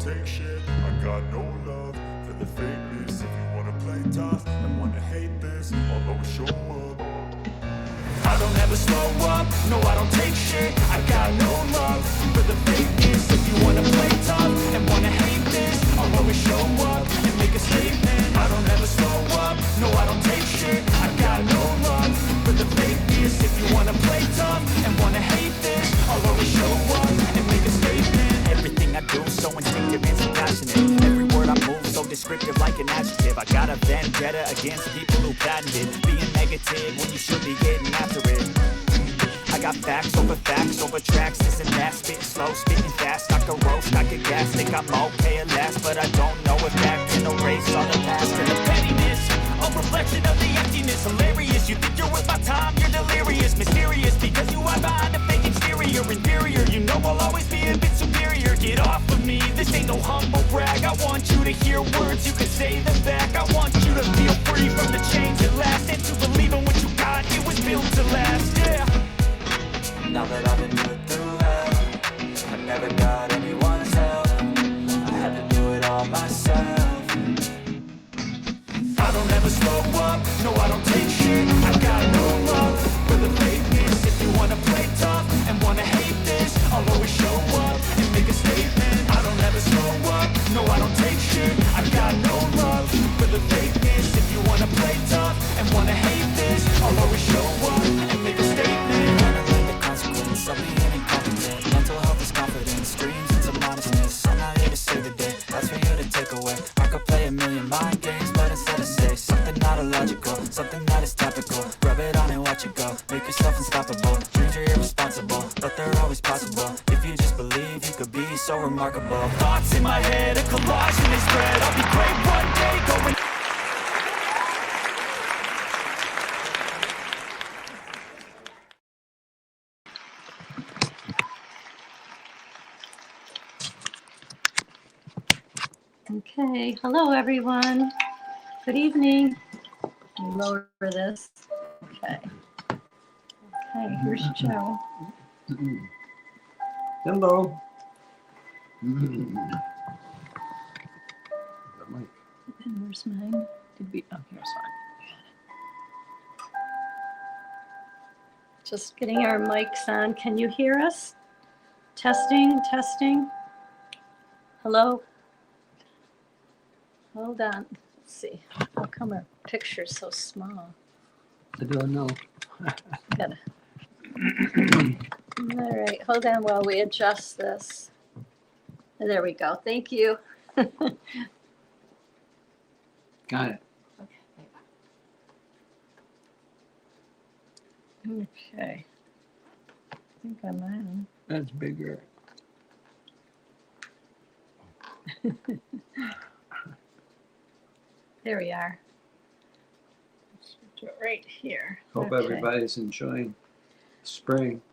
take shit. I got no love for the fakeness. If you wanna play tough and wanna hate this, I'll always show up. I don't ever slow up, no I don't take shit. I got no love for the fakeness. If you wanna play tough and wanna hate this, I'll always show up and make a statement. I don't ever slow up, no I don't take shit. I got no love for the fakeness. If you wanna play tough and wanna hate this, I'll always show up and make a statement. Everything I do so instinctive and so passionate. Every word I move so descriptive like an adjective. I got a vendetta against people who patented being negative when you should be getting after it. I got facts over tracks, this and that. Spitting slow, spitting fast, I can roast, I can gas. Think I'm okay at last, but I don't know if that can erase all the past. And the pettiness, a reflection of the emptiness. Hilarious, you think you're worth my time, you're delirious. Mysterious, because you are behind a fake exterior. Inferior, you know I'll always be a bit superior. Get off of me, this ain't no humble brag. I want you to hear words, you can say them back. I want you to feel free from the chains at last, and to believe in what you got, it was built to last, yeah. Now that I've been put through hell, I never got anyone's help. I had to do it all myself. I don't ever slow up, no I don't take shit. I got no love for the fakeness. If you wanna play tough and wanna hate this, I'll always show up and make a statement. I don't ever slow up, no I don't take shit. I got no love for the fakeness. If you wanna play tough and wanna hate this, I'll always show up and make a statement. I'll be incompetent. Mental health is confidence, dreams into modestness. I'm not here to save the day, that's for you to take away. I could play a million mind games, but instead of say something not illogical, something that is topical. Rub it on and watch it go, make yourself unstoppable. Dreams are irresponsible, but they're always possible. If you just believe, you could be so remarkable. Thoughts in my head, a collage and they spread. I'll be great one day, going. Okay, hello everyone. Good evening. Let me lower this. Okay. Okay, here's Joe. Hello. And where's mine? Did we? Oh, here's one. Just getting our mics on. Can you hear us? Testing, testing. Hello? Hold on. Let's see. How come our picture's so small? I don't know. Gotta. All right, hold on while we adjust this. There we go. Thank you. Got it. Okay. I think I'm on. That's bigger. There we are. Let's do it right here. Hope Okay. everybody's enjoying spring.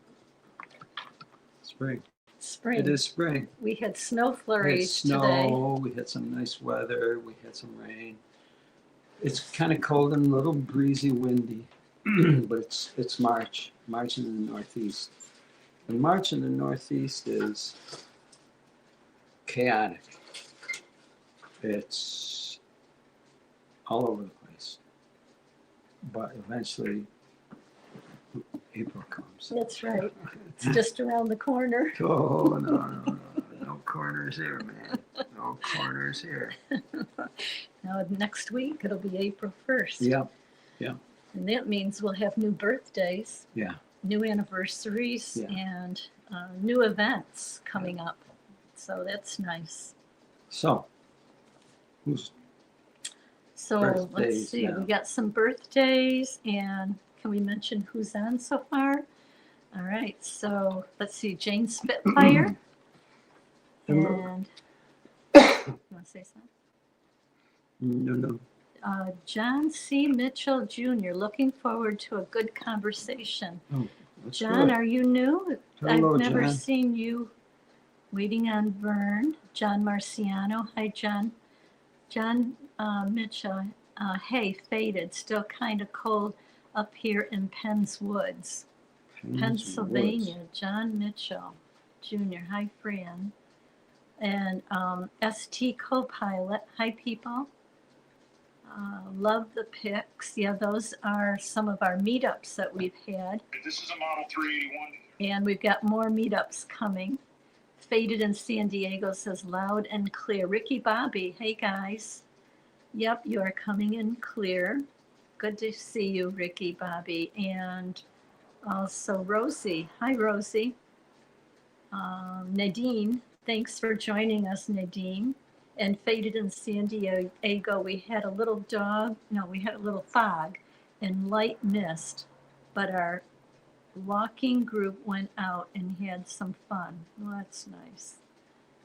Spring. Spring. It is spring. We had snow We had flurries snow. today. We had some nice weather. We had some rain. It's kind of cold and a little breezy, windy, but it's March. March in the Northeast. And March in the Northeast is chaotic. It's all over the place. But eventually, April comes. That's right. It's just around the corner. Oh, no corners here, man. No corners here. Now, next week, it'll be April 1st. Yep. And that means we'll have new birthdays, Yeah. new anniversaries, Yeah. and new events coming up. So that's nice. So, who's So let's Birthdays see, now. we got some birthdays, and can we mention who's on so far? All right, so let's see, Jane Spitfire. Hello. And, you want to say something? No. John C. Mitchell Jr., looking forward to a good conversation. Oh, that's John, good. are you new? Hello, I've never John. seen you. Waiting on Vern. John Marciano. Hi, John. John Mitchell. Hey, faded. Still kind of cold up here in Penn's Woods, Pennsylvania. John Mitchell Jr. Hi, Fran. And ST Copilot. Hi, people. Love the pics. Yeah, those are some of our meetups that we've had. This is a Model 381. And we've got more meetups coming. Faded in San Diego says loud and clear. Ricky Bobby, hey guys. Yep, you are coming in clear. Good to see you, Ricky Bobby. And also Rosie. Hi, Rosie. Nadine, thanks for joining us, Nadine. And Faded in San Diego, we had a little fog and light mist, but our walking group went out and had some fun. Well, that's nice.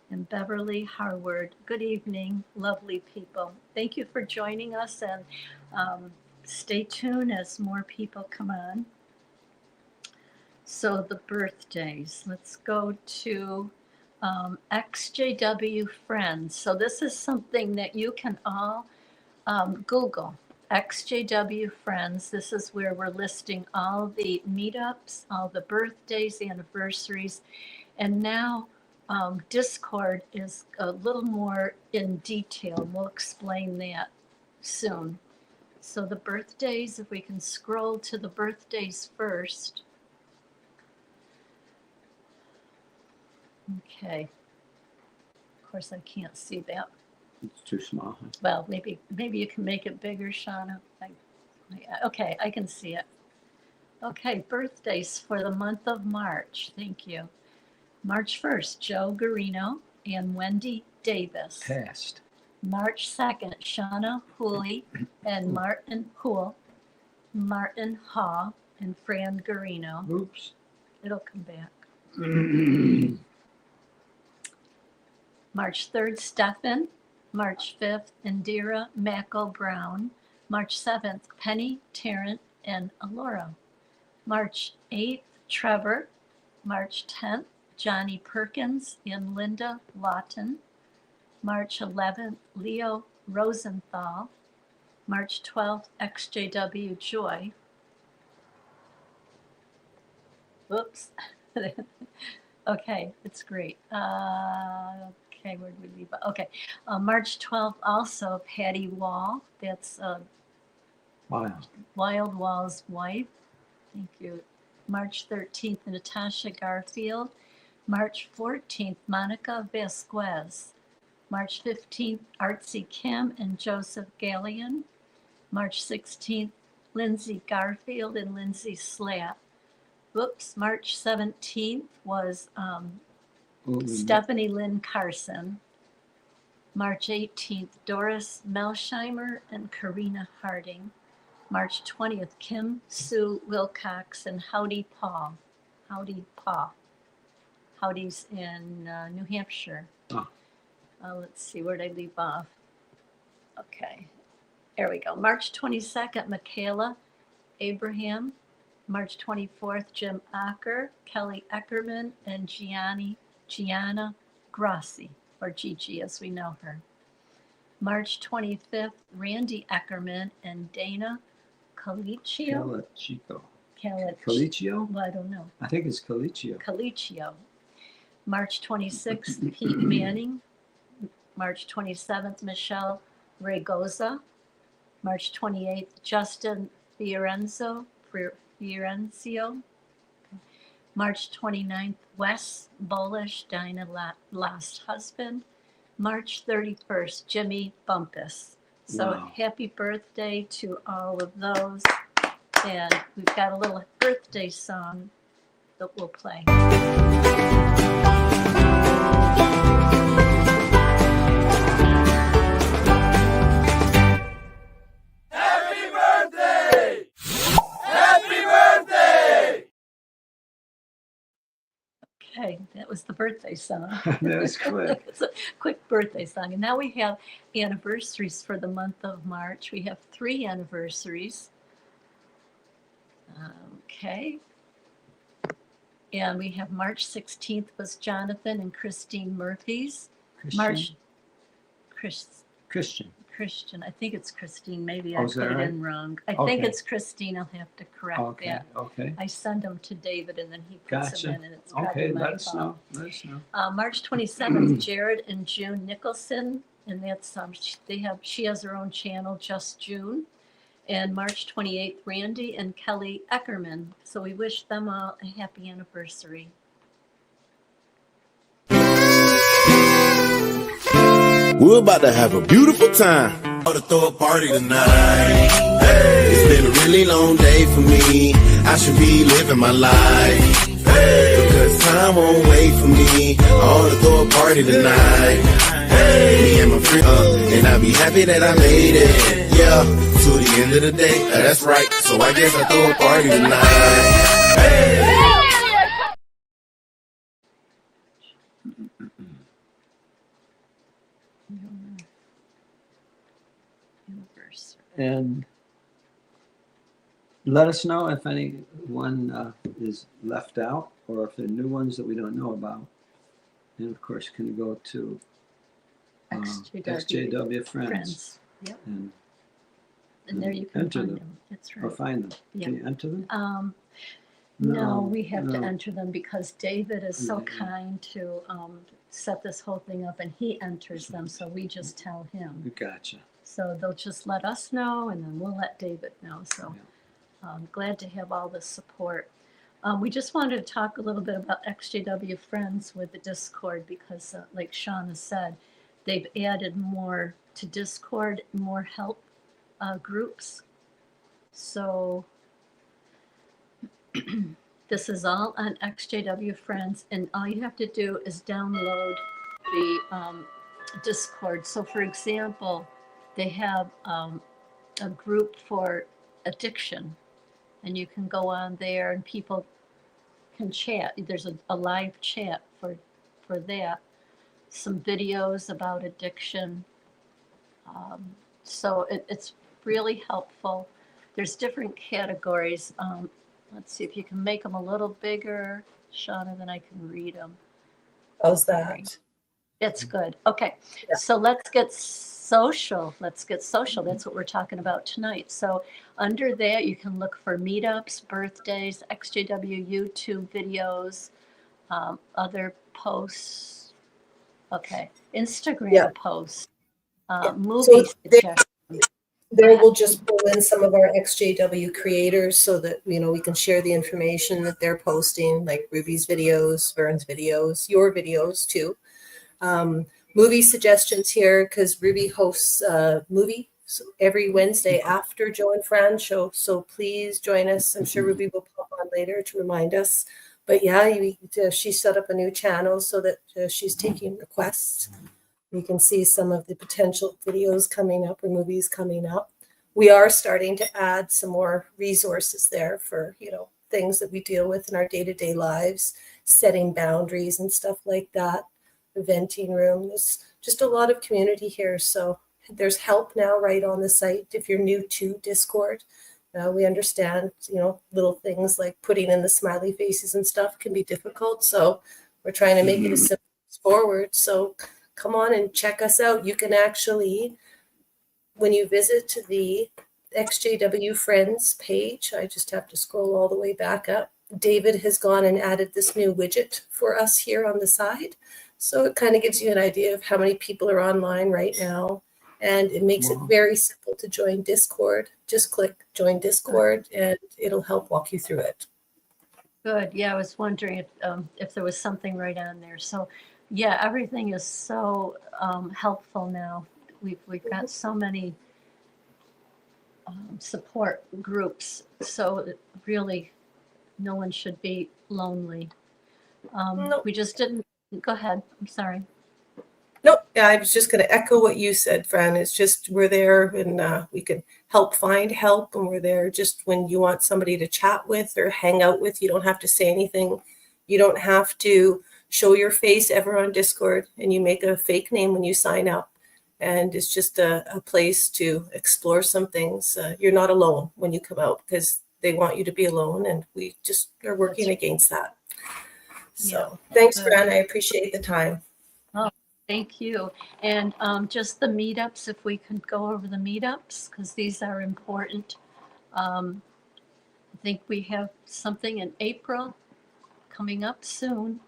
And Beverly Harward, good evening, lovely people. Thank you for joining us, and stay tuned as more people come on. So the birthdays, let's go to ExJWFriends. So this is something that you can all Google. ExJWFriends. This is where we're listing all the meetups, all the birthdays, anniversaries, and now Discord is a little more in detail. We'll explain that soon. So the birthdays, if we can scroll to the birthdays first. Okay. Of course, I can't see that. It's too small. Huh? Well, maybe you can make it bigger, Shauna. Okay, I can see it. Okay, birthdays for the month of March. Thank you. March 1st, Joe Garino and Wendy Davis. Passed. March 2nd, Shauna Hooley and Martin Hool, Martin Haw, and Fran Garino. Oops. It'll come back. March 3rd, Stefan. March 5th, Indira Mackel Brown. March 7th, Penny Tarrant and Alora. March 8th, Trevor. March 10th, Johnny Perkins and Linda Lawton. March 11th, Leo Rosenthal. March 12th, XJW Joy. Whoops. Okay, it's great. Okay, where did we leave? Okay, March 12th, also Patty Wall. That's Wild Wall's wife. Thank you. March 13th, Natasha Garfield. March 14th, Monica Vasquez. March 15th, Artsy Kim and Joseph Gallion. March 16th, Lindsay Garfield and Lindsay Slatt. Whoops, March 17th was Stephanie Lynn Carson. March 18th, Doris Melsheimer and Karina Harding. March 20th, Kim Sue Wilcox and Howdy Paul. Howdy Paul. Howdy's in New Hampshire. Oh. Let's see, where did I leave off? Okay, there we go. March 22nd, Michaela Abraham. March 24th, Jim Acker, Kelly Eckerman, and Gianna Grassi, or Gigi as we know her. March 25th, Randy Eckerman and Dana Calicchio. Calicchio? Well, I don't know. I think it's Calicchio. Calicchio. March 26th, Pete Manning. March 27th, Michelle Regoza. March 28th, Justin Fiorenzo. March 29th, Wes Bullish, Dinah Last Husband. March 31st, Jimmy Bumpus. So Wow. Happy birthday to all of those. And we've got a little birthday song that we'll play. Happy birthday! Happy birthday! Okay, that was the birthday song. That was quick. It's a quick birthday song. And now we have anniversaries for the month of March. We have 3 anniversaries. Okay. And we have March 16th was Jonathan and Christine Murphy's. Christian. Christian. I think it's Christine. Maybe Oh, I is put that it right? in wrong. I think Okay. it's Christine. I'll have to correct Okay, that. okay. I send them to David and then he puts Gotcha. them in, and it's probably Okay, my let us fault. know. Let us know. March 27th, Jared and June Nicholson, and that's she has her own channel, Just June. And March 28th, Randy and Kelly Eckerman. So we wish them all a happy anniversary. We're about to have a beautiful time. About to throw a party tonight. Hey, it's been a really long day for me. I should be living my life. Hey, because time won't wait for me. I ought to throw a party tonight. Hey, me and my friend, and I'll be happy that I made it. Yeah, to the end of the day, that's right. So I guess I throw a party tonight. Hey. And let us know if anyone is left out or if there are new ones that we don't know about. And of course, you can go to ExJWFriends Yep. and And there you can enter find them. them. That's or right. find them. Yeah. Can you enter them? No, we have to no. enter them because David is so Yeah. kind to set this whole thing up, and he enters them, so we just tell him. Gotcha. So they'll just let us know, and then we'll let David know. So glad to have all this support. We just wanted to talk a little bit about ExJW Friends with the Discord because, like Shauna said, they've added more to Discord, more help groups. So this is all on ExJW Friends, and all you have to do is download the Discord. So, for example, they have a group for addiction, and you can go on there and people can chat. There's a live chat for that. Some videos about addiction. So it's really helpful. There's different categories. Let's see if you can make them a little bigger, Shauna, then I can read them. How's that? That's good. Okay, Yeah. so let's get social. That's what we're talking about tonight. So under that, you can look for meetups, birthdays, ExJW YouTube videos, other posts. Okay, Instagram Yeah. posts, Yeah. movie So suggestions. There we'll just pull in some of our ExJW creators so that we can share the information that they're posting, like Ruby's videos, Vern's videos, your videos too. Movie suggestions here because Ruby hosts movie every Wednesday after Joe and Fran show. So please join us. I'm sure Ruby will pop on later to remind us. But yeah, she set up a new channel so that she's taking requests. You can see some of the potential videos coming up or movies coming up. We are starting to add some more resources there for, things that we deal with in our day-to-day lives, setting boundaries and stuff like that, venting room. There's just a lot of community here. So there's help now right on the site if you're new to Discord. We understand, little things like putting in the smiley faces and stuff can be difficult. So we're trying to make it as simple as forward. So come on and check us out. You can actually, when you visit the ExJW Friends page, I just have to scroll all the way back up. David has gone and added this new widget for us here on the side. So it kind of gives you an idea of how many people are online right now. And it makes it very simple to join Discord. Just click join Discord and it'll help walk you through it. Good. Yeah, I was wondering if there was something right on there. So yeah, everything is so helpful now. We've got so many support groups, so really no one should be lonely. Nope. We just didn't. Go ahead. I'm sorry. Nope. Yeah, I was just going to echo what you said, Fran. It's just we're there and we can help find help, and we're there just when you want somebody to chat with or hang out with. You don't have to say anything. You don't have to show your face ever on Discord, and you make a fake name when you sign up. And it's just a place to explore some things. You're not alone when you come out because they want you to be alone, and we just are working against that. So thanks, good. Fran. I appreciate the time. Oh, Thank you. And just the meetups, if we could go over the meetups, because these are important. I think we have something in April coming up soon.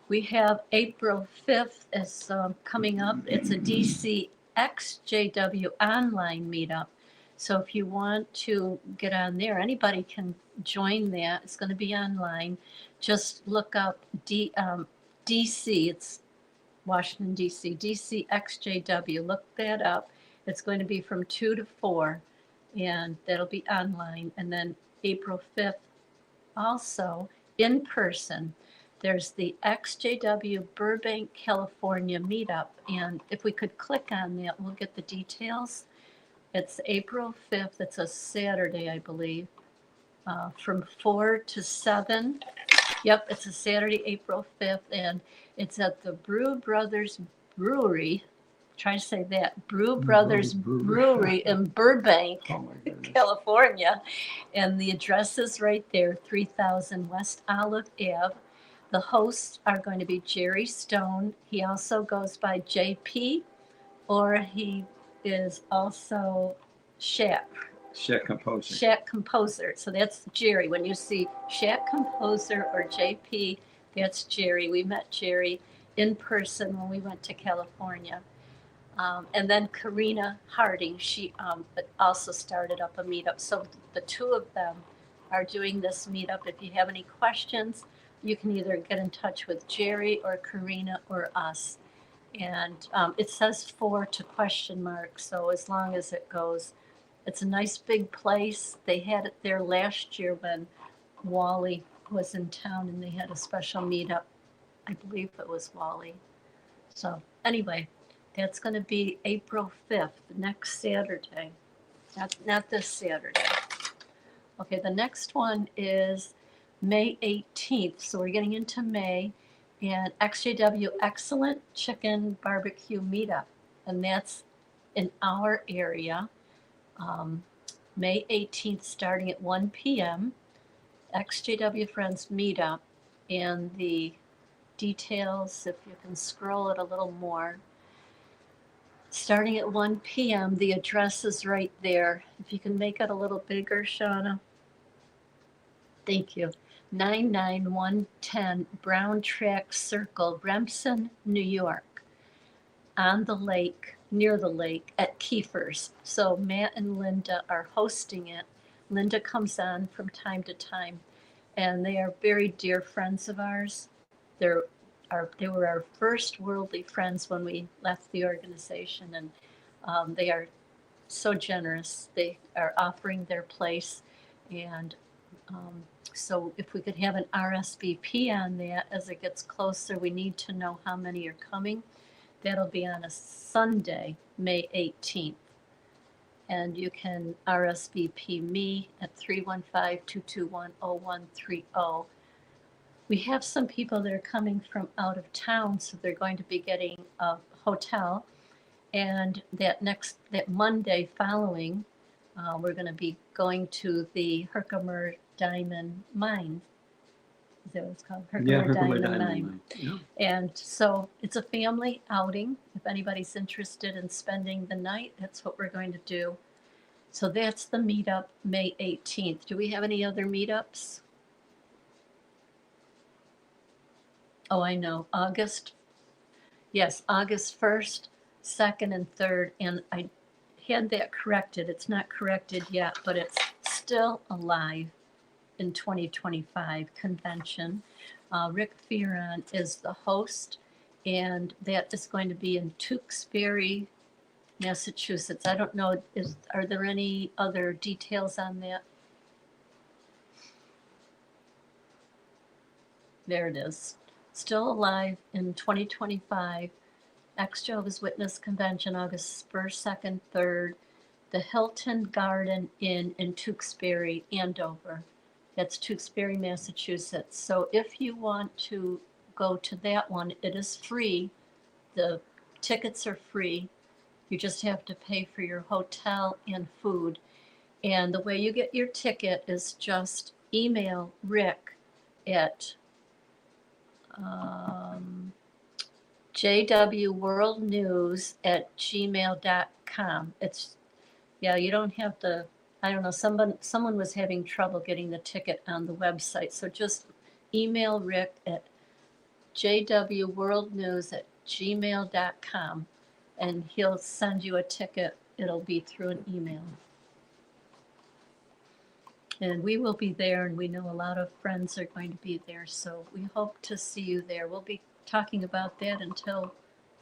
We have April 5th is coming up. It's a DC ExJW online meetup. So if you want to get on there, anybody can join that. It's going to be online. Just look up DC. It's Washington, D.C., DC ExJW. Look that up. It's going to be from 2 to 4, and that'll be online. And then April 5th, also in person, there's the ExJW Burbank, California meetup. And if we could click on that, we'll get the details. It's April 5th. It's a Saturday, I believe, from 4 to 7. Yep, it's a Saturday, April 5th, and it's at the Brew Brothers Brewery. Try to say that. Brew Brothers Brewery in Burbank, Oh my goodness. California. And the address is right there, 3000 West Olive Ave. The hosts are going to be Jerry Stone. He also goes by JP, or he is also Shaq. Shaq Composer. Shaq Composer. So that's Jerry. When you see Shaq Composer or JP, that's Jerry. We met Jerry in person when we went to California. And then Karina Harding, she also started up a meetup. So the two of them are doing this meetup. If you have any questions, you can either get in touch with Jerry or Karina or us. And it says 4 to question mark. So as long as it goes. It's a nice big place. They had it there last year when Wally was in town and they had a special meetup. I believe it was Wally. So anyway, that's going to be April 5th, next Saturday. Not this Saturday. Okay, the next one is May 18th. So we're getting into May, and ExJW Excellent Chicken Barbecue Meetup. And that's in our area. May 18th, starting at 1 p.m., ExJWFriends meetup, and the details, if you can scroll it a little more, starting at 1 p.m., the address is right there. If you can make it a little bigger, Shauna. Thank you. 99110 Brown Track Circle, Remsen, New York, on the lake, near the lake at Kiefer's. So Matt and Linda are hosting it. Linda comes on from time to time, and they are very dear friends of ours. They were our first worldly friends when we left the organization, and they are so generous. They are offering their place, and so if we could have an RSVP on that as it gets closer, we need to know how many are coming. That'll be on a Sunday, May 18th. And you can RSVP me at 315-221-0130. We have some people that are coming from out of town, so they're going to be getting a hotel. And that Monday following, we're going to be going to the Herkimer Diamond Mine. Is that what it's called? Herkimer Diamond Mine. Yeah. And so it's a family outing. If anybody's interested in spending the night, that's what we're going to do. So that's the meetup, May 18th. Do we have any other meetups? Oh, I know. August 1st, 2nd, and 3rd. And I had that corrected. It's not corrected yet, but it's still alive in 2025 convention. Rick Fearon is the host, and that is going to be in Tewksbury, Massachusetts. I don't know, are there any other details on that? There it is. Still alive in 2025. ExJWF's Witness Convention, August 1st, 2nd, 3rd. The Hilton Garden Inn in Tewksbury, Andover. That's Tewksbury, Massachusetts. So if you want to go to that one, it is free. The tickets are free. You just have to pay for your hotel and food. And the way you get your ticket is just email Rick at jwworldnews@gmail.com. It's, yeah, you don't have to, I don't know, someone was having trouble getting the ticket on the website. So just email Rick at jwworldnews@gmail.com and he'll send you a ticket. It'll be through an email. And we will be there, and we know a lot of friends are going to be there, so we hope to see you there. We'll be talking about that until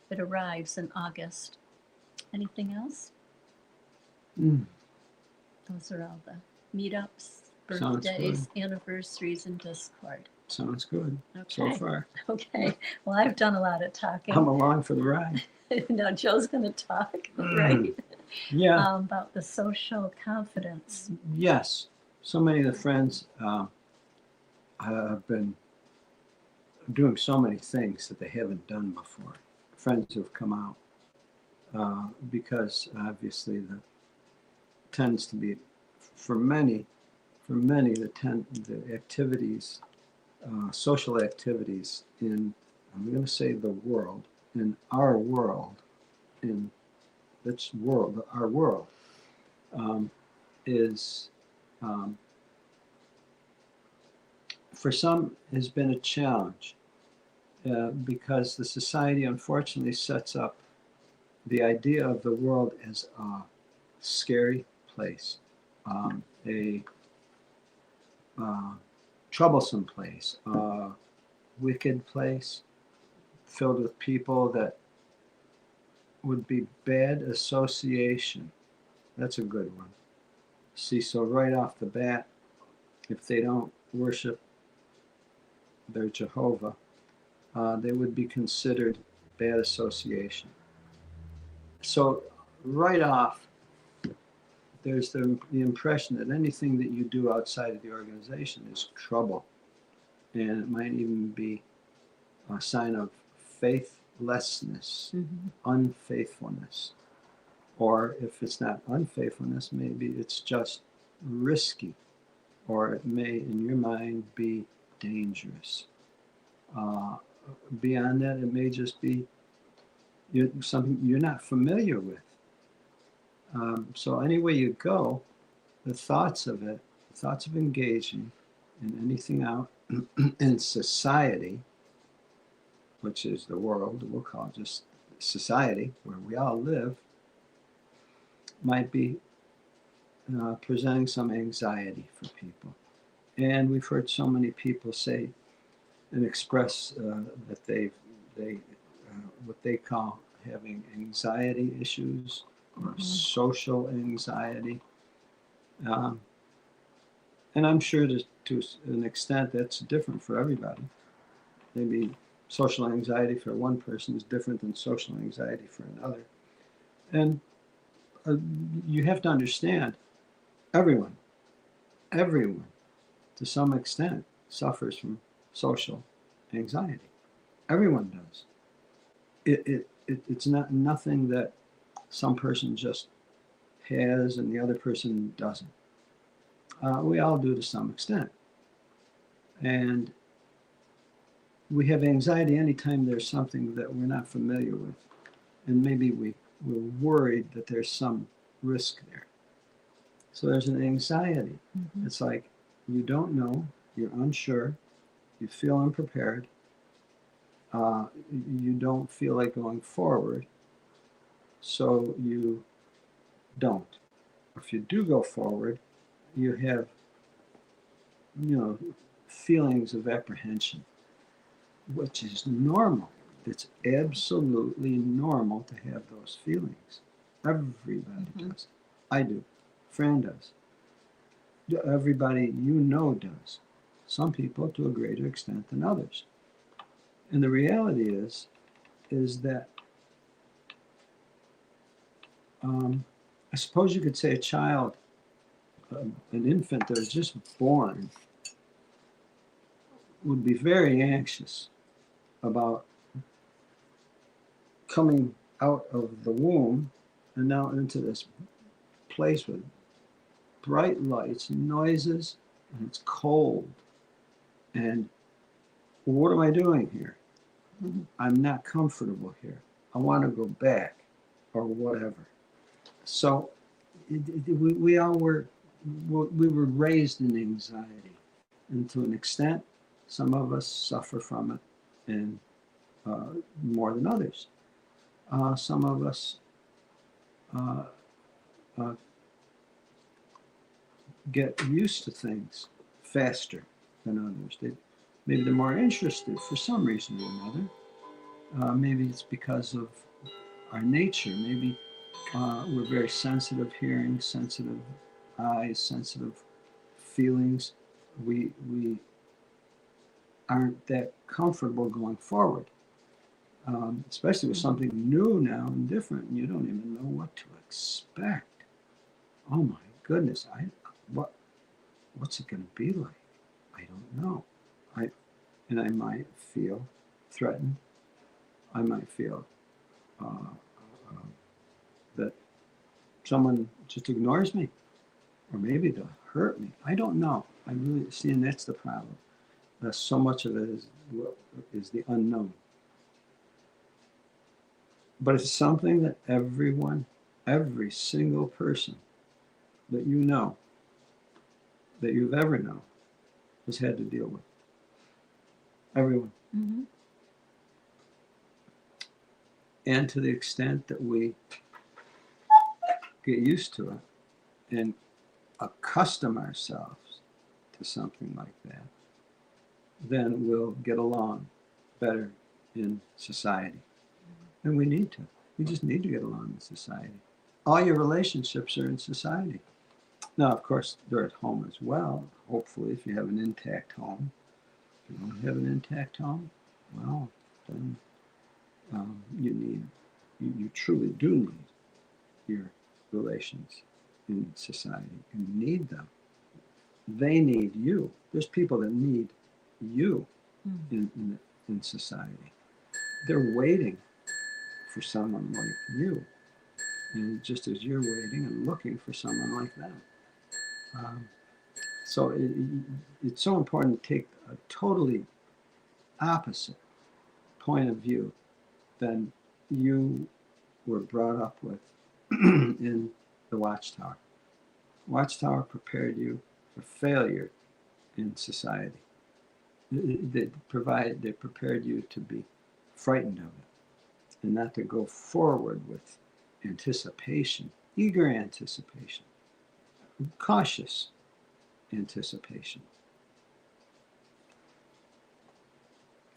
it arrives in August. Anything else? Those are all the meetups, Sounds birthdays, anniversaries, and Discord. Sounds good so Okay. far. Okay. Well, I've done a lot of talking. I'm along for the ride. Now Joe's going to talk, right? Yeah. About the social confidence. Yes. So many of the friends have been doing so many things that they haven't done before. Friends who've come out because obviously the tends to be for many the activities, social activities in, I'm going to say the world, in our world, in this world, our world, is for some has been a challenge because the society unfortunately sets up the idea of the world as a scary place, a troublesome place, a wicked place filled with people that would be bad association. That's a good one. See, so right off the bat, if they don't worship their Jehovah, they would be considered bad association. So right off, there's the impression that anything that you do outside of the organization is trouble. And it might even be a sign of faithlessness, unfaithfulness. Or if it's not unfaithfulness, maybe it's just risky. Or it may, in your mind, be dangerous. Beyond that, it may just be something you're not familiar with. So anywhere you go, the thoughts of engaging in anything out in society, which is the world, we'll call it just society, where we all live, might be presenting some anxiety for people. And we've heard so many people say and express that they what they call having anxiety issues or social anxiety. And I'm sure to an extent that's different for everybody. Maybe social anxiety for one person is different than social anxiety for another. And you have to understand, everyone, to some extent, suffers from social anxiety. Everyone does. It's not nothing that some person just has and the other person doesn't. We all do to some extent. And we have anxiety anytime there's something that we're not familiar with. And maybe we're worried that there's some risk there. So there's an anxiety. It's like you don't know, you're unsure, you feel unprepared, you don't feel like going forward, so you don't. If you do go forward, you have, feelings of apprehension, which is normal. It's absolutely normal to have those feelings. Everybody does. I do. Fran does. Everybody does. Some people to a greater extent than others. And the reality is that I suppose you could say a child, an infant that is just born, would be very anxious about coming out of the womb and now into this place with bright lights, noises, and it's cold. And what am I doing here? I'm not comfortable here. I want to go back, or whatever. So we all we were raised in anxiety, and to an extent, some of us suffer from it, and more than others. Some of us get used to things faster than others. Maybe they're more interested for some reason or another. Maybe it's because of our nature. Maybe we're very sensitive hearing, sensitive eyes, sensitive feelings. We aren't that comfortable going forward, especially with something new now and different, and you don't even know what to expect. Oh my goodness, what's it going to be like? I don't know. I might feel threatened. I might feel that someone just ignores me, or maybe they'll hurt me. I don't know. I really see, and that's the problem. So much of it is the unknown. But it's something that everyone, every single person that you know, that you've ever known, has had to deal with. Everyone. Mm-hmm. And to the extent that we get used to it and accustom ourselves to something like that, then we'll get along better in society. And we need to. We just need to get along in society. All your relationships are in society. Now, of course, they're at home as well, hopefully, if you have an intact home. If you don't have an intact home, well, then you truly do need your relations in society. You need them. They need you. There's people that need you in society. They're waiting for someone like you, and just as you're waiting and looking for someone like them. So it's so important to take a totally opposite point of view than you were brought up with in the Watchtower. Watchtower prepared you for failure in society. They prepared you to be frightened of it and not to go forward with anticipation, eager anticipation, cautious anticipation.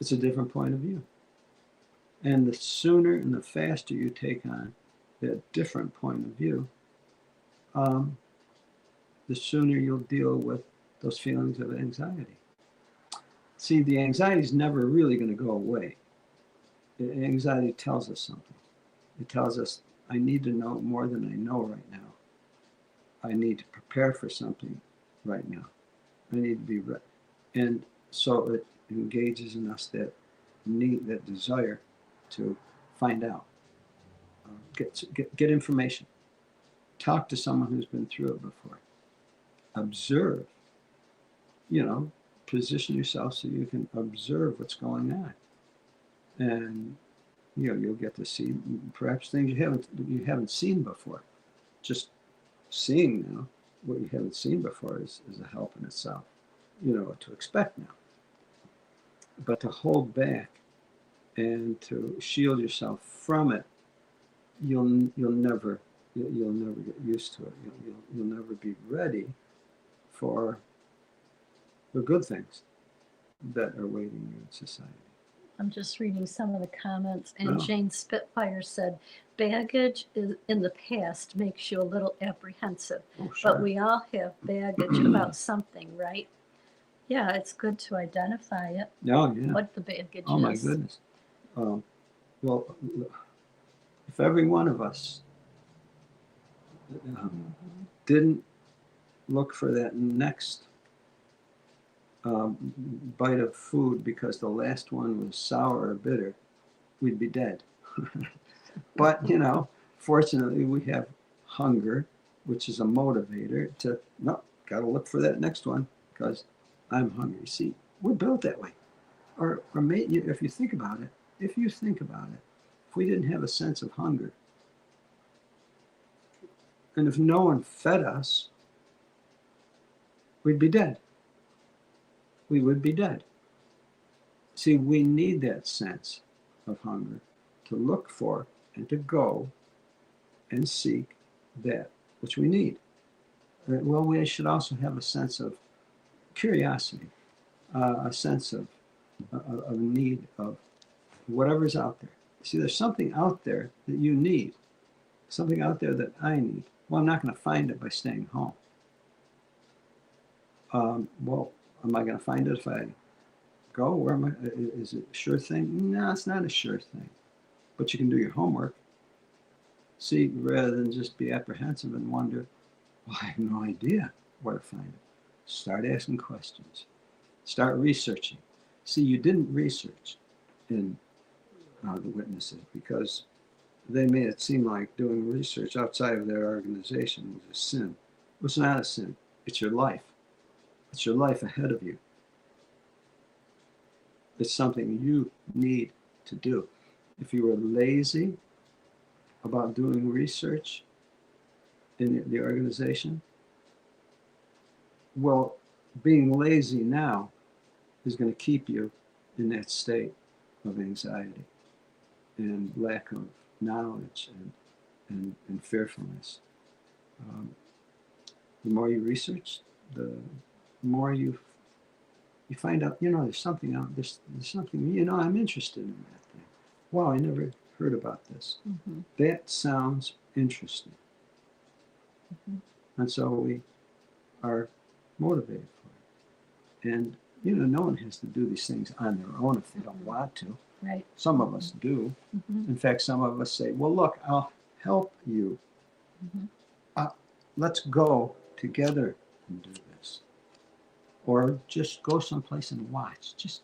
It's a different point of view. And the sooner and the faster you take on that different point of view, the sooner you'll deal with those feelings of anxiety. See, the anxiety is never really going to go away. Anxiety tells us something. It tells us, I need to know more than I know right now. I need to prepare for something right now. I need to be ready. And so it engages in us that need, that desire to find out, get information, talk to someone who's been through it before, observe, position yourself so you can observe what's going on, and you'll get to see perhaps things you haven't seen before. Just seeing now what you haven't seen before is a help in itself. You know what to expect now, but to hold back and to shield yourself from it, you'll never get used to it. You'll never be ready for the good things that are waiting you in society. I'm just reading some of the comments, and Jane Spitfire said, baggage in the past makes you a little apprehensive, Sure. but we all have baggage about something, right? Yeah, it's good to identify it. Oh, yeah. What the baggage is. Oh, my goodness. Well, if every one of us didn't look for that next bite of food because the last one was sour or bitter, we'd be dead. But, fortunately we have hunger, which is a motivator to, got to look for that next one because I'm hungry. See, we're built that way. Or if you think about it, if you think about it, if we didn't have a sense of hunger, and if no one fed us, we'd be dead. We would be dead. See, we need that sense of hunger to look for and to go and seek that which we need. Well, we should also have a sense of curiosity, a sense of need of whatever's out there. See, there's something out there that you need, something out there that I need. Well, I'm not going to find it by staying home. Well, am I going to find it if I go? Where am I? Is it a sure thing? No, it's not a sure thing. But you can do your homework. See, rather than just be apprehensive and wonder, well, I have no idea where to find it. Start asking questions. Start researching. See, you didn't research in the witnesses because they made it seem like doing research outside of their organization was a sin. It's not a sin. It's your life. It's your life ahead of you. It's something you need to do. If you were lazy about doing research in the organization, well, being lazy now is going to keep you in that state of anxiety and lack of knowledge and fearfulness. The more you research, the more you find out, there's something out, there's something, I'm interested in that thing. Wow, I never heard about this. Mm-hmm. That sounds interesting. Mm-hmm. And so we are motivated for it. And, no one has to do these things on their own if they don't want to. Right. Some of us do. Mm-hmm. In fact, some of us say, well, look, I'll help you. Mm-hmm. Let's go together and do this. Or just go someplace and watch. Just,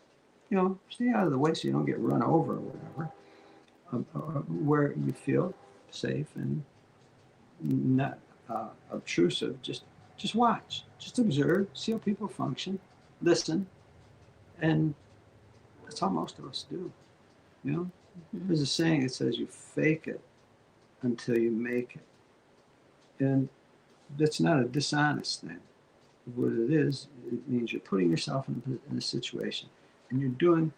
stay out of the way so you don't get run over or whatever. Where you feel safe and not obtrusive. Just watch. Just observe. See how people function. Listen. And that's how most of us do. Mm-hmm. There's a saying that says you fake it until you make it. And that's not a dishonest thing. What it is, it means you're putting yourself in a situation and you're doing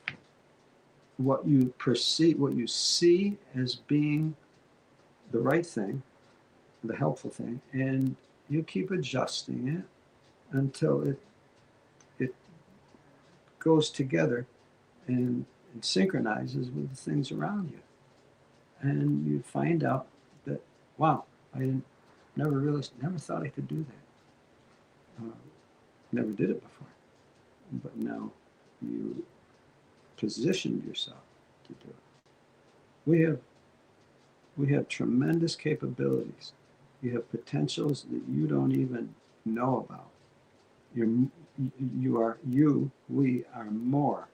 what you perceive, what you see as being the right thing, the helpful thing, and you keep adjusting it until it goes together and synchronizes with the things around you. And you find out that, wow, I never thought I could do that. Never did it before. But now you positioned yourself to do it. We have tremendous capabilities. You have potentials that you don't even know about. We are more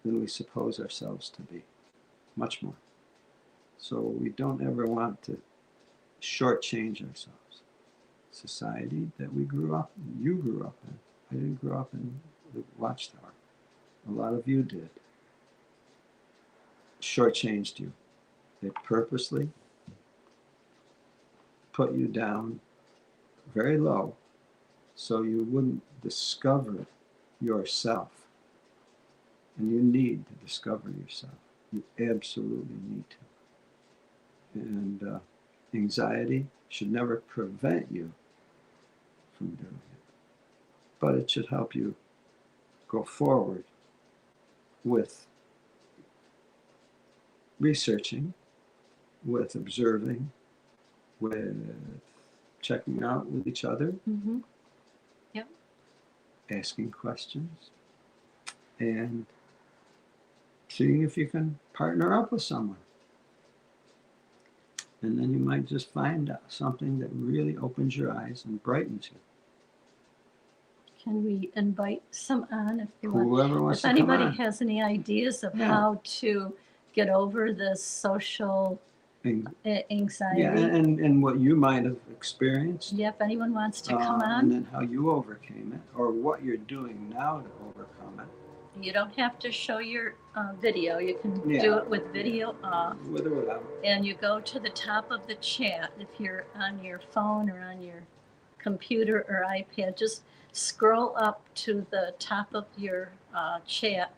than we suppose ourselves to be. Much more. So we don't ever want to shortchange ourselves. Society that you grew up in. I didn't grow up in the Watchtower. A lot of you did. Shortchanged you. They purposely put you down very low so you wouldn't discover yourself. And you need to discover yourself. You absolutely need to. And anxiety should never prevent you from doing it. But it should help you go forward with researching, with observing, with checking out with each other, Mm-hmm. Yep. asking questions, and seeing if you can partner up with someone. And then you might just find out something that really opens your eyes and brightens you. Can we invite some on if you want? Whoever wants If to come anybody on. has any ideas of Yeah. how to get over this social anxiety. Yeah, and what you might have experienced. Yeah, if anyone wants to come And on. then how you overcame it, or what you're doing now to overcome it. You don't have to show your video. You can do Yeah. it with video off. With or without. And you go to the top of the chat. If you're on your phone or on your computer or iPad, just scroll up to the top of your chat,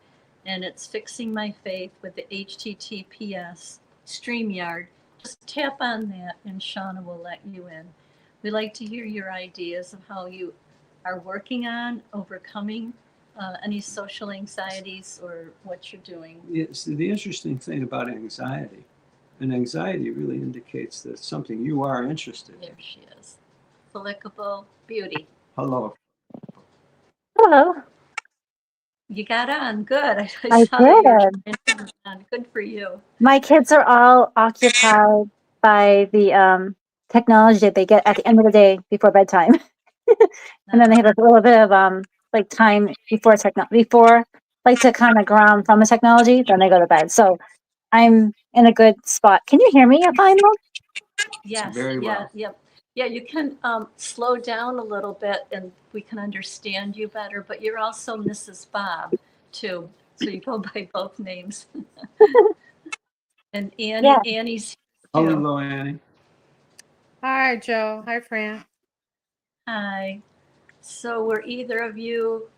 and it's Fixing My Faith with the HTTPS StreamYard. Just tap on that, and Shauna will let you in. We like to hear your ideas of how you are working on overcoming any social anxieties or what you're doing. Yes, the interesting thing about anxiety, and anxiety really indicates that it's something you are interested in. There she is. Delectable Beauty. Hello. Hello. You got on. Good. I I saw that you were did. trying to get on. Good for you. My kids are all occupied by the technology that they get at the end of the day before bedtime. And then they have a little bit of like time before like to kind of ground from the technology, then they go to bed. So I'm in a good spot. Can you hear me fine though? Yes. Very Yeah. well. Yep. Yeah, you can slow down a little bit and we can understand you better, but you're also Mrs. Bob too. So you go by both names. And Yeah. Annie's here too. Hello, Annie. Hi, Joe. Hi, Fran. Hi. So were either of you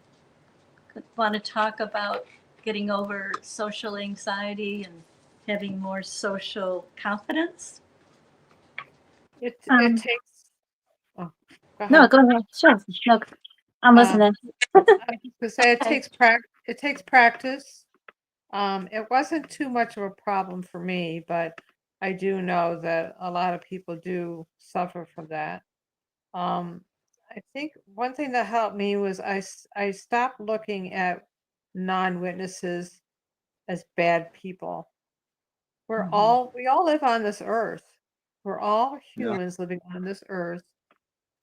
want to talk about getting over social anxiety and having more social confidence? It Um, takes. Oh, go No, ahead. go ahead. Sure. No, I'm listening. I was to say it Okay. takes practice. It wasn't too much of a problem for me, but I do know that a lot of people do suffer from that. I think one thing that helped me was I stopped looking at non-witnesses as bad people. Mhm. We all live on this earth. We're all Yeah. humans living on this earth,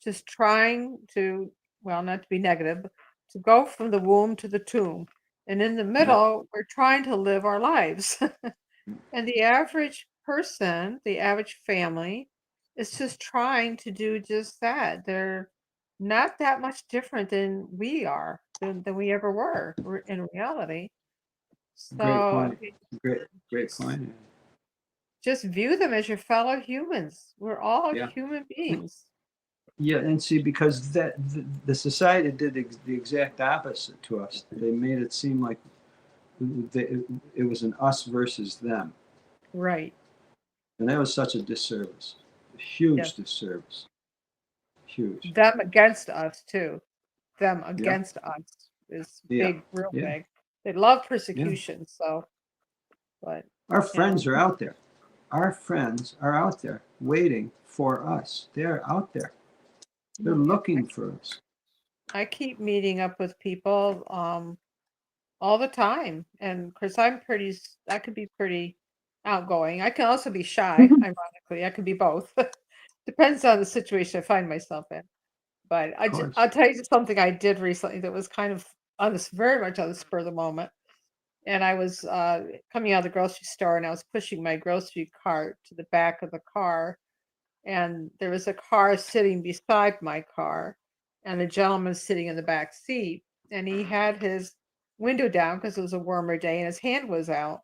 just trying to, well, not to be negative, but to go from the womb to the tomb. And in the middle, we're trying to live our lives. And the average person, the average family, is just trying to do just that. They're not that much different than we are, than we ever were in reality. Great So point. Great point. Annie. just view them as your fellow humans. We're all Yeah. human beings. Yeah, and see, because the society did the exact opposite to us. They made it seem like it was an us versus them, Right. and that was such a disservice, a huge Yes. disservice, huge. Them against us too. Them against us is Yeah, big, real yeah. big. They love persecution, so but Our friends are out there. Our friends are out there waiting for us. They're out there. They're looking for us. I keep meeting up with people all the time. And because I could be pretty outgoing. I can also be shy, ironically. I can be both. Depends on the situation I find myself in. But Of course. I'll tell you something I did recently that was kind of very much on the spur of the moment. And I was coming out of the grocery store and I was pushing my grocery cart to the back of the car. And there was a car sitting beside my car and a gentleman sitting in the back seat. And he had his window down because it was a warmer day and his hand was out.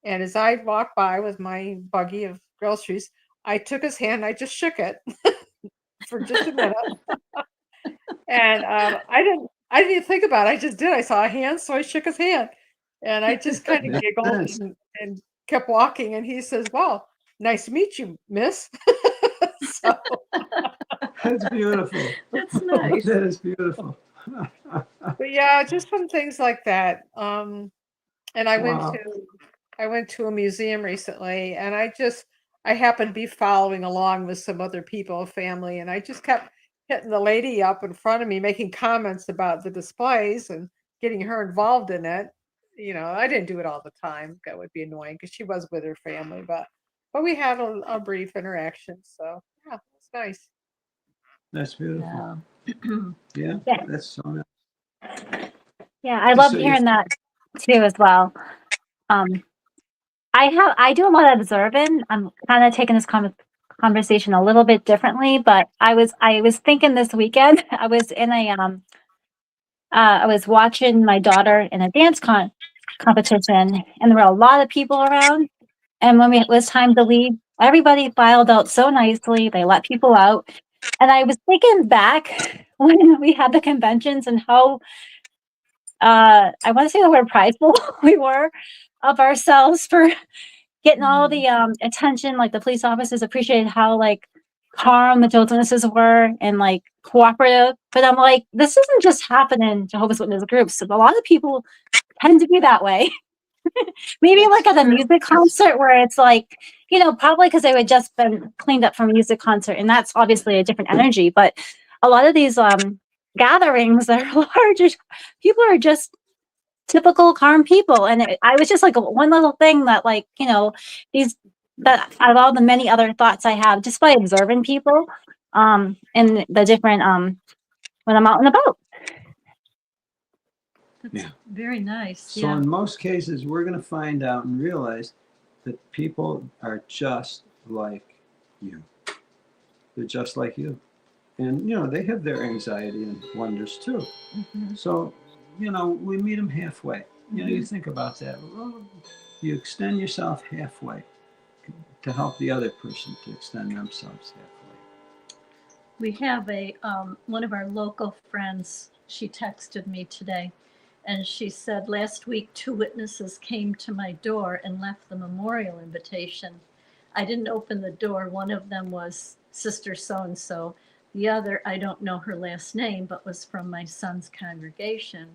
And as I walked by with my buggy of groceries, I took his hand and I just shook it for just a minute. And I didn't even think about it. I just did. I saw a hand, so I shook his hand. And I just kind of Makes giggled sense. and kept walking. And he says, "Well, nice to meet you, miss." So That's beautiful. That's nice. That is beautiful. but yeah, just some things like that. And I Wow. went to a museum recently, and I happened to be following along with some other people, family, and I just kept hitting the lady up in front of me, making comments about the displays and getting her involved in it. You know, I didn't do it all the time. That would be annoying because she was with her family, but we had a brief interaction. So yeah, it's nice. That's beautiful. Yeah, Yeah. that's so nice. Yeah, I love So hearing that too as well. I do a lot of observing. I'm kind of taking this conversation a little bit differently, but I was thinking this weekend, I was in I was watching my daughter in a dance competition, and there were a lot of people around. And when it was time to leave, everybody filed out so nicely. They let people out. And I was thinking back when we had the conventions and how I want to say the word prideful we were of ourselves for getting all the attention. Like the police officers appreciated how like calm the Jehovah's Witnesses were and like cooperative. But I'm like, this isn't just happening in Jehovah's Witness groups. So a lot of people tend to be that way. Maybe That's like at a true. music concert where it's like, you know, probably because they had just been cleaned up from a music concert, and that's obviously a different energy. But a lot of these gatherings that are large, people are just typical calm people. And I was just like one little thing that like, you know, these that out of all the many other thoughts I have just by observing people and the different when I'm out and about. That's Yeah. very nice. So in most cases, we're going to find out and realize that people are just like you. They're just like you. And, you know, they have their anxiety and wonders too. Mhm. So, you know, we meet them halfway. You know, you think about that. Well, you extend yourself halfway to help the other person to extend themselves halfway. We have a one of our local friends. She texted me today, and she said last week 2 witnesses came to my door and left the memorial invitation. I didn't open the door. One of them was Sister so and so. The other, I don't know her last name, but was from my son's congregation.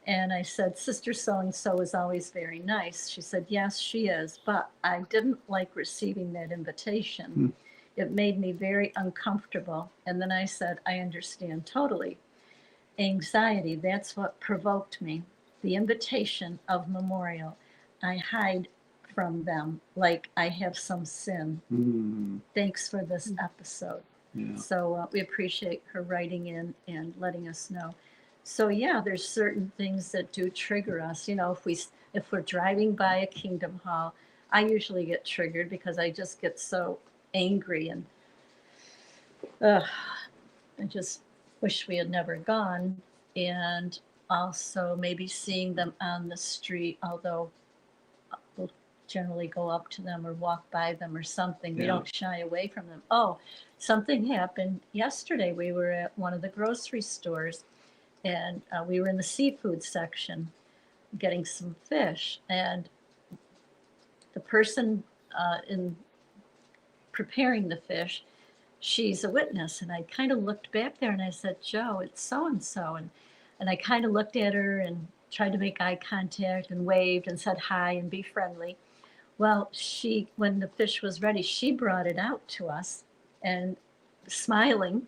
And I said, Sister so and so is always very nice. She said, yes, she is, but I didn't like receiving that invitation. It made me very uncomfortable. And then I said, I understand totally. Anxiety, that's what provoked me. The invitation of memorial. I hide from them like I have some sin. Thanks for this episode. Yeah. So we appreciate her writing in and letting us know. So yeah, there's certain things that do trigger us. You know, if we're driving by a Kingdom Hall, I usually get triggered because I just get so angry and I just wish we had never gone. And also maybe seeing them on the street, although we'll generally go up to them or walk by them or something. We Yeah. don't shy away from them. Oh, something happened yesterday. We were at one of the grocery stores and we were in the seafood section getting some fish. And the person in preparing the fish, she's a witness. And I kind of looked back there and I said, Joe, it's so and so. And I kind of looked at her and tried to make eye contact and waved and said hi and be friendly. Well, when the fish was ready, she brought it out to us and smiling.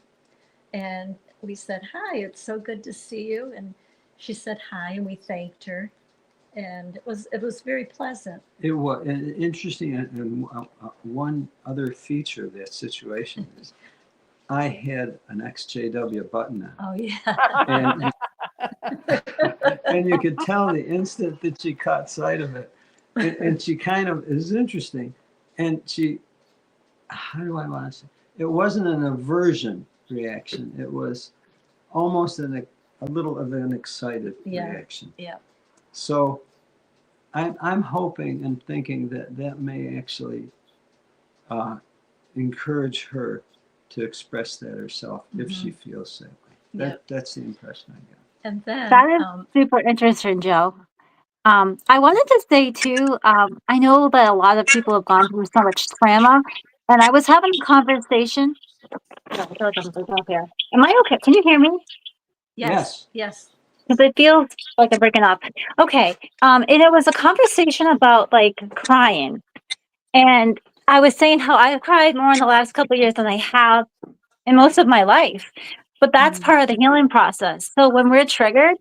And we said, hi, it's so good to see you. And she said hi and we thanked her. And it was very pleasant. It was interesting. And one other feature of that situation is I had an ExJW button on. Oh, yeah. And you could tell the instant that she caught sight of it. And she kind of is interesting. And she, how do I want to say? It wasn't an aversion reaction. It was almost a little of an excited reaction. Yeah. So I'm hoping and thinking that may actually encourage her to express that herself if she feels that way. That's the impression I got. And then That is super interesting, Joe. I wanted to say too, I know that a lot of people have gone through so much trauma, and I was having a conversation. Oh, I feel like I'm breaking up here. Am I okay? Can you hear me? Yes. Because it feels like I'm breaking up. Okay. And it was a conversation about like crying, and I was saying how I've cried more in the last couple of years than I have in most of my life. But that's part of the healing process. So when we're triggered,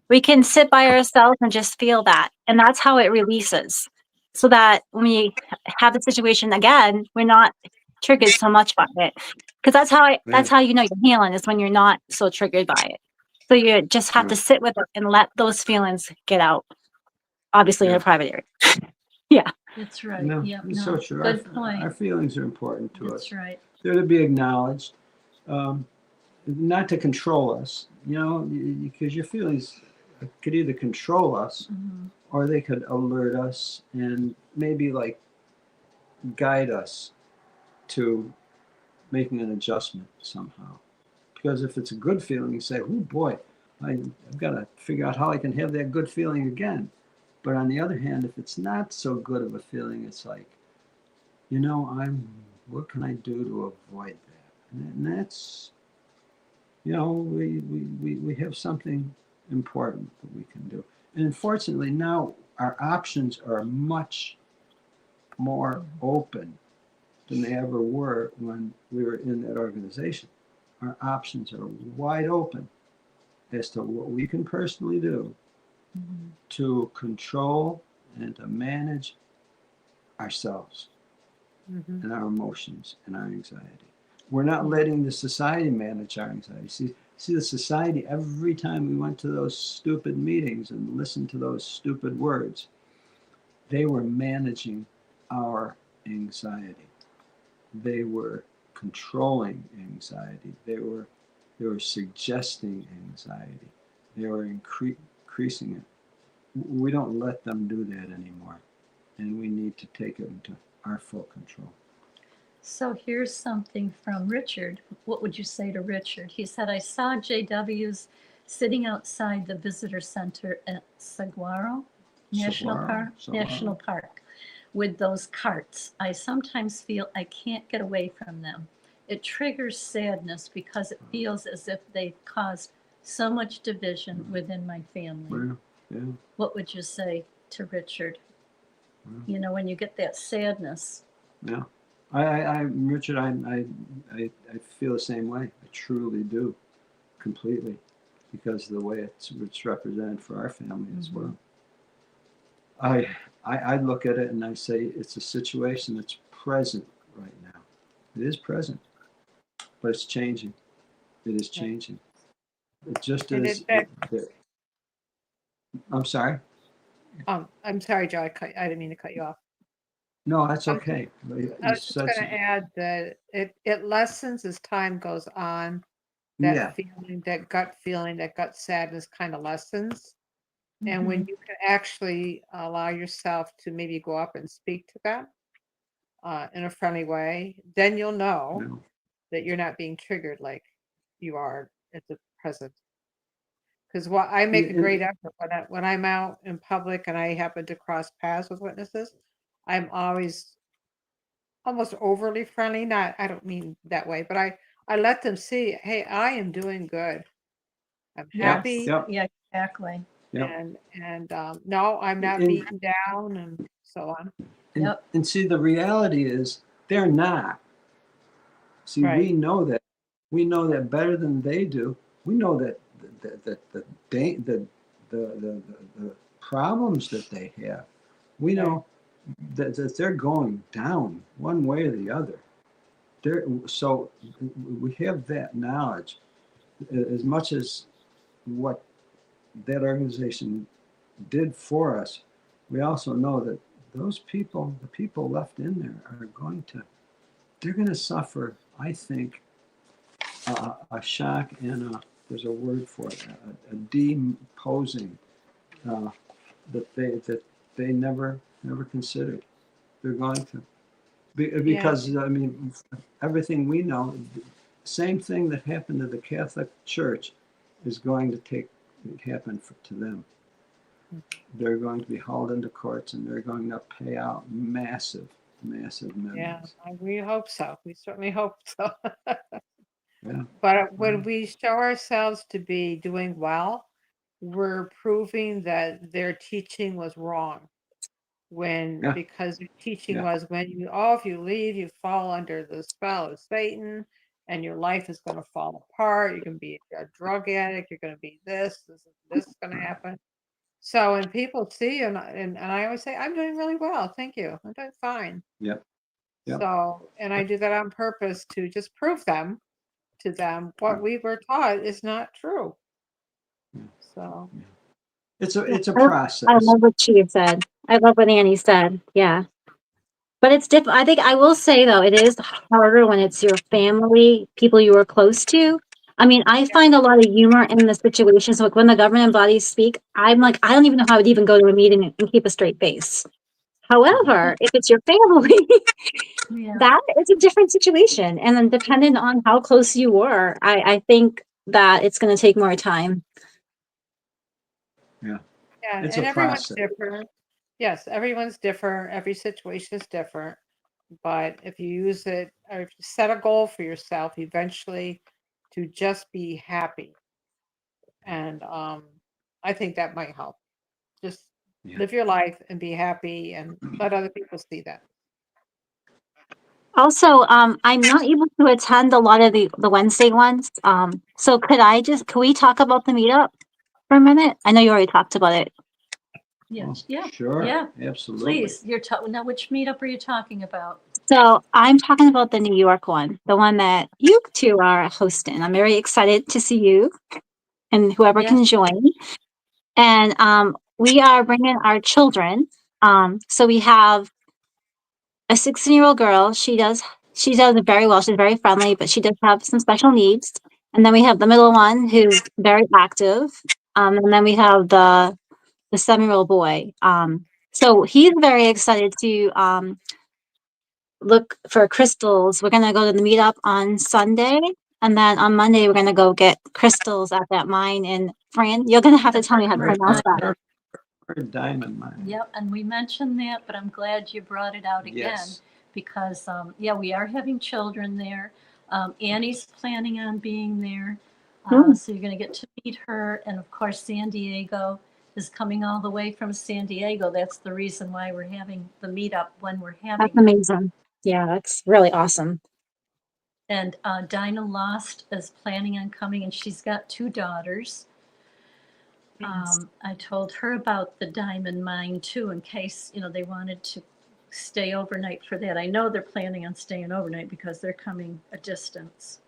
we can sit by ourselves and just feel that. And that's how it releases. So that when we have the situation again, we're not triggered so much by it. Because that's how you know you're healing, is when you're not so triggered by it. So you just have to sit with it and let those feelings get out. Obviously in a private area. Yeah. That's right. No, Yep. it's so true. Good point. Our feelings are important to us. That's right. They're to be acknowledged, not to control us, because your feelings could either control us or they could alert us and maybe like guide us to making an adjustment somehow. Because if it's a good feeling, you say, oh boy, I've got to figure out how I can have that good feeling again. But on the other hand, if it's not so good of a feeling, it's like, what can I do to avoid that? And that's, we have something important that we can do. And unfortunately, now our options are much more open than they ever were when we were in that organization. Our options are wide open as to what we can personally do to control and to manage ourselves and our emotions and our anxiety. We're not letting the society manage our anxiety. See, the society, every time we went to those stupid meetings and listened to those stupid words, they were managing our anxiety. They were controlling anxiety. They were suggesting anxiety. They were increasing it. We don't let them do that anymore, and we need to take it into our full control. So here's something from Richard. What would you say to Richard? He said, I saw JWs sitting outside the visitor center at Saguaro National Park with those carts. I sometimes feel I can't get away from them. It triggers sadness because it feels as if they've caused so much division within my family. Yeah. What would you say to Richard? When you get that sadness. Yeah. Richard, I feel the same way. I truly do, completely, because of the way it's represented for our family as well. I look at it and I say it's a situation that's present right now. It is present, but it's changing. It is changing. It just is. I'm sorry. I'm sorry, Joe. I didn't mean to cut you off. No, that's okay. I was just going to add that it lessens as time goes on. That feeling, that gut sadness kind of lessens. And when you can actually allow yourself to maybe go up and speak to them in a friendly way, then you'll know that you're not being triggered like you are at the present. Because I make a great effort when I'm out in public and I happen to cross paths with witnesses, I'm always almost overly friendly. I don't mean that way, but I let them see, hey, I am doing good. I'm happy. Yeah, exactly. And no, I'm not beaten down and so on. And see, the reality is they're not. See, we know that. We know that better than they do. We know that the problems that they have. We know that they're going down one way or the other. So we have that knowledge. As much as what that organization did for us, we also know that those people, the people left in there, they're going to suffer, I think, a shock and there's a word for it, a deposing that they never considered. They're going to, because I mean, everything we know, same thing that happened to the Catholic Church is going to happen to them. They're going to be hauled into courts and they're going to pay out massive millions. Yeah, we hope so. We certainly hope so. But when we show ourselves to be doing well, we're proving that their teaching was wrong. Because their teaching was if you leave, you fall under the spell of Satan and your life is going to fall apart. You're going to be a drug addict. You're going to be this is going to happen. So when people see you, and I always say, I'm doing really well. Thank you. I'm doing fine. Yep. So, and I do that on purpose to just prove to them what we were taught is not true. So it's a process. I love what she said. I love what Annie said. Yeah. But it's different. I think I will say though, it is harder when it's your family, people you are close to. I mean, I find a lot of humor in the situations. Like when the government bodies speak, I'm like, I don't even know how I would even go to a meeting and keep a straight face. However, if it's your family, Yeah. that is a different situation. And then depending on how close you were, I think that it's going to take more time. Yeah. Yeah, It's and a everyone's process. different. Yes, everyone's different. Every situation is different. But if you use it, or if you set a goal for yourself, eventually to just be happy, and I think that might help. Just Yeah. live your life and be happy, and let other people see that. Also, I'm not able to attend a lot of the Wednesday ones. So could we talk about the meetup for a minute? I know you already talked about it. Yeah. Oh, Yeah. sure. Yeah. Absolutely. Please. Now, which meetup are you talking about? So I'm talking about the New York one, the one that you two are hosting. I'm very excited to see you and whoever can Yes. join. And we are bringing our children. So we have a 16-year-old girl. She does it very well. She's very friendly, but she does have some special needs. And then we have the middle one who's very active. And then we have the 7-year-old boy. So he's very excited to look for crystals. We're gonna go to the meetup on Sunday, and then on Monday we're gonna go get crystals at that mine. And Fran, you're gonna have to tell me how to pronounce that. Diamond mine. Yep, and we mentioned that, but I'm glad you brought it out again. Yes. Because, yeah, we are having children there. Annie's planning on being there. So you're going to get to meet her. And of course, San Diego is coming all the way from San Diego. That's the reason why we're having the meetup when we're having That's it. amazing. Yeah, that's really awesome. And Dinah Lost is planning on coming, and she's got 2 daughters. I told her about the diamond mine too, in case, they wanted to stay overnight for that. I know they're planning on staying overnight because they're coming a distance.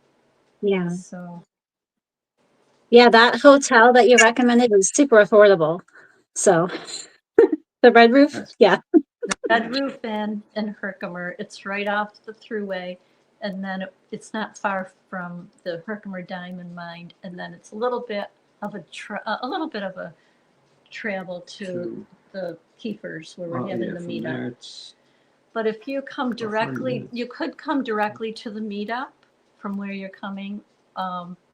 Yeah. So, Yeah, that hotel that you recommended is super affordable. So the Red Roof, That's- yeah. the Red Roof Inn in Herkimer, it's right off the thruway, and then it's not far from the Herkimer Diamond Mine, and then it's a little bit of a travel to the Keepers where we're having the from meetup. there it's But if you come 40 directly, minutes. you could come directly to the meetup from where you're coming,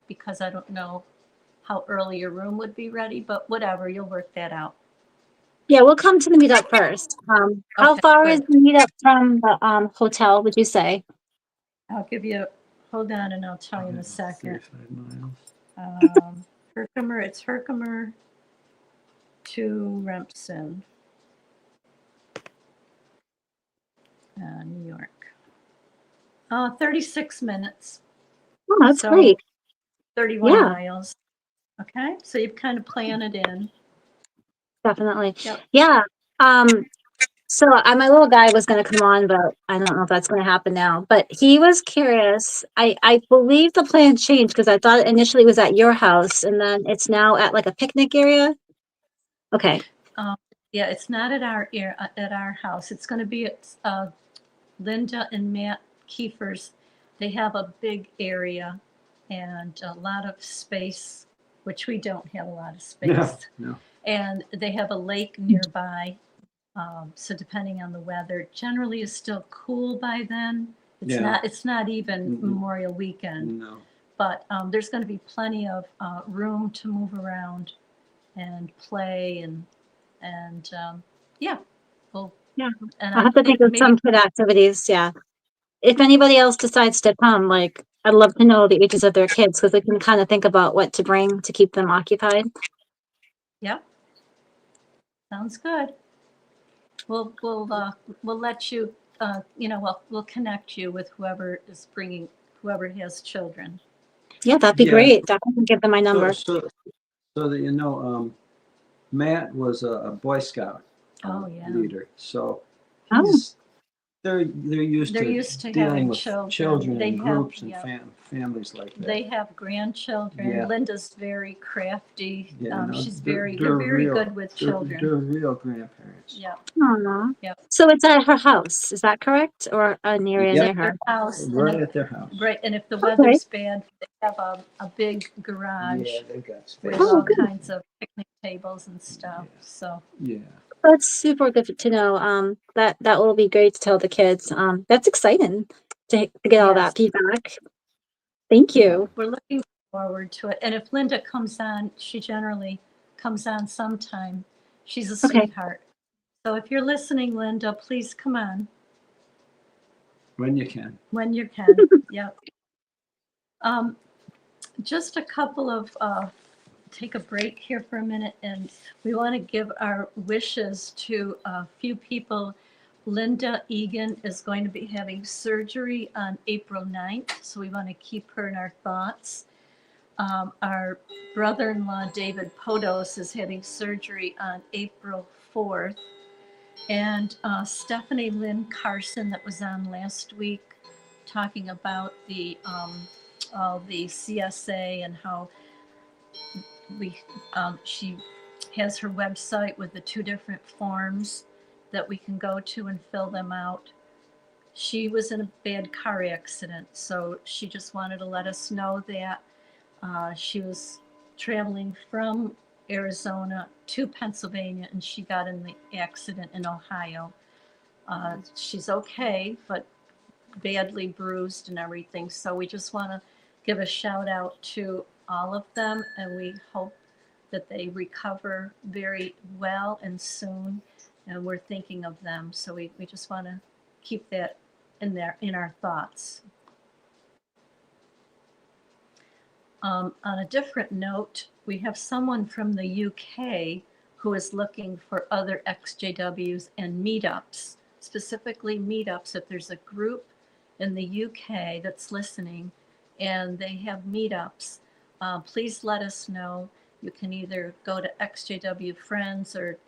because I don't know how early your room would be ready, but whatever, you'll work that out. Yeah, we'll come to the meetup first. How Okay, far good. is the meetup from the hotel, would you say? I'll give you, hold on and I'll tell you in a second. 35 miles. It's Herkimer to Rempson, New York. 36 minutes. Oh, that's So great. 31 Yeah. miles. Okay, so you've kind of planned it in. Definitely. Yep. Yeah. So my little guy was going to come on, but I don't know if that's going to happen now. But he was curious. I believe the plan changed because I thought initially it was at your house, and then it's now at like a picnic area. Okay. Yeah, it's not at our house. It's going to be at Linda and Matt Kiefer's. They have a big area and a lot of space, which we don't have a lot of space. No. And they have a lake nearby. So depending on the weather, generally it's still cool by then. It's not even Memorial Weekend, No. but there's going to be plenty of room to move around and play and yeah. Well, Yeah. and I'll have to think of maybe some good activities. Yeah. If anybody else decides to come, like, I'd love to know the ages of their kids because we can kind of think about what to bring to keep them occupied. Yep. Sounds good. We'll let you, we'll connect you with whoever has children. Yeah, that'd be Yeah. great. Definitely give them my number. So that Matt was a Boy Scout Oh, yeah. leader. So Oh. he's they're used They're to used to dealing having with children. children They and have- groups and yeah. families like that. They have grandchildren. Yeah. Linda's very crafty. Yeah, no, She's they're they're very real- good with children. They're real grandparents. Yeah. Aw. Yep. So it's at her house, is that correct? Or an area Yep. near her? Their house. and Right if- at their house. Right, and if the Okay. weather's bad, they have a big garage Yeah, they've got with space. Oh, all good. kinds of picnic tables and stuff. Yeah. So Yeah. That's super good to know. That will be great to tell the kids. That's exciting to get all Yes. that feedback. Thank you. we're looking forward to it. And if Linda comes on, she generally comes on sometime. She's a Okay. sweetheart. So if you're listening, Linda, please come on When you can. when you can. Yep. Just a couple of take a break here for a minute, and we want to give our wishes to a few people. Linda Egan is going to be having surgery on April 9th, so we want to keep her in our thoughts. Our brother-in-law, David Podos, is having surgery on April 4th. And Stephanie Lynn Carson, that was on last week, talking about the CSA and how she has her website with the 2 different forms that we can go to and fill them out. She was in a bad car accident, so she just wanted to let us know that she was traveling from Arizona to Pennsylvania, and she got in the accident in Ohio. She's okay, but badly bruised and everything. So we just want to give a shout out to all of them, and we hope that they recover very well and soon. And we're thinking of them. So we just want to keep that in our thoughts. On a different note, we have someone from the UK who is looking for other XJWs and meetups, specifically meetups. If there's a group in the UK that's listening and they have meetups, please let us know. You can either go to ExJWFriends or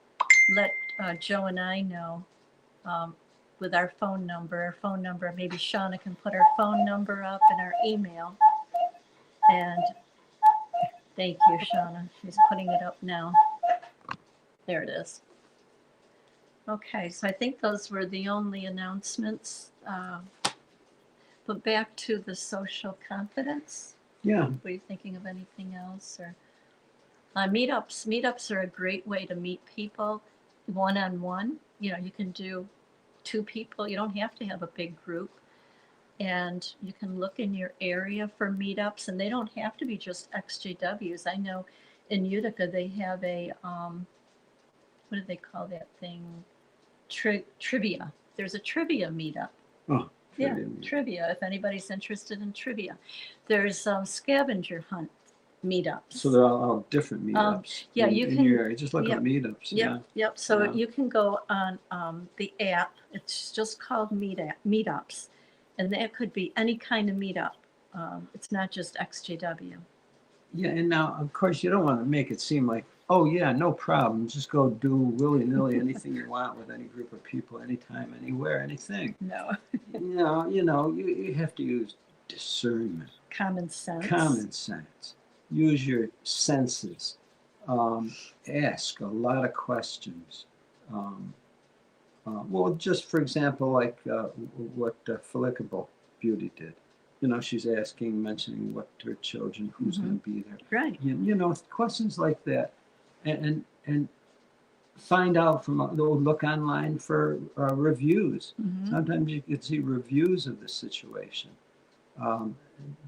let Joe and I know with our phone number. Maybe Shauna can put our phone number up and our email. And thank you, Shauna. She's putting it up now. There it is. Okay, so I think those were the only announcements. But back to the social confidence. Yeah. Were you thinking of anything else? Or meetups? Meetups are a great way to meet people one-on-one. You know, you can do 2 people. You don't have to have a big group. And you can look in your area for meetups, and they don't have to be just XJWs. I know in Utica they have a, what do they call that thing? Trivia. There's a trivia meetup. Oh, Yeah, trivia. trivia, if anybody's interested in trivia. There's scavenger hunt meetups. So they're all different meetups. yeah, in, you in can- your area. Just look yep, at meetups. Yep, yep. So Yeah. you can go on the app. It's just called Meetups. And that could be any kind of meetup. It's not just XJW. Yeah, and now, of course, you don't want to make it seem like, oh, yeah, no problem. Just go do willy-nilly anything you want with any group of people, anytime, anywhere, anything. No. You have to use discernment. Common sense. Common sense. Use your senses. Ask a lot of questions. Well, just for example, like what Felicable Beauty did. She's mentioning what her children, who's going to be there. Right. Questions like that, and find out look online for reviews. Mhm. Sometimes you can see reviews of the situation.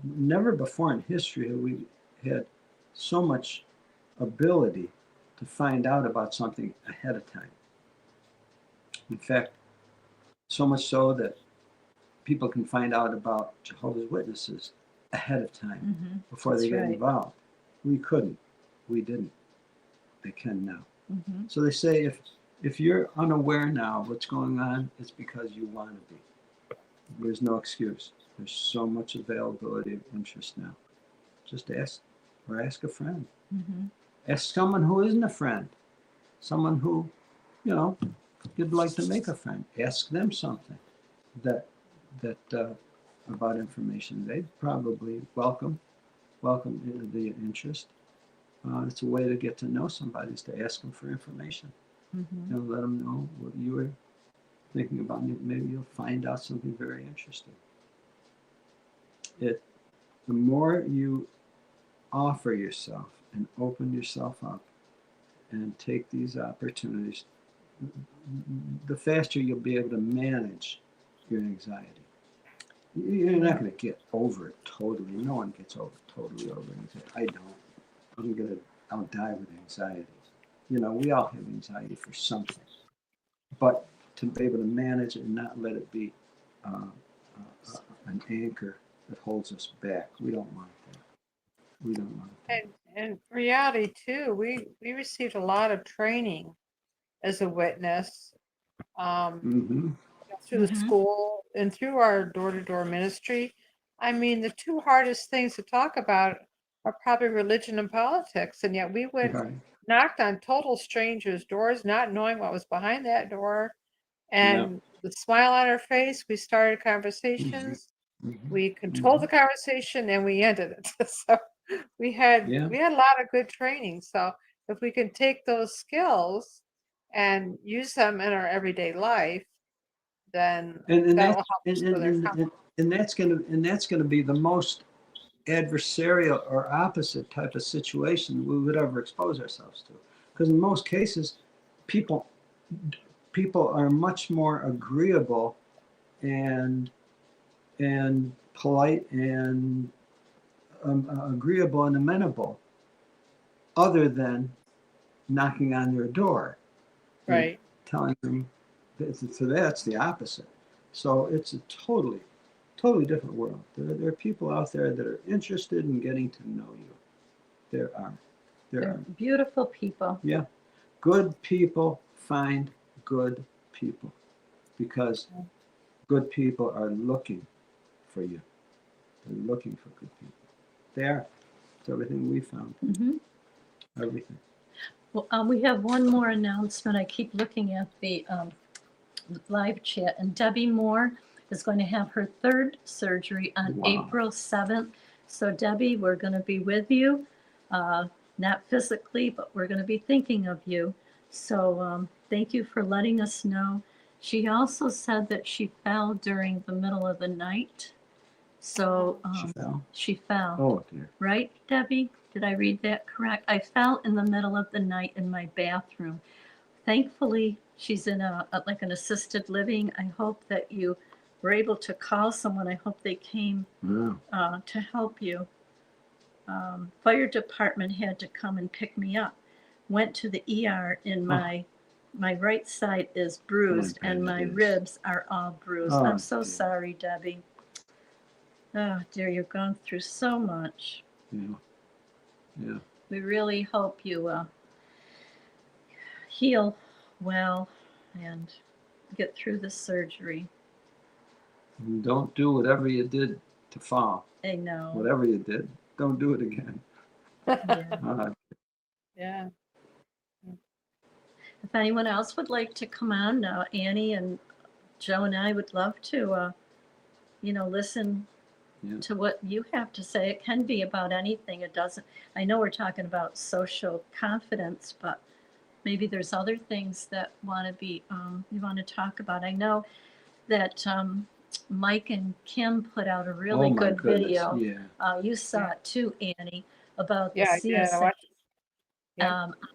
Never before in history have we had so much ability to find out about something ahead of time. In fact, so much so that people can find out about Jehovah's Witnesses ahead of time Mhm. before they That's get right. involved. We couldn't. We didn't. They can now. Mhm. So they say if you're unaware now of what's going on, it's because you want to be. There's no excuse. There's so much availability of interest now. Just ask a friend. Mhm. Ask someone who isn't a friend. Someone who, you'd like to make a friend. Ask them something. that about information, they'd probably welcome the interest. It's a way to get to know somebody, is to ask them for information. Mm-hmm. And let them know what you were thinking about. Maybe you'll find out something very interesting. The more you offer yourself and open yourself up and take these opportunities, the faster you'll be able to manage your anxiety. You're not going to get over it totally. No one gets totally over anxiety. I don't. I'll die with anxiety. We all have anxiety for something. But to be able to manage it and not let it be an anchor that holds us back, we don't want that. We don't want that. And reality too, we received a lot of training as a witness through the school and through our door-to-door ministry. I mean, the two hardest things to talk about are probably religion and politics, and yet we went knocked on total strangers' doors, not knowing what was behind that door, and the smile on our face, we started conversations. We controlled the conversation, and we ended it. So we had a lot of good training. So if we can take those skills and use them in our everyday life, then that will help us with our confidence. And that's gonna be the most adversarial or opposite type of situation we would ever expose ourselves to. Because in most cases, people are much more agreeable and polite and agreeable and amenable, other than knocking on their door, right? Telling them. So that's the opposite. So it's a totally different world. There are people out there that are interested in getting to know you. There are beautiful people. Yeah, good people find good people, because good people are looking for you. They're looking for good people. They are. It's everything we found. Everything. Well, we have one more announcement. I keep looking at the live chat, and Debbie Moore is going to have her third surgery on April 7th. So Debbie, we're going to be with you, not physically, but we're going to be thinking of you. So thank you for letting us know. She also said that she fell during the middle of the night. So she fell. Oh dear. Right, Debbie? Did I read that correct? I fell in the middle of the night in my bathroom. Thankfully, she's in like an assisted living. I hope that you were able to call someone. I hope they came to help you. Fire department had to come and pick me up. Went to the ER, and my right side is bruised, and my ribs are all bruised. I'm so sorry, Debbie. Oh dear, you've gone through so much. Yeah. We really hope you heal well and get through the surgery. And don't do whatever you did to fall. I know. Whatever you did, don't do it again. Yeah. If anyone else would like to come on now, Annie and Joe and I would love to, listen to what you have to say. It can be about anything. It doesn't. I know we're talking about social confidence, but maybe there's other things that you want to talk about. I know that Mike and Kim put out a really good video. Yeah. You saw it too, Annie, about the CSA.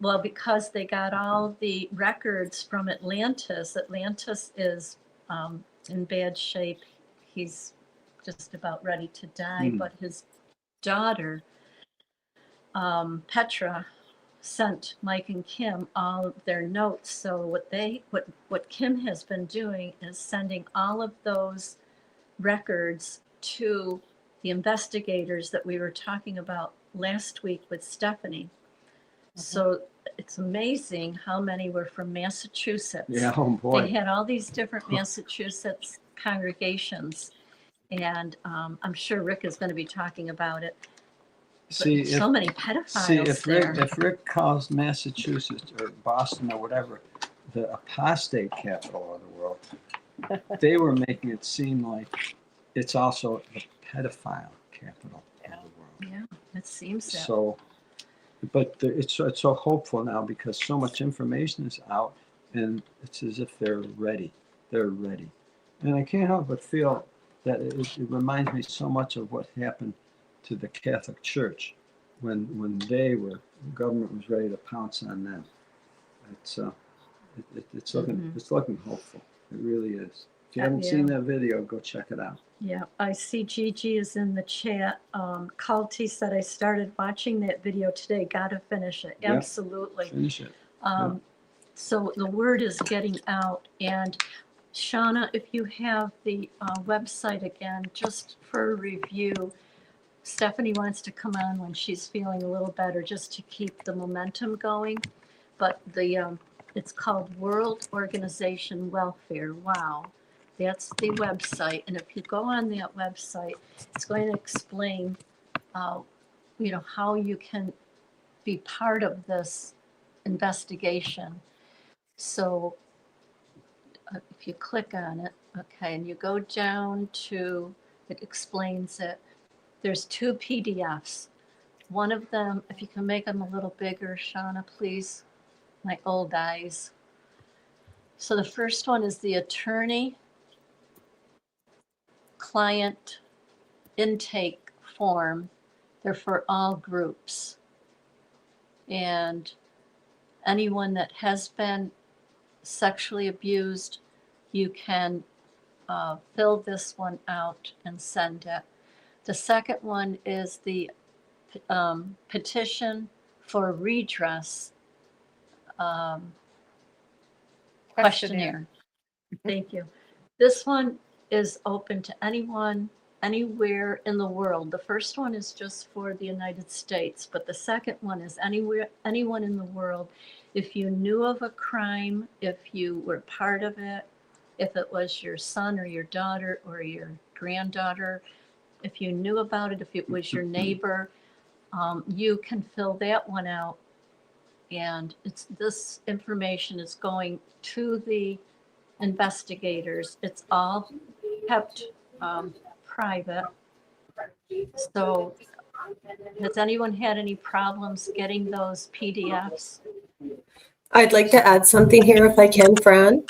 Well, because they got all the records from Atlantis. Atlantis is in bad shape. He's just about ready to die, but his daughter, Petra, sent Mike and Kim all of their notes. So what Kim has been doing is sending all of those records to the investigators that we were talking about last week with Stephanie. So it's amazing how many were from Massachusetts. Yeah, oh boy. They had all these different Massachusetts congregations, and I'm sure Rick is going to be talking about it. So many pedophiles there. If Rick calls Massachusetts or Boston or whatever the apostate capital of the world, they were making it seem like it's also the pedophile capital of the world. Yeah, it seems that. So, but it's so hopeful now because so much information is out, and it's as if they're ready. They're ready, and I can't help but feel that it reminds me so much of what happened to the Catholic Church when the government was ready to pounce on them. It's looking hopeful. It really is. If you haven't seen that video, go check it out. Yeah, I see Gigi is in the chat. Culty said, I started watching that video today. Got to finish it. Yep. Absolutely. Finish it. So the word is getting out. And Shauna, if you have the website again, just for review, Stephanie wants to come on when she's feeling a little better just to keep the momentum going. But it's called World Organization Welfare. Wow. That's the website. And if you go on that website, it's going to explain, how you can be part of this investigation. So if you click on it, okay, and you go down to, it explains it. There's 2 PDFs. One of them, if you can make them a little bigger, Shauna, please. My old eyes. So the first one is the attorney client intake form. They're for all groups. And anyone that has been sexually abused, you can fill this one out and send it. The second one is the petition for redress questionnaire. Thank you. This one is open to anyone, anywhere in the world. The first one is just for the United States, but the second one is anyone in the world. If you knew of a crime, if you were part of it, if it was your son or your daughter or your granddaughter, if you knew about it, if it was your neighbor, you can fill that one out. And this information is going to the investigators. It's all kept private. So has anyone had any problems getting those PDFs? I'd like to add something here if I can, Fran.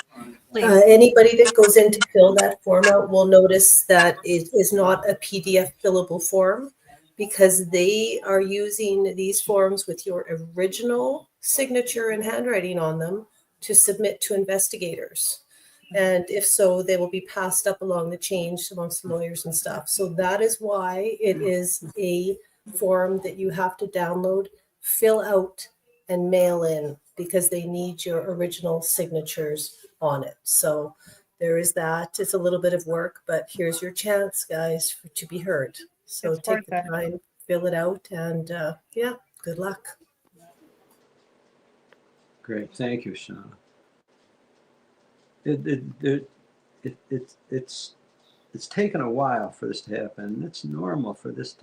Anybody that goes in to fill that form out will notice that it is not a PDF fillable form because they are using these forms with your original signature and handwriting on them to submit to investigators. And if so, they will be passed up along the chain amongst lawyers and stuff. So that is why it is a form that you have to download, fill out, and mail in because they need your original signatures on it. So there is that. It's a little bit of work, but here's your chance, guys, to be heard. So take the time, fill it out, and good luck. Great. Thank you, Shauna. It's taken a while for this to happen. It's normal for it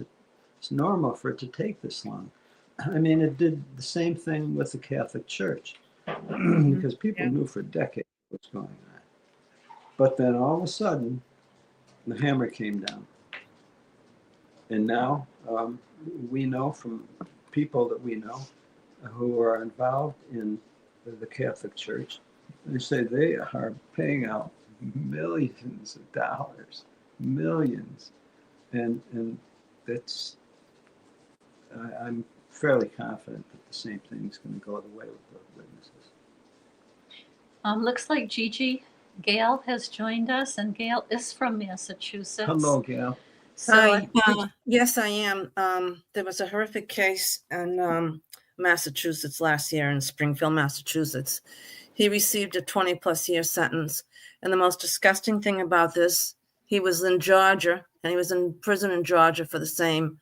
to take this long. I mean, it did the same thing with the Catholic Church because people knew for decades what's going on. But then all of a sudden, the hammer came down. And now we know from people that we know who are involved in the Catholic Church, they say they are paying out millions of dollars, millions. And that's, I'm fairly confident that the same thing is going to go the way with those witnesses. Looks like Gigi Gail has joined us, and Gail is from Massachusetts. Hello, Gail. Hi. Yes, I am. There was a horrific case in Massachusetts last year in Springfield, Massachusetts. He received a 20-plus year sentence. And the most disgusting thing about this, he was in Georgia, and he was in prison in Georgia for the same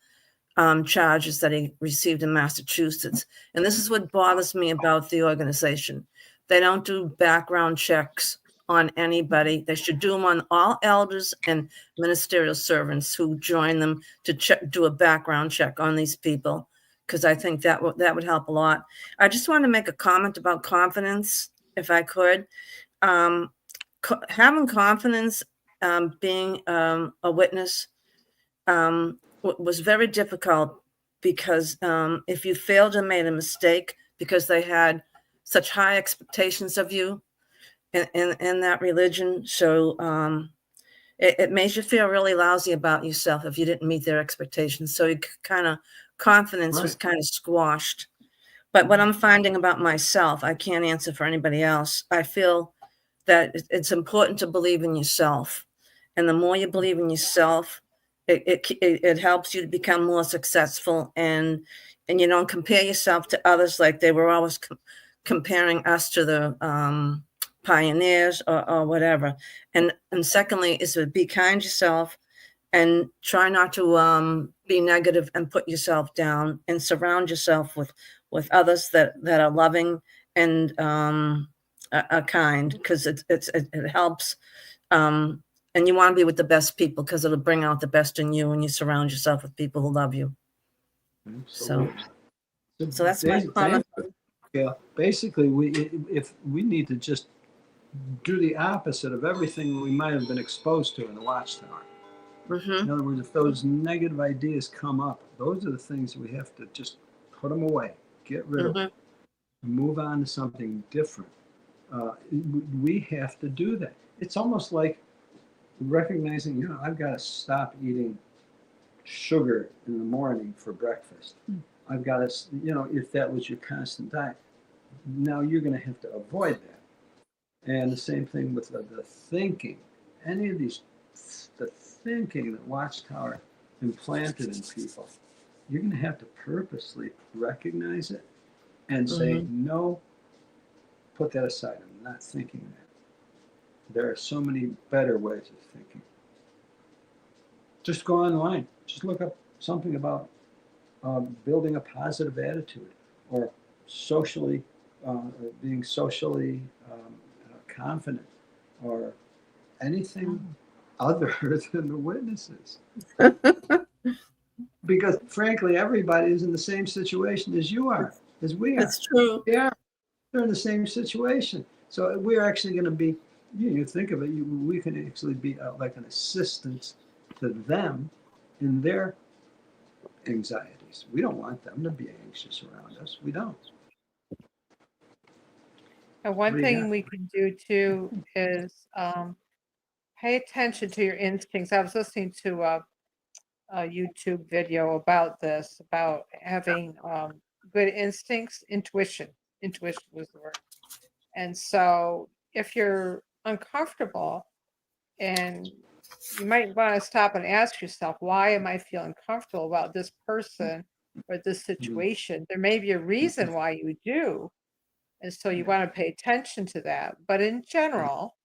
charges that he received in Massachusetts. And this is what bothers me about the organization. They don't do background checks on anybody. They should do them on all elders and ministerial servants who join them to do a background check on these people, because I think that would help a lot. I just want to make a comment about confidence, if I could. having confidence, being a witness, was very difficult because if you failed or made a mistake because they had such high expectations of you in that religion, so it made you feel really lousy about yourself if you didn't meet their expectations. So you kind of confidence was kind of squashed. But what I'm finding about myself, I can't answer for anybody else. I feel that it's important to believe in yourself. And the more you believe in yourself, it helps you to become more successful. And you don't compare yourself to others like they were always comparing us to the pioneers or whatever. And secondly is to be kind to yourself and try not to be negative and put yourself down, and surround yourself with others that are loving and are kind, because it helps. And you want to be with the best people because it'll bring out the best in you when you surround yourself with people who love you. So that's my comment. Yeah, basically, if we need to just do the opposite of everything we might have been exposed to in the Watchtower. In other words, if those negative ideas come up, those are the things we have to just put them away, get rid of them, move on to something different. We have to do that. It's almost like recognizing, I've got to stop eating sugar in the morning for breakfast. I've got to, if that was your constant diet, now you're going to have to avoid that. And the same thing with the thinking. Any of these, the thinking that Watchtower implanted in people, you're going to have to purposely recognize it and say, no, put that aside. I'm not thinking that. There are so many better ways of thinking. Just go online. Just look up something about building a positive attitude, or socially, being socially confident, or anything other than the witnesses. Because frankly, everybody is in the same situation as you are, as we are. That's true. Yeah, they're in the same situation. So we're actually going to be, you think of it, we can actually be like an assistance to them in their anxieties. We don't want them to be anxious around us. We don't. And one thing we can do too is pay attention to your instincts. I was listening to a YouTube video about this, about having good instincts. Intuition was the word. And so if you're uncomfortable, and you might want to stop and ask yourself, why am I feeling comfortable about this person or this situation? There may be a reason why you do. And so you want to pay attention to that. But in general,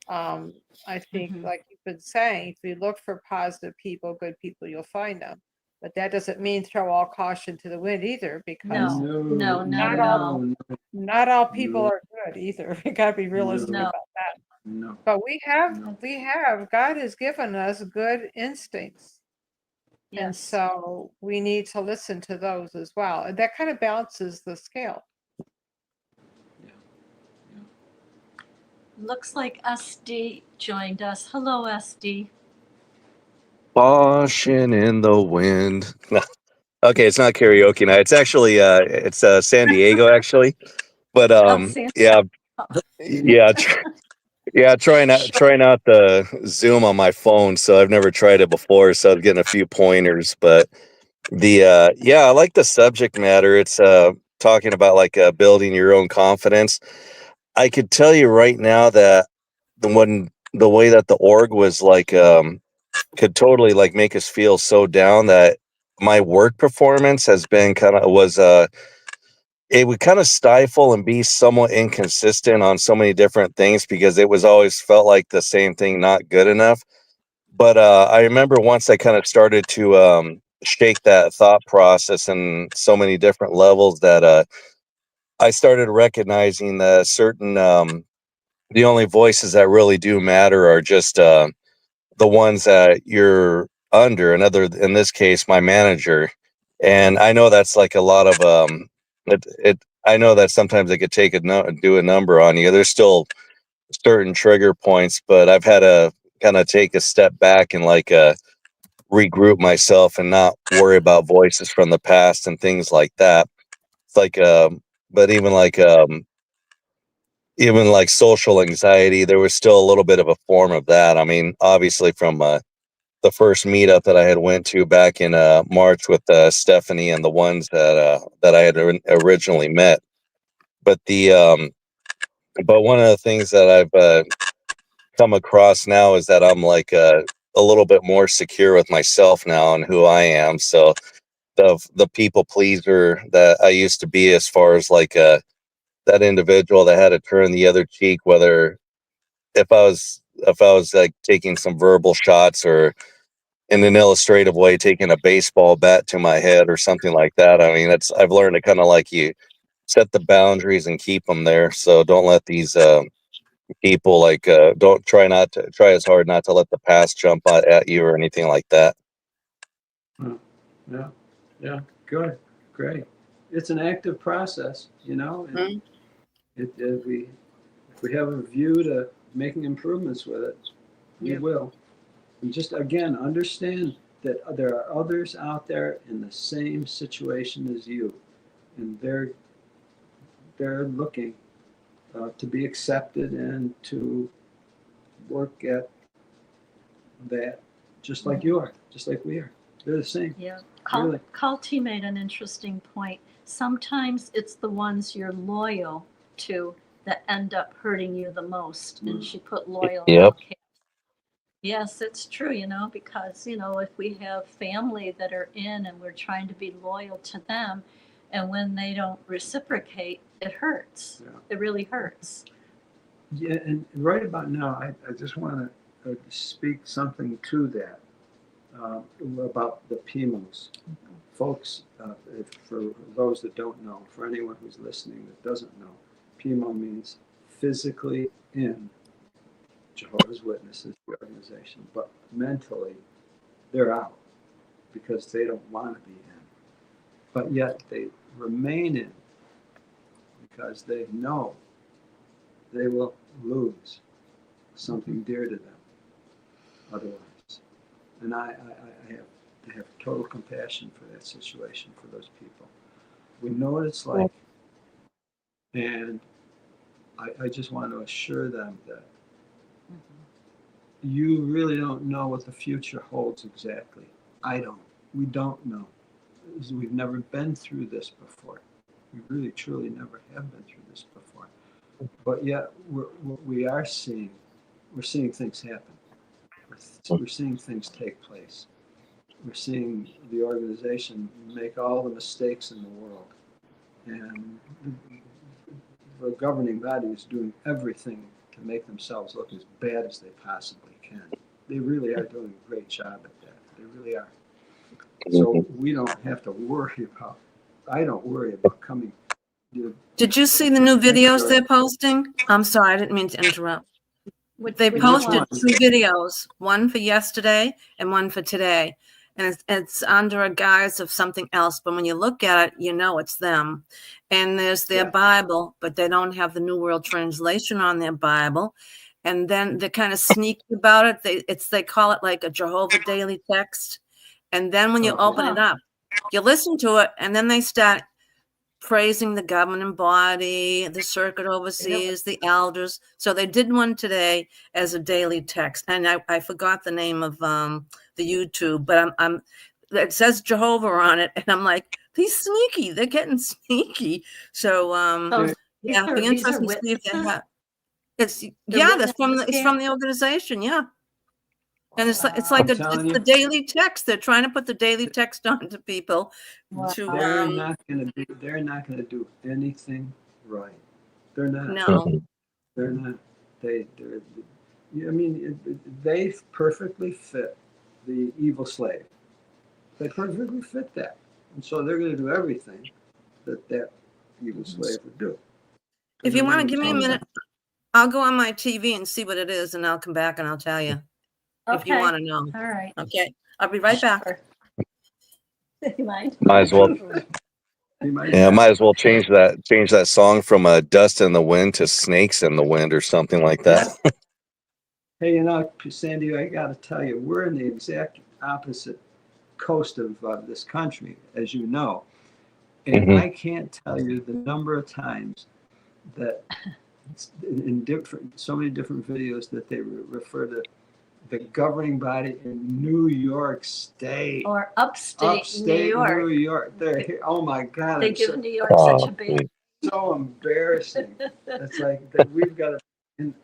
I think, like you've been saying, if you look for positive people, good people, you'll find them. But that doesn't mean throw all caution to the wind either, because not all people are good either. We got to be realistic about that. But we have, God has given us good instincts. Yes. And so we need to listen to those as well. And that kind of balances the scale. Looks like SD joined us. Hello, SD. Washing in the wind. Okay, it's not karaoke night. It's actually it's San Diego actually. But yeah, trying out the Zoom on my phone, so I've never tried it before, so I'm getting a few pointers. But the I like the subject matter. It's talking about like building your own confidence. I could tell you right now that the way that the org was like could totally like make us feel so down that my work performance has been it would kind of stifle and be somewhat inconsistent on so many different things, because it was always felt like the same thing, not good enough. But I remember once I kind of started to shake that thought process in so many different levels, that I started recognizing that certain the only voices that really do matter are just the ones that you're under. In this case, my manager. And I know that's like a lot of I know that sometimes they could do a number on you. There's still certain trigger points, but I've had to kind of take a step back and like regroup myself and not worry about voices from the past and things like that. It's like but even like social anxiety, there was still a little bit of a form of that. I mean, obviously from the first meetup that I had went to back in March with Stephanie and the ones that I had originally met. But but one of the things that I've come across now is that I'm like a little bit more secure with myself now and who I am. So the people pleaser that I used to be, as far as like that individual that had to turn the other cheek, whether if I was like taking some verbal shots, or in an illustrative way taking a baseball bat to my head or something like that. I mean, I've learned to kind of like you set the boundaries and keep them there. So don't let these people like don't try as hard not to let the past jump at you or anything like that. Yeah, good, great. It's an active process, you know. And if we have a view to making improvements with it, we will. And just again, understand that there are others out there in the same situation as you, and they're looking to be accepted and to work at that, just like you are, just like we are. They're the same. Yeah. Really. Culty made an interesting point. Sometimes it's the ones you're loyal to that end up hurting you the most. And she put loyal in all caps. Yes, it's true, because, if we have family that are in and we're trying to be loyal to them, and when they don't reciprocate, it hurts. Yeah. It really hurts. Yeah, and right about now, I just want to speak something to that about the PIMOs. Folks, for those that don't know, for anyone who's listening that doesn't know, PIMO means physically in Jehovah's Witnesses, the organization, but mentally they're out because they don't want to be in. But yet they remain in because they know they will lose something dear to them otherwise. And I have total compassion for that situation, for those people. We know what it's like. And I just want to assure them that you really don't know what the future holds exactly. I don't. We don't know. We've never been through this before. We really, truly never have been through this before. But yet, we're seeing things happen. We're seeing things take place. We're seeing the organization make all the mistakes in the world. And the governing body is doing everything to make themselves look as bad as they possibly can. They really are doing a great job at that. They really are. So we don't have to worry about, I don't worry about coming. Did you see the new videos they're posting? I'm sorry, I didn't mean to interrupt. They posted 2 videos, one for yesterday and one for today. And it's under a guise of something else. But when you look at it, you know it's them. And there's their Bible, but they don't have the New World Translation on their Bible. And then they're kind of sneaky about it. They call it like a Jehovah daily text. And then when you open it up, you listen to it, and then they start praising the governing body, the circuit overseers, the elders. So they did one today as a daily text, and I forgot the name of the YouTube, but it says Jehovah on it, and I'm like, these sneaky, they're getting sneaky. So yeah, be interesting to see if they have. It's from the organization, yeah. And it's like it's the daily text. They're trying to put the daily text on to people. Wow. They're not going to do anything right. They're not. No. They're not. They perfectly fit the evil slave. They perfectly fit that, and so they're going to do everything that evil slave would do. If you want to give me a minute, I'll go on my TV and see what it is, and I'll come back and I'll tell you. If you want to know. All right. Okay. I'll be right back. You mind? Might as well. Yeah, might as well change that song from Dust in the Wind to Snakes in the Wind or something like that. Hey, Sandy, I got to tell you, we're in the exact opposite coast of this country, as you know. And I can't tell you the number of times that in so many different videos that they refer to the governing body in New York State. Or upstate New York. New York. They're here. Oh my God. They give New York such a bad. So embarrassing. It's like that we've got to.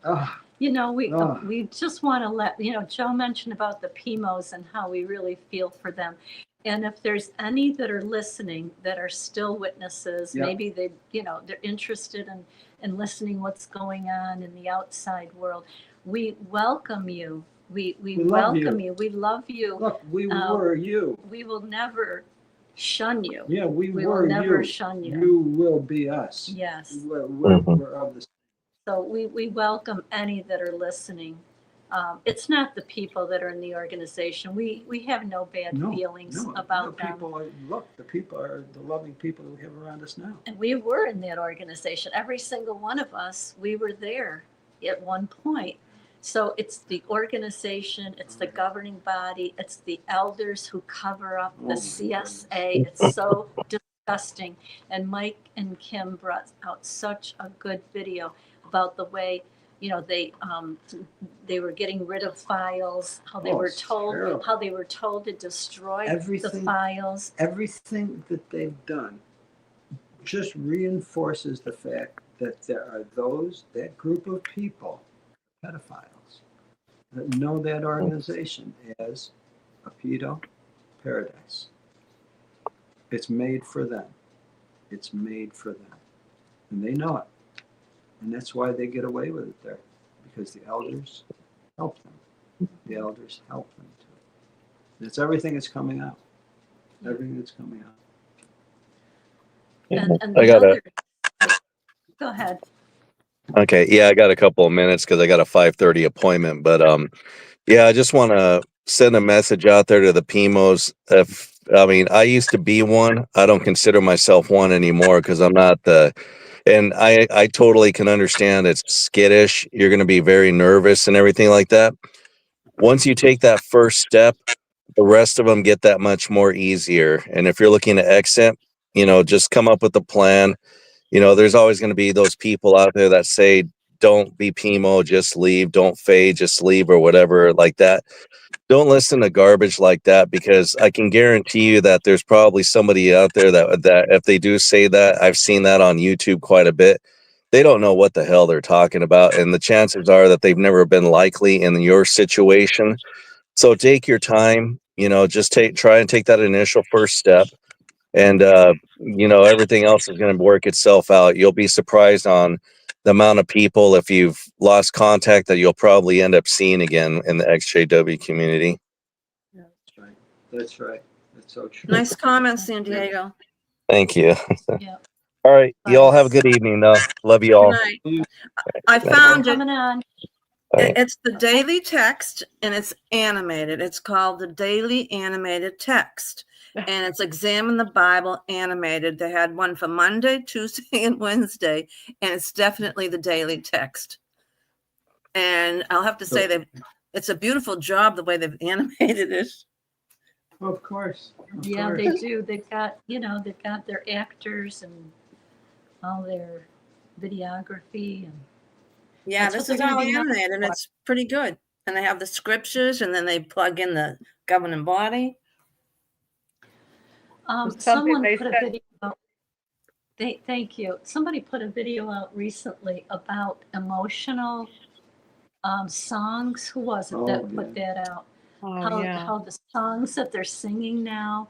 We just want to let, Joe mentioned about the PMOs and how we really feel for them. And if there's any that are listening that are still witnesses, maybe they're interested in listening what's going on in the outside world, we welcome you. We welcome you. We love you. Look, we were you. We will never shun you. Yeah, we will never shun you. You will be us. Yes. We're of the. So we welcome any that are listening. It's not the people that are in the organization. We have no bad feelings about them. The people are the loving people that we have around us now. And we were in that organization. Every single one of us, we were there at one point. So it's the organization, it's the governing body, it's the elders who cover up the CSA. It's so disgusting. And Mike and Kim brought out such a good video about the way, they were getting rid of files, how they were told to destroy the files. Everything that they've done just reinforces the fact that there are that group of people, pedophiles, that know that organization as a pedo paradise. It's made for them. It's made for them. And they know it. And that's why they get away with it there, because the elders help them. The elders help them too. It's everything that's coming out. Everything that's coming out. Go ahead. Okay, yeah, I got a couple of minutes because I got a 5:30 appointment, but I just want to send a message out there to the PMOs. I used to be one. I don't consider myself one anymore because I'm not and I totally can understand it's skittish. You're going to be very nervous and everything like that. Once you take that first step, the rest of them get that much more easier. And if you're looking to exit, just come up with a plan. There's always going to be those people out there that say, don't be PMO, just leave, don't fade, just leave, or whatever like that. Don't listen to garbage like that, because I can guarantee you that there's probably somebody out there that if they do say that, I've seen that on YouTube quite a bit, they don't know what the hell they're talking about. And the chances are that they've never been likely in your situation. So take your time, just try and take that initial first step. And, everything else is going to work itself out. You'll be surprised on the amount of people, if you've lost contact, that you'll probably end up seeing again in the ExJW community. Yeah, that's right. That's so true. Nice comments, San Diego. Thank you. Yeah. All right. You all have a good evening, though. Love you all. Good night. I found it. Coming on. It's the daily text, and it's animated. It's called the Daily Animated Text, and it's Examine the Bible Animated. They had one for Monday, Tuesday, and Wednesday, and it's definitely the daily text. And I'll have to say it's a beautiful job the way they've animated it. Of course. Yeah, they do. They've got their actors and all their videography and. Yeah, this is all animated, and it's pretty good. And they have the scriptures, and then they plug in the governing body. Someone put a video out. Thank you. Somebody put a video out recently about emotional songs. Who was it that put that out? How the songs that they're singing now,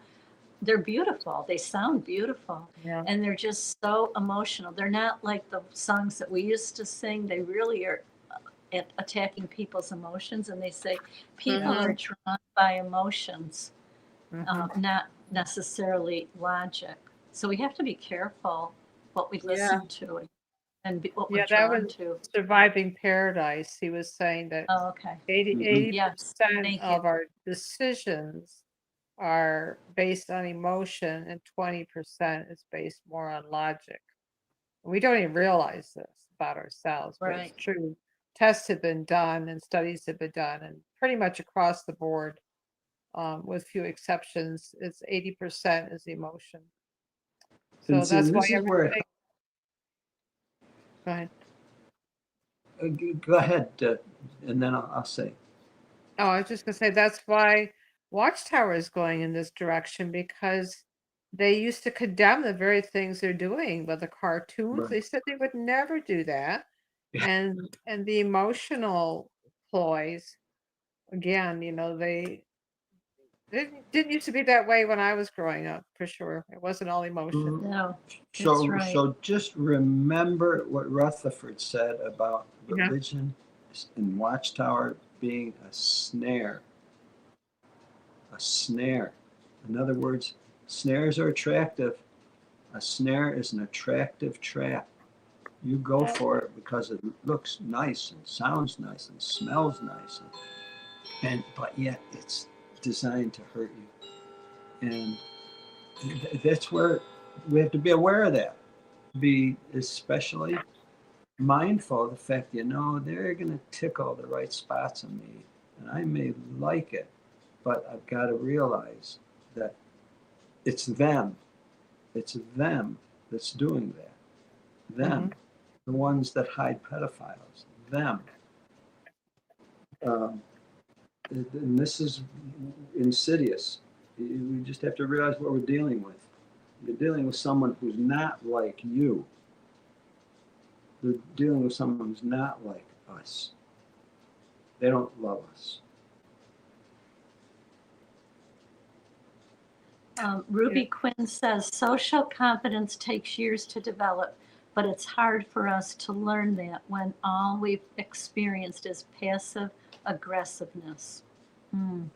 they're beautiful. They sound beautiful. Yeah. And they're just so emotional. They're not like the songs that we used to sing. They really are attacking people's emotions. And they say people are drawn by emotions, not necessarily logic. So we have to be careful what we listen to and what we're drawn to. Surviving Paradise. He was saying that 80% of our decisions are based on emotion and 20% is based more on logic. We don't even realize this about ourselves, but Right. it's true. Tests have been done and studies have been done, and pretty much across the board, with few exceptions, it's 80% is emotion. So And see, that's and why this is where everything. Go ahead. Go ahead, and then I'll say. Oh, I was just gonna say that's why Watchtower is going in this direction, because they used to condemn the very things they're doing with the cartoons. Right. They said they would never do that. And the emotional ploys, again, they didn't used to be that way when I was growing up, for sure. It wasn't all emotion. No, So, that's right. so just remember what Rutherford said about Yeah. religion and Watchtower being a snare. A snare. In other words, snares are attractive. A snare is an attractive trap. You go for it because it looks nice and sounds nice and smells nice, but yet it's designed to hurt you. And that's where we have to be aware of that. Be especially mindful of the fact, they're going to tickle the right spots in me, and I may like it, but I've got to realize that it's them. It's them that's doing that. Them, the ones that hide pedophiles. Them. And this is insidious. We just have to realize what we're dealing with. You're dealing with someone who's not like you. They're dealing with someone who's not like us. They don't love us. Ruby Quinn says social confidence takes years to develop, but it's hard for us to learn that when all we've experienced is passive aggressiveness. Want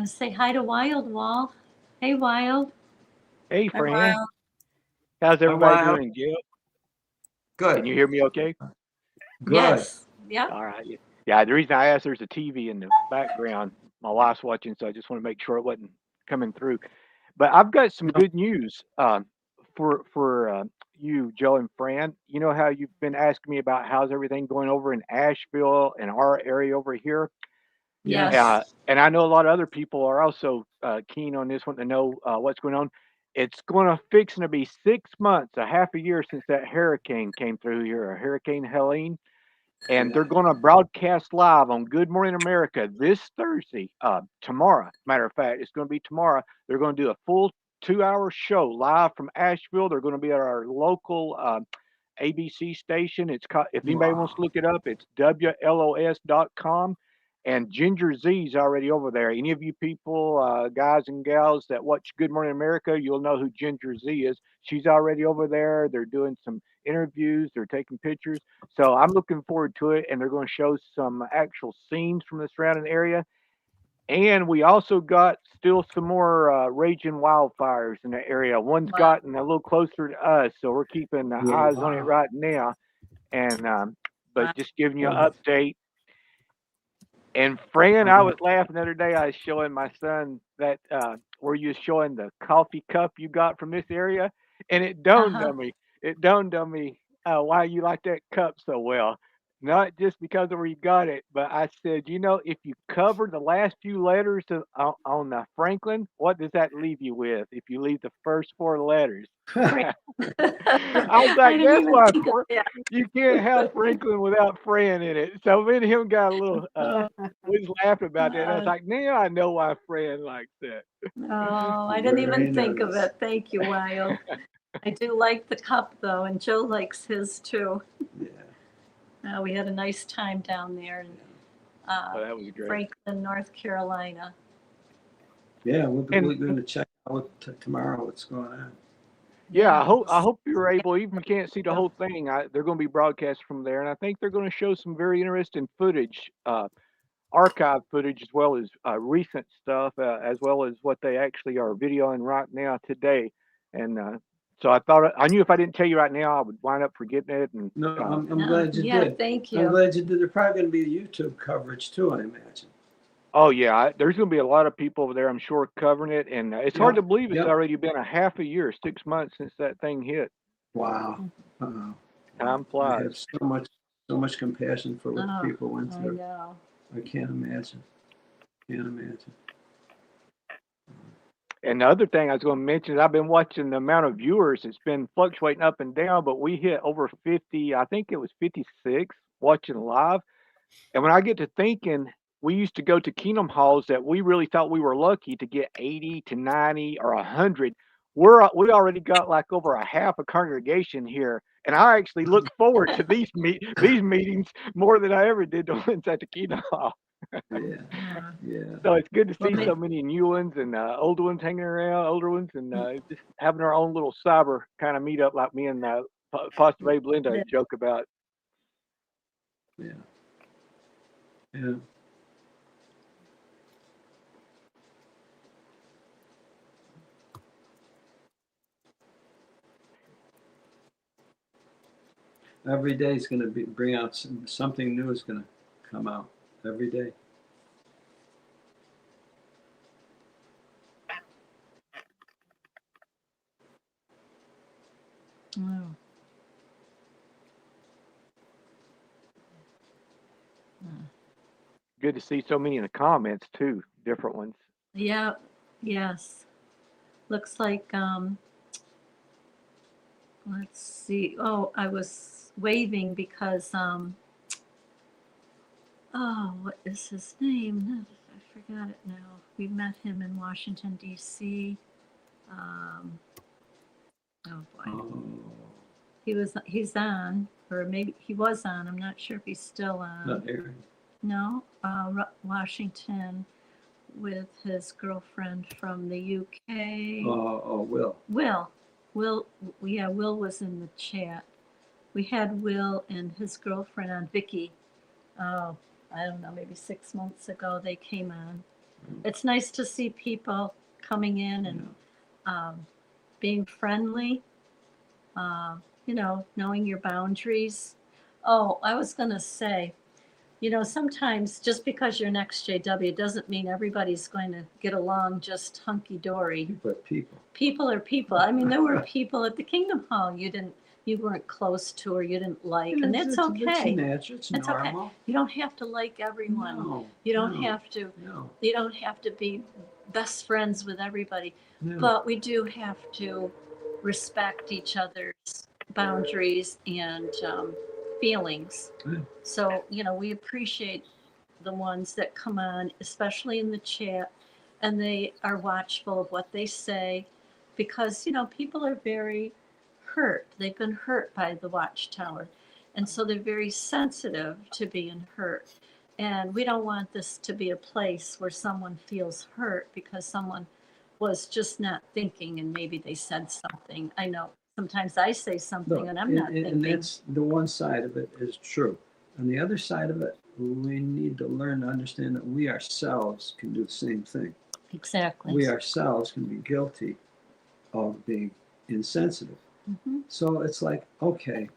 to say hi to Wild Wall? Hey, Wild. Hey, Hi, Fran. Wild. How's everybody Wild. doing, Jill? Good. Can you hear me okay? Good. Yes. Yep. All right. Yeah, the reason I asked, there's a TV in the background. My wife's watching, so I just want to make sure it wasn't coming through. But I've got some good news for you, Joe and Fran. You know how you've been asking me about how's everything going over in Asheville and our area over here? Yes. And I know a lot of other people are also keen on this one to know what's going on. It's going to fixing to be 6 months, a half a year since that hurricane came through here, Hurricane Helene, and they're going to broadcast live on Good Morning America this Thursday, tomorrow. Matter of fact, it's going to be tomorrow. They're going to do a full 2-hour show live from Asheville. They're going to be at our local ABC station. It's called, if anybody wants to look it up, it's WLOS.com. And Ginger Z's already over there. Any of you people, guys and gals that watch Good Morning America, you'll know who Ginger Z is. She's already over there. They're doing some interviews. They're taking pictures. So I'm looking forward to it. And they're going to show some actual scenes from the surrounding area. And we also got still some more raging wildfires in the area. One's gotten a little closer to us, so we're keeping eyes on it right now. And but just giving you an update. And Fran, I was laughing the other day. I was showing my son that where you was showing the coffee cup you got from this area, and it dawned on me. It dawned on me why you like that cup so well. Not just because of where you got it, but I said, if you cover the last few letters on the Franklin, what does that leave you with? If you leave the first 4 letters, I was like, that's why you can't have Franklin without Fran in it. So me and him got a little, we was laughing about that. And I was like, now I know why Fran likes that. Oh, I didn't even think of it. Thank you, Wild. I do like the cup, though, and Joe likes his, too. Yeah. We had a nice time down there in that was great. Franklin, North Carolina. Yeah, we're going to check out tomorrow what's going on. Yeah, I hope you're able, even if you can't see the whole thing, they're going to be broadcast from there. And I think they're going to show some very interesting footage, archive footage, as well as recent stuff, as well as what they actually are videoing right now today. And So I knew if I didn't tell you right now, I would wind up forgetting it. And No, I'm glad you Yeah, did. thank I'm you. glad you did. There's probably going to be YouTube coverage too, I imagine. oh yeah, there's going to be a lot of people over there, I'm sure, covering it. And it's hard to believe it's Yep. already been a half a year, 6 months since that thing hit. Wow. Time I flies. have so much compassion for what people went I through. know. I can't imagine. Can't imagine. And the other thing I was going to mention is I've been watching the amount of viewers. It's been fluctuating up and down, but we hit over 50. I think it was 56 watching live. And when I get to thinking, we used to go to Kingdom Halls that we really thought we were lucky to get 80 to 90 or 100. We already got like over a half a congregation here, and I actually look forward to these meetings more than I ever did the ones at the Kingdom Hall. Yeah. So it's good to see Well, so many new ones and older ones hanging around, older ones, and just having our own little cyber kind of meetup like me and Pastor Babe Linda joke about. Yeah. Yeah. Every day is going to bring out something new is going to come out every day. Oh. Good to see so many in the comments too, different ones. Yeah, yes. Looks like, let's see. Oh, I was waving because, oh, what is his name? I forgot it now. We met him in Washington, D.C. Oh boy. He's on, or maybe he was on. I'm not sure if he's still on. Not Aaron. No, Washington with his girlfriend from the UK. Will. Yeah, Will was in the chat. We had Will and his girlfriend on, Vicky. Oh, I don't know, maybe 6 months ago they came on. It's nice to see people coming in and being friendly, knowing your boundaries. Oh, I was going to say, sometimes just because you're an XJW doesn't mean everybody's going to get along just hunky-dory. But People are people. I mean, there were people at the Kingdom Hall you weren't close to or you didn't like, and that's okay. It's natural. It's normal. Okay. You don't have to like everyone. No, you don't have to. No. You don't have to be best friends with everybody. No. But we do have to respect each other's boundaries and feelings. So, we appreciate the ones that come on, especially in the chat, and they are watchful of what they say because, people are very hurt. They've been hurt by the Watchtower. And so they're very sensitive to being hurt. And we don't want this to be a place where someone feels hurt because someone was just not thinking and maybe they said something. I know sometimes I say something and I'm not thinking. And that's the one side of it is true. On the other side of it, we need to learn to understand that we ourselves can do the same thing. Exactly. We ourselves can be guilty of being insensitive. Mm-hmm. So it's like, okay,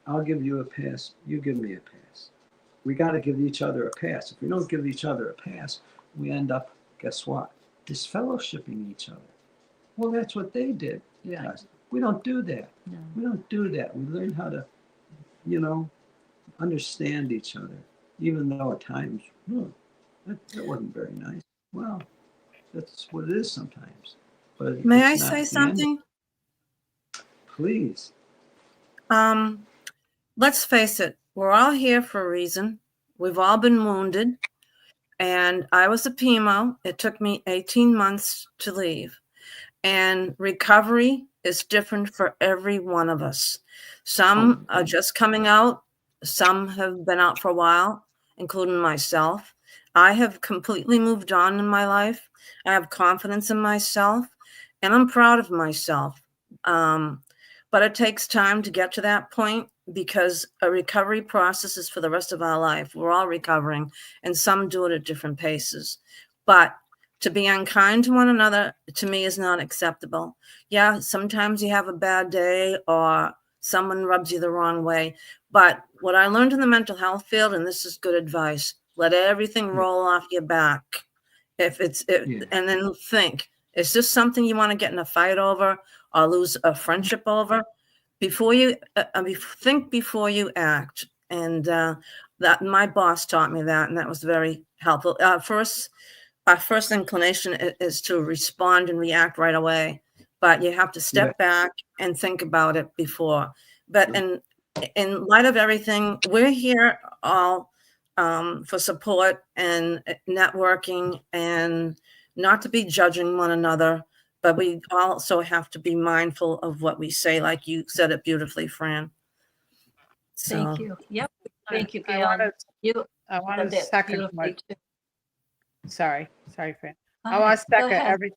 I'll give you a pass. You give me a pass. We got to give each other a pass. If we don't give each other a pass, we end up, guess what? Disfellowshipping each other. Well, that's what they did. Yeah. We don't do that. No. We don't do that. We learn how to, understand each other, even though at times, that wasn't very nice. Well, that's what it is sometimes. But may I say something? Please. Let's face it, we're all here for a reason. We've all been wounded. And I was a PMO. It took me 18 months to leave. And recovery is different for every one of us. Some are just coming out. Some have been out for a while, including myself. I have completely moved on in my life. I have confidence in myself, and I'm proud of myself. But it takes time to get to that point because a recovery process is for the rest of our life. We're all recovering, and some do it at different paces. But To be unkind to one another, to me, is not acceptable. Yeah, sometimes you have a bad day or someone rubs you the wrong way. But what I learned in the mental health field, and this is good advice, let everything roll off your back. And then think, is this something you want to get in a fight over or lose a friendship over? Before you think before you act. And that my boss taught me that, and that was very helpful. Our first inclination is to respond and react right away, but you have to step back and think about it before. But in light of everything, we're here all for support and networking, and not to be judging one another, but we also have to be mindful of what we say, like you said it beautifully, Fran. So, Thank you. Yep. Thank you, I Gail. I want said to it second beautifully, what. too. Sorry, Fran. Go I want to ahead. Go second ahead.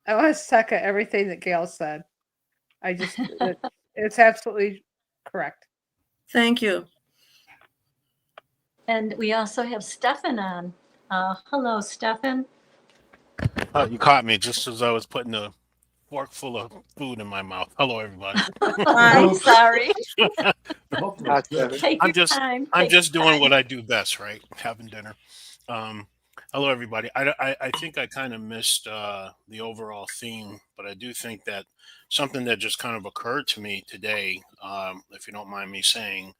I want to second everything that Gail said. It's absolutely correct. Thank you. And we also have Stefan on. Hello, Stefan. You caught me just as I was putting a fork full of food in my mouth. Hello, everybody. I'm sorry. Take I'm your just time. I'm Take just your doing time. what I do best, right? Having dinner. Hello, everybody. I think I kind of missed the overall theme, but I do think that something that just kind of occurred to me today, if you don't mind me saying,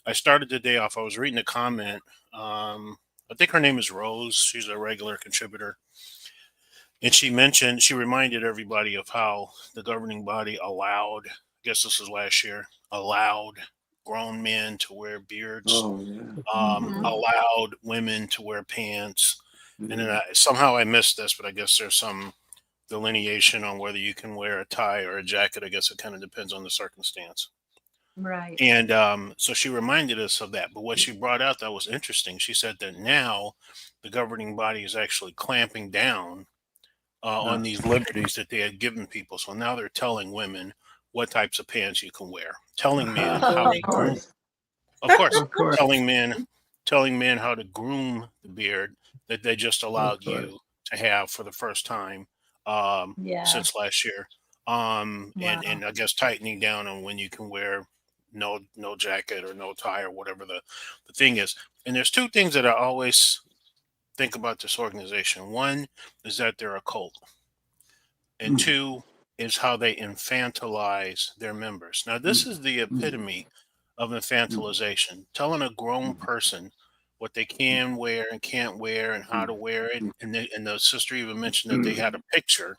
I started the day off. I was reading a comment. I think her name is Rose. She's a regular contributor. And she reminded everybody of how the governing body allowed, I guess this was last year, allowed grown men to wear beards, allowed women to wear pants. And then somehow I missed this, but I guess there's some delineation on whether you can wear a tie or a jacket. I guess it kind of depends on the circumstance. Right. And so she reminded us of that. But what she brought out that was interesting, she said that now the governing body is actually clamping down on these liberties that they had given people. So now they're telling women what types of pants you can wear, telling men how to groom. Of course, telling men how to groom the beard that they just allowed you to have for the first time since last year. And I guess tightening down on when you can wear no jacket or no tie or whatever the thing is. And there's two things that I always think about this organization. One is that they're a cult. And two is how they infantilize their members. Now, this is the epitome of infantilization, telling a grown person what they can wear and can't wear and how to wear it. And the sister even mentioned that they had a picture.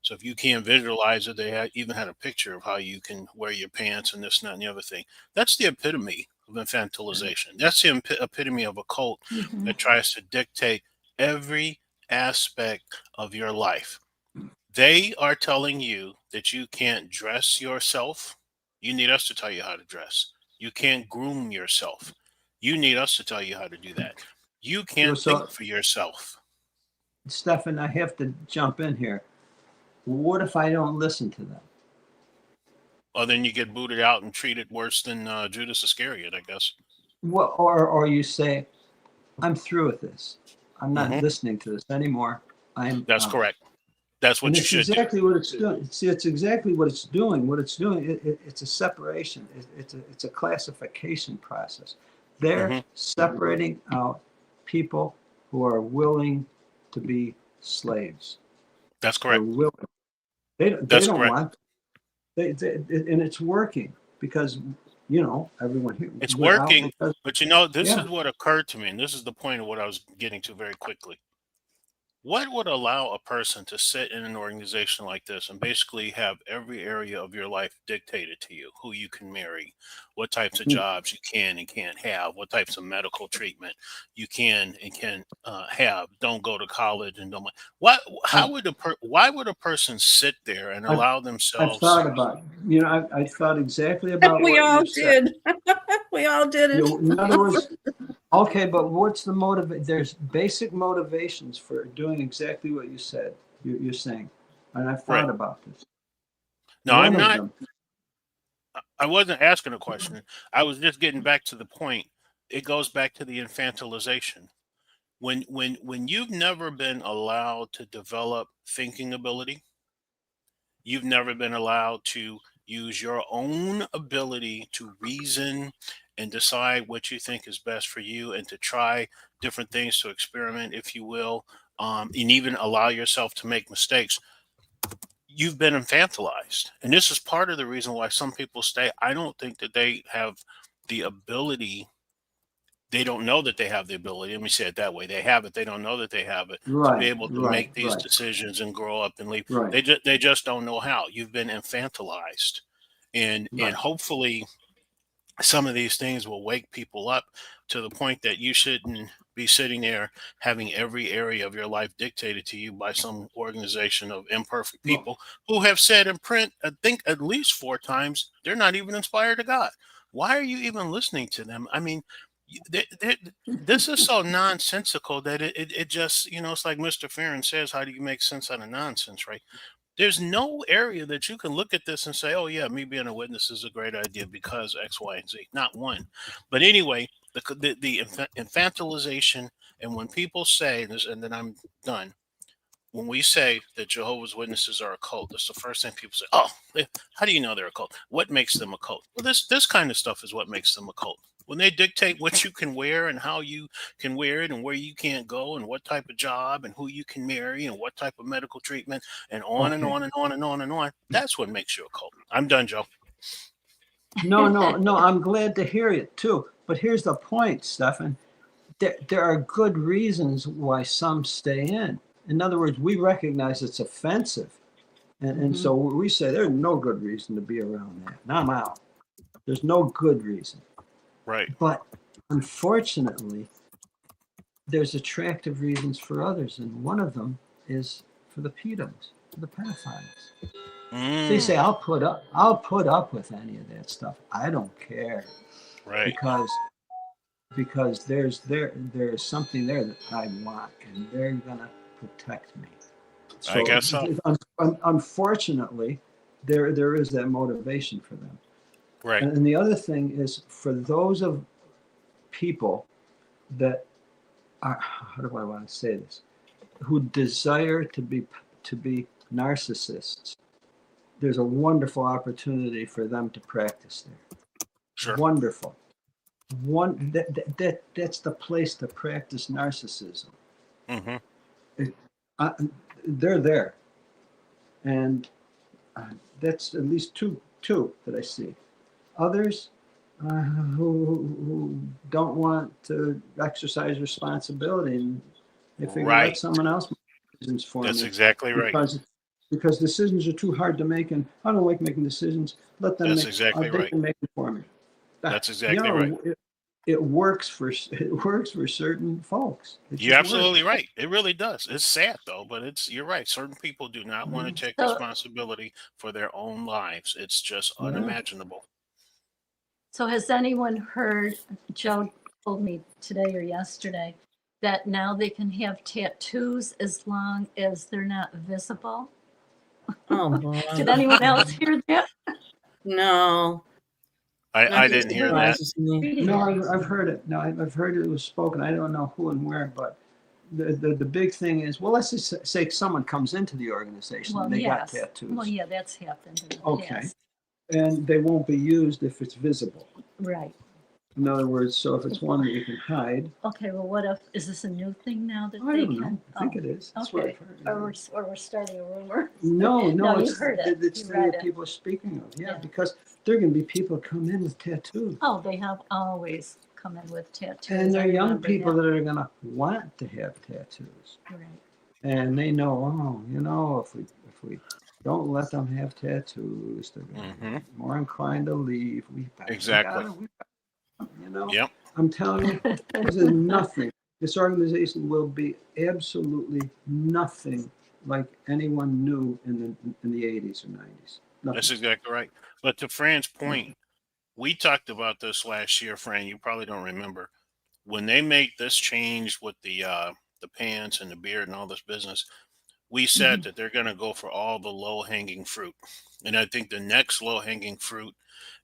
So if you can't visualize it, they even had a picture of how you can wear your pants and this and that and the other thing. That's the epitome of infantilization. That's the epitome of a cult that tries to dictate every aspect of your life. They are telling you that you can't dress yourself. You need us to tell you how to dress. You can't groom yourself. You need us to tell you how to do that. You can't think for yourself. Stefan, I have to jump in here. What if I don't listen to them? Well, then you get booted out and treated worse than Judas Iscariot, I guess. Well, or you say, I'm through with this. I'm not listening to this anymore. That's correct. That's what you should exactly do. What it's doing. See, it's exactly what it's doing. What it's doing, it's a separation. It's a classification process. They're separating out people who are willing to be slaves. That's correct. They're willing. They don't want. And it's working because everyone here. It's working, but this is what occurred to me, and this is the point of what I was getting to very quickly. What would allow a person to sit in an organization like this and basically have every area of your life dictated to you? Who you can marry, what types of jobs you can and can't have, what types of medical treatment you can and can't have. Don't go to college and don't. Why would a person sit there and allow themselves? I've thought about it. I thought exactly about we what all you said. we all did it. In other words, okay, but what's the motive? There's basic motivations for doing exactly what you said. You're saying, and I've thought about this. No, I'm not. I wasn't asking a question. I was just getting back to the point. It goes back to the infantilization. when you've never been allowed to develop thinking ability, you've never been allowed to use your own ability to reason and decide what you think is best for you and to try different things to experiment, if you will, and even allow yourself to make mistakes. You've been infantilized. And this is part of the reason why some people stay. I don't think that they have the ability. They don't know that they have the ability. Let me say it that way. They have it. They don't know that they have it to be Right, able to right, make these right, decisions and grow up and leave. right, They just don't know how. You've been infantilized, and right. hopefully some of these things will wake people up to the point that you shouldn't be sitting there having every area of your life dictated to you by some organization of imperfect Well, people who have said in print, I think at least 4 times, they're not even inspired of God. Why are you even listening to them? I mean, this is so nonsensical that it just, it's like Mr. Farron says, how do you make sense out of nonsense, right? There's no area that you can look at this and say, oh, yeah, me being a witness is a great idea because X, Y, and Z. Not one. But anyway, the infantilization, and when people say this, and then I'm done. When we say that Jehovah's Witnesses are a cult, that's the first thing people say. Oh, how do you know they're a cult? What makes them a cult? Well, this kind of stuff is what makes them a cult. When they dictate what you can wear and how you can wear it and where you can't go and what type of job and who you can marry and what type of medical treatment and on and okay. on and on and on and on, that's what makes you a cult. I'm done, Joe. No, no, no. I'm glad to hear it too. But here's the point, Stefan. There are good reasons why some stay in. In other words, we recognize it's offensive. And so we say there's no good reason to be around that. And I'm out. There's no good reason. Right. But unfortunately, there's attractive reasons for others. And one of them is for the pedums, for the pedophiles. They say, I'll put up with any of that stuff. I don't care. Right. Because there's something there that I want, and they're gonna protect me. So I guess so. Unfortunately, there is that motivation for them. Right. And the other thing is for those of people that are, how do I want to say this, who desire to be narcissists, there's a wonderful opportunity for them to practice there. Sure. Wonderful. That's the place to practice narcissism. They're there, and that's at least two that I see. Others who don't want to exercise responsibility, and they figure let someone else make decisions for me. That's exactly right. Because decisions are too hard to make, and I don't like making decisions. Let them That's make. exactly They right. can make it for me. That's exactly right. It works for certain folks. You're absolutely right. It really does. It's sad though, but you're right. Certain people do not want to take responsibility for their own lives. It's just unimaginable. So has anyone heard, Joe told me today or yesterday, that now they can have tattoos as long as they're not visible? Oh, boy. Did anyone else hear that? No. I didn't hear that. No, I've heard it. No, I've heard it was spoken. I don't know who and where, but the big thing is, well, let's just say someone comes into the organization and they got tattoos. Well, yeah, that's happened in the Okay. past. And they won't be used if it's visible. Right. In other words, so if it's one that you can hide. Okay, well, what if, is this a new thing now that I they don't can? know. I think it is. That's what Okay, I've heard. or we're starting a rumor. No, you it's, heard it. it's You the read it. people speaking of. Yeah, because there are going to be people come in with tattoos. Oh, they have always come in with tattoos. And they're I young remember people that are going to want to have tattoos. Right. And they know, if we don't let them have tattoos, they're going to be more inclined to leave. Exactly. Yep. I'm telling you, this is nothing. This organization will be absolutely nothing like anyone knew in the 80s or 90s. Nothing. That's exactly right. But to Fran's point, we talked about this last year, Fran. You probably don't remember. When they made this change with the pants and the beard and all this business, we said that they're going to go for all the low-hanging fruit. And I think the next low-hanging fruit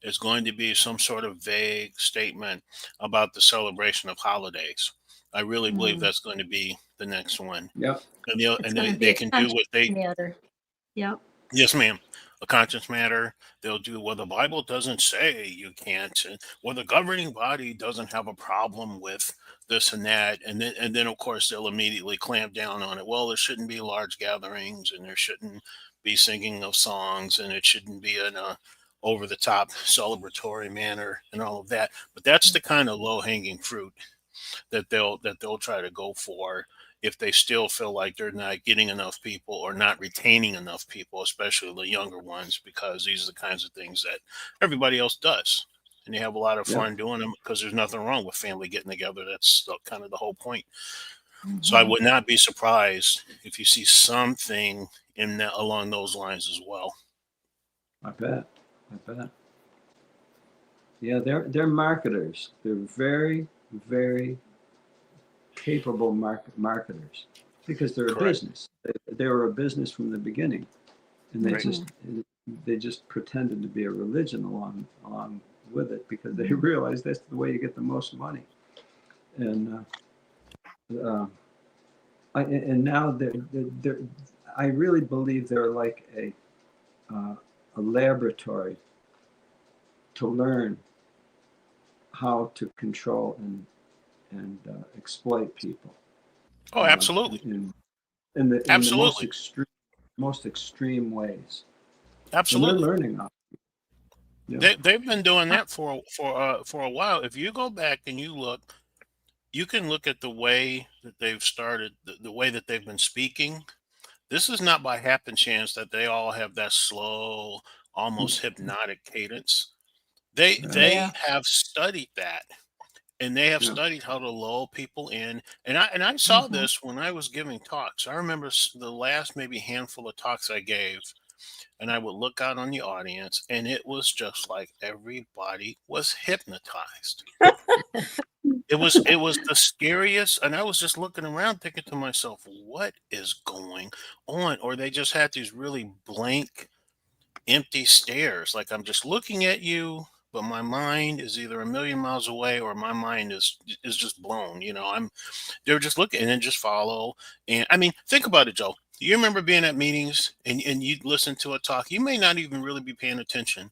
is going to be some sort of vague statement about the celebration of holidays. I really believe that's going to be the next one. Yep. And It's going to be they a can do what they. matter. Yep. Yes, ma'am. A conscience matter. They'll do well. The Bible doesn't say you can't, or the governing body doesn't have a problem with this and that, and then of course they'll immediately clamp down on it. Well, there shouldn't be large gatherings, and there shouldn't be singing of songs, and it shouldn't be in a over the top celebratory manner and all of that. But that's the kind of low hanging fruit that they'll try to go for if they still feel like they're not getting enough people or not retaining enough people, especially the younger ones, because these are the kinds of things that everybody else does. And they have a lot of fun doing them because there's nothing wrong with family getting together. That's kind of the whole point. So I would not be surprised if you see something in that along those lines as well. I bet. Yeah, they're marketers. They're very, very capable marketers because they're a business. They were a business from the beginning, and they just pretended to be a religion along with it because they realized that's the way you get the most money. And now they're I really believe they're like a laboratory to learn how to control and exploit people. Oh, absolutely. In the most extreme ways. Absolutely. And they're learning off. They've been doing that for a while. If you go back and you look, you can look at the way that they've started, the way that they've been speaking. This is not by happenstance that they all have that slow, almost hypnotic cadence. They have studied that, and they have studied how to lull people in. And I saw this when I was giving talks. I remember the last maybe handful of talks I gave, and I would look out on the audience, and it was just like everybody was hypnotized. It was the scariest, and I was just looking around thinking to myself, what is going on? Or they just had these really blank, empty stares, like I'm just looking at you, but my mind is either a million miles away or my mind is just blown. They're just looking and then just follow. And I mean, think about it, Joe. You remember being at meetings and you'd listen to a talk. You may not even really be paying attention,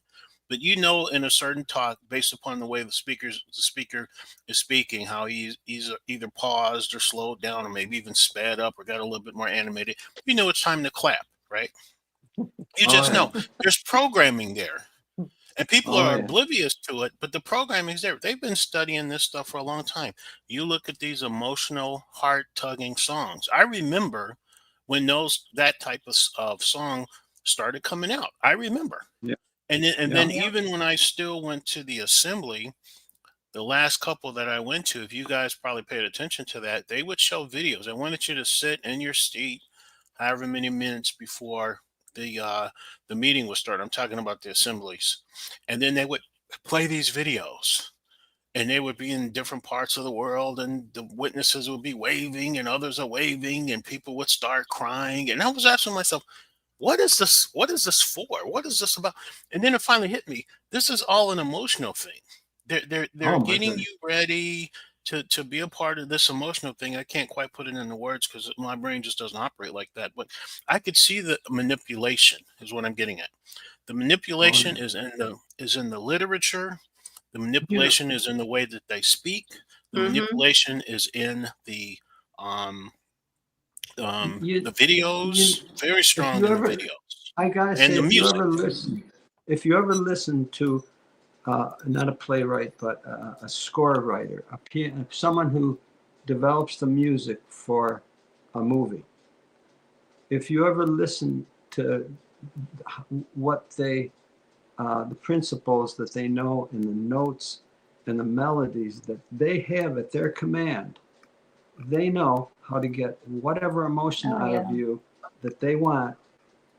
but in a certain talk, based upon the way the speaker is speaking, how he's either paused or slowed down or maybe even sped up or got a little bit more animated, it's time to clap, right? You just know there's programming there. And people are oblivious to it, but the programming is there. They've been studying this stuff for a long time. You look at these emotional, heart-tugging songs. I remember when that type of song started coming out. I remember. Yeah. And then even when I still went to the assembly, the last couple that I went to, if you guys probably paid attention to that, they would show videos. I wanted you to sit in your seat however many minutes before the meeting would start. I'm talking about the assemblies. And then they would play these videos. And they would be in different parts of the world, and the witnesses would be waving, and others are waving, and people would start crying. And I was asking myself, what is this? What is this for? What is this about? And then it finally hit me. This is all an emotional thing. They're getting you ready to be a part of this emotional thing. I can't quite put it into words because my brain just doesn't operate like that. But I could see the manipulation is what I'm getting at. The manipulation is in the literature. The manipulation is in the way that they speak. The manipulation is in the videos. Very strong in the videos. I gotta say, if you ever listen to not a playwright, but a score writer, someone who develops the music for a movie. If you ever listen to what the principles that they know and the notes and the melodies that they have at their command, they know how to get whatever emotion out of you that they want,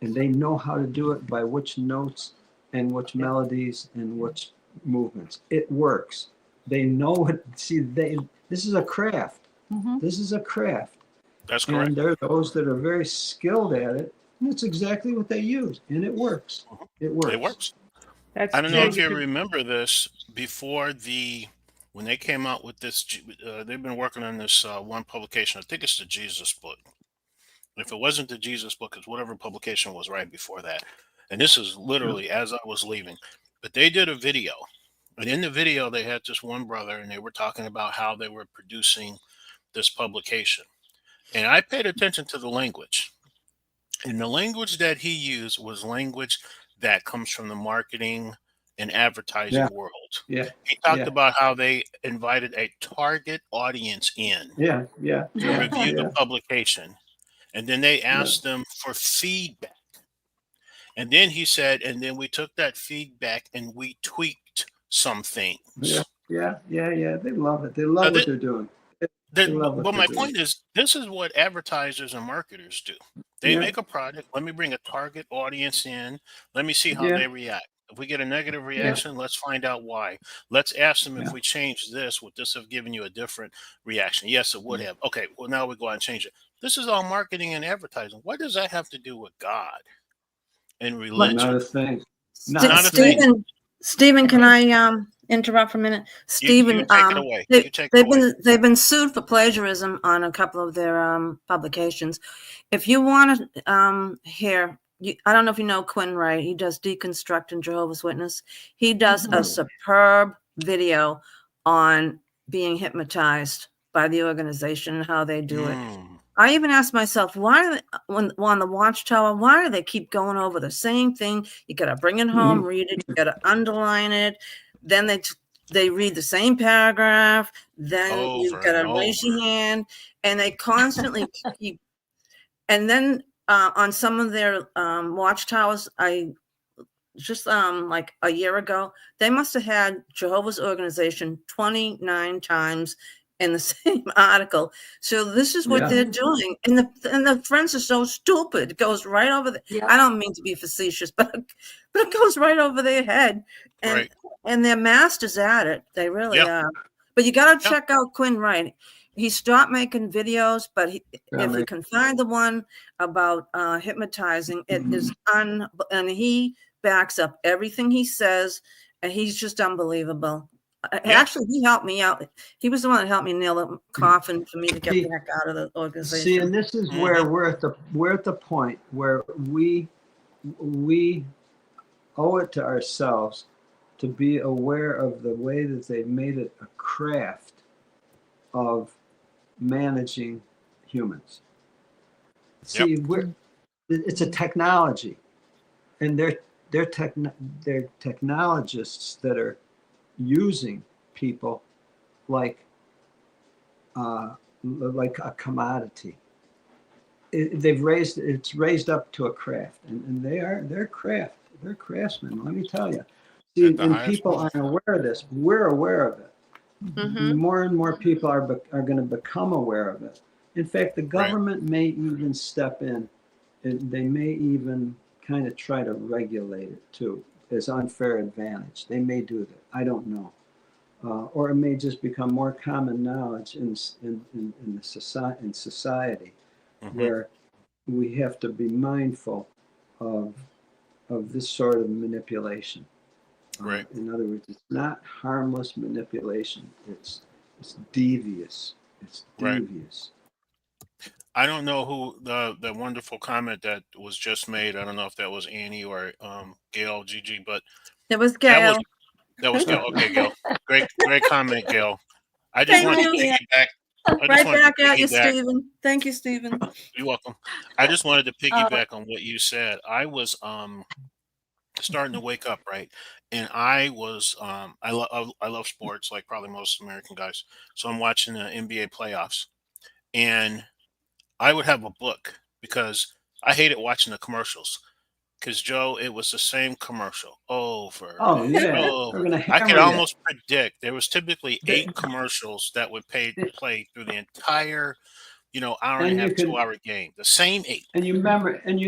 and they know how to do it by which notes and which melodies and which movements. It works. They know it. See, this is a craft. This is a craft. That's correct. And there are those that are very skilled at it, and it's exactly what they use, and it works. It works. It works. I don't know if you remember this before when they came out with this, they've been working on this one publication. I think it's the Jesus book. If it wasn't the Jesus book, it's whatever publication was right before that. And this is literally as I was leaving. But they did a video. And in the video, they had this one brother, and they were talking about how they were producing this publication. And I paid attention to the language. And the language that he used was language that comes from the marketing and advertising world. Yeah. He talked about how they invited a target audience in Yeah. to review the publication. And then they asked them for feedback. And then he said, and then we took that feedback and we tweaked some things. Yeah. They love it. They love what they're doing. But my point is, this is what advertisers and marketers do. They make a product. Let me bring a target audience in. Let me see how they react. If we get a negative reaction, let's find out why. Let's ask them if we change this, would this have given you a different reaction? Yes, it would have. Okay, well, now we go out and change it. This is all marketing and advertising. What does that have to do with God and religion? Not a thing. Stephen, can I interrupt for a minute? Stephen, you take it away. They've been sued for plagiarism on a couple of their publications. If you want to hear, I don't know if you know Quinn Wright. He does Deconstructing Jehovah's Witness. He does a superb video on being hypnotized by the organization and how they do it. I even asked myself, why on the Watchtower, why do they keep going over the same thing? You got to bring it home, read it, you got to underline it. Then they read the same paragraph. Then you got to raise your hand, and they constantly keep. And then on some of their Watchtowers, I just like a year ago, they must have had Jehovah's organization 29 times in the same article. So this is what they're doing. And the friends are so stupid. It goes right over I don't mean to be facetious, but it goes right over their head. And they're masters at it. They really are. But you got to check out Quinn Wright. He stopped making videos, but if you can find the one about hypnotizing, it is and he backs up everything he says, and he's just unbelievable. Actually, he helped me out. He was the one that helped me nail the coffin for me to get back out of the organization. See, and this is where we're at the point where we owe it to ourselves to be aware of the way that they made it a craft of managing humans. See, it's a technology, and they're technologists that are using people like a commodity. It's raised up to a craft, and they're craftsmen. Let me tell you. See, and people aren't aware of this. We're aware of it. More and more people are going to become aware of it. In fact, the government may even step in, and they may even kind of try to regulate it too, as unfair advantage. They may do that. I don't know. Or it may just become more common knowledge in society, where we have to be mindful of this sort of manipulation. In other words, it's not harmless manipulation. It's devious. It's devious. I don't know who the wonderful comment that was just made. I don't know if that was Annie or Gail, Gigi, but it was Gail. That was Gail. Okay, Gail. Great comment, Gail. I just wanted to piggyback. Right back at you, Stephen. Thank you, Stephen. You're welcome. I just wanted to piggyback on what you said. I was starting to wake up, right? And I was I love sports like probably most American guys. So I'm watching the NBA playoffs, and I would have a book because I hated watching the commercials. Because Joe, it was the same commercial over and over. I could almost predict there was typically 8 commercials that would play through the entire, hour and a half, 2-hour game. The same 8. And you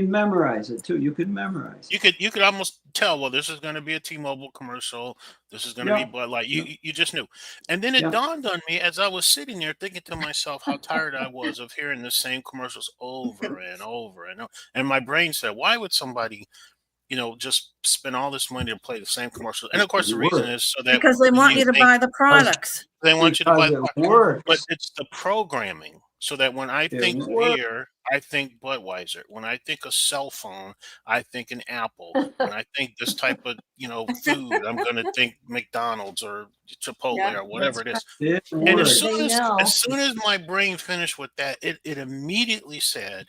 memorize it too. You could memorize. You could almost tell. Well, this is going to be a T-Mobile commercial. This is going to be Bud Light. You just knew. And then it dawned on me as I was sitting there thinking to myself how tired I was of hearing the same commercials over and over and over. And my brain said, why would somebody just spend all this money to play the same commercials. And of course, the reason is so that because they want you you to think buy the products. they want you to buy Because the it product. But works. it's the programming. So that when I It think works. beer, I think Budweiser. When I think a cell phone, I think an Apple. When I think this type of, food, I'm going to think McDonald's or Chipotle or whatever it is. It And works. as soon as my brain finished with that, it immediately said,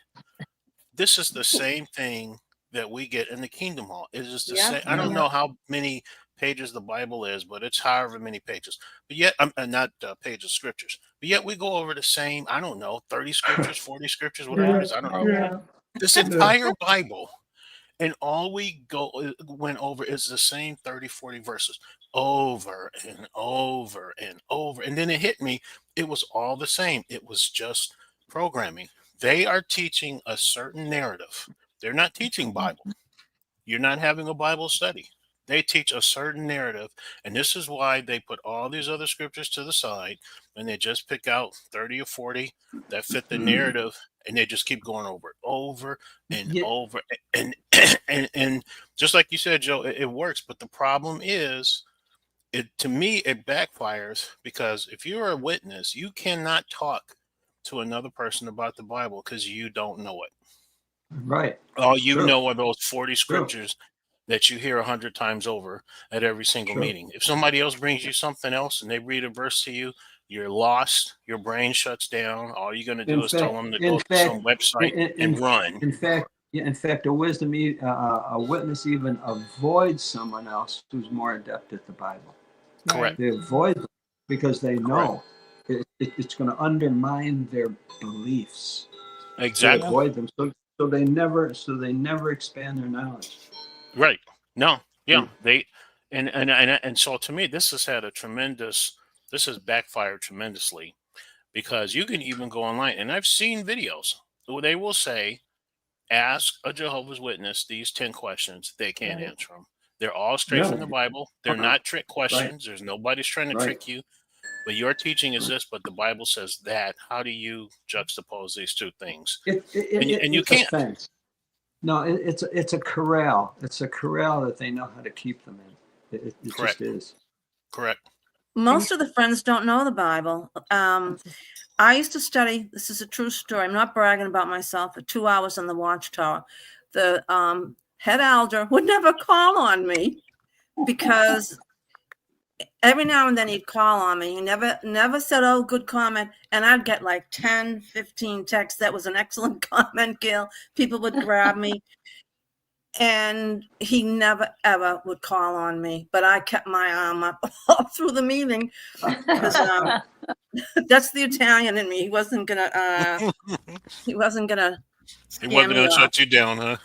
this is the same thing that we get in the Kingdom Hall. It is the same. I don't know how many pages the Bible is, but it's however many pages. But yet, not pages, scriptures. But yet, we go over the same. I don't know, 30 scriptures, 40 scriptures, whatever it is. I don't know. This entire Bible, and all we went over is the same 30, 40 verses over and over and over. And then it hit me. It was all the same. It was just programming. They are teaching a certain narrative. They're not teaching Bible. You're not having a Bible study. They teach a certain narrative. And this is why they put all these other scriptures to the side and they just pick out 30 or 40 that fit the narrative. And they just keep going over it over and over. And, and just like you said, Joe, it works. But the problem is, to me, it backfires because if you're a witness, you cannot talk to another person about the Bible because you don't know it. Right. All you know are those 40 scriptures that you hear 100 times over at every single meeting. If somebody else brings you something else and they read a verse to you, you're lost. Your brain shuts down. All you're going to do is tell them to go to some website and run. In fact, a witness even avoids someone else who's more adept at the Bible. Correct. They avoid them because they know it's going to undermine their beliefs. Exactly. They avoid them, so they never expand their knowledge. Right. No. Yeah. They and so to me, this has backfired tremendously because you can even go online and I've seen videos where they will say, ask a Jehovah's Witness these 10 questions. They can't answer them. They're all straight from the Bible. They're not trick questions. There's nobody's trying to trick you. But your teaching is this, but the Bible says that. How do you juxtapose these two things? And you can't. No, it's a corral. It's a corral that they know how to keep them in. It just is. Correct. Most of the friends don't know the Bible. I used to study, this is a true story, I'm not bragging about myself, for 2 hours on the Watchtower. The head elder would never call on me because every now and then he'd call on me. He never said, oh, good comment. And I'd get like 10, 15 texts. That was an excellent comment, Gail. People would grab me. And he never, ever would call on me. But I kept my arm up all through the meeting because that's the Italian in me. He wasn't going to shut you down, huh?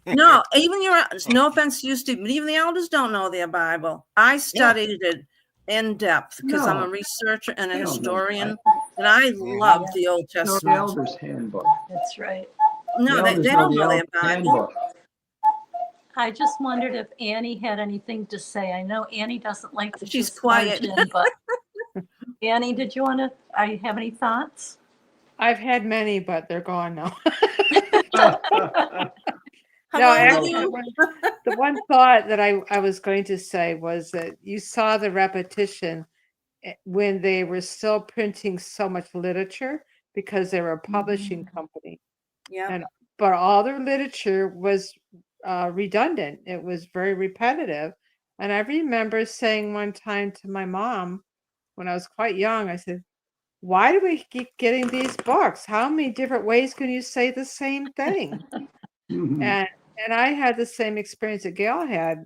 No, even no offense to you, Steve, but even the elders don't know their Bible. I studied it in depth because I'm a researcher and a historian, and I love the Old Testament. The Elders Handbook. That's right. No, they don't know their Bible. I just wondered if Annie had anything to say. I know Annie doesn't like to. She's quiet. In, but Annie, did you want to? Have any thoughts? I've had many, but they're gone now. No, actually, the one thought that I was going to say was that you saw the repetition when they were still printing so much literature because they were a publishing company. Yeah. But all their literature was redundant. It was very repetitive. And I remember saying one time to my mom when I was quite young, I said, why do we keep getting these books? How many different ways can you say the same thing? And I had the same experience that Gail had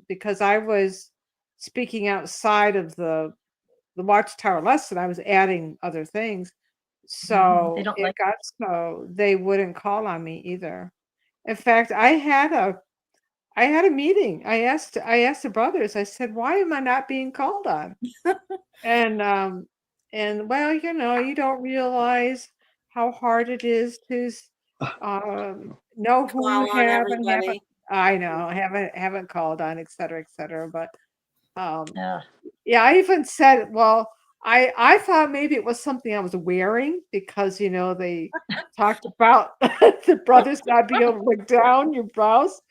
because I was speaking outside of the Watchtower lesson. I was adding other things. So so they wouldn't call on me either. In fact, I had a meeting. I asked the brothers, I said, why am I not being called on? And well, you don't realize how hard it is to know who you haven't. I know, haven't called on, et cetera. But yeah, I even said, well, I thought maybe it was something I was wearing because they talked about the brothers not being able to look down your brows.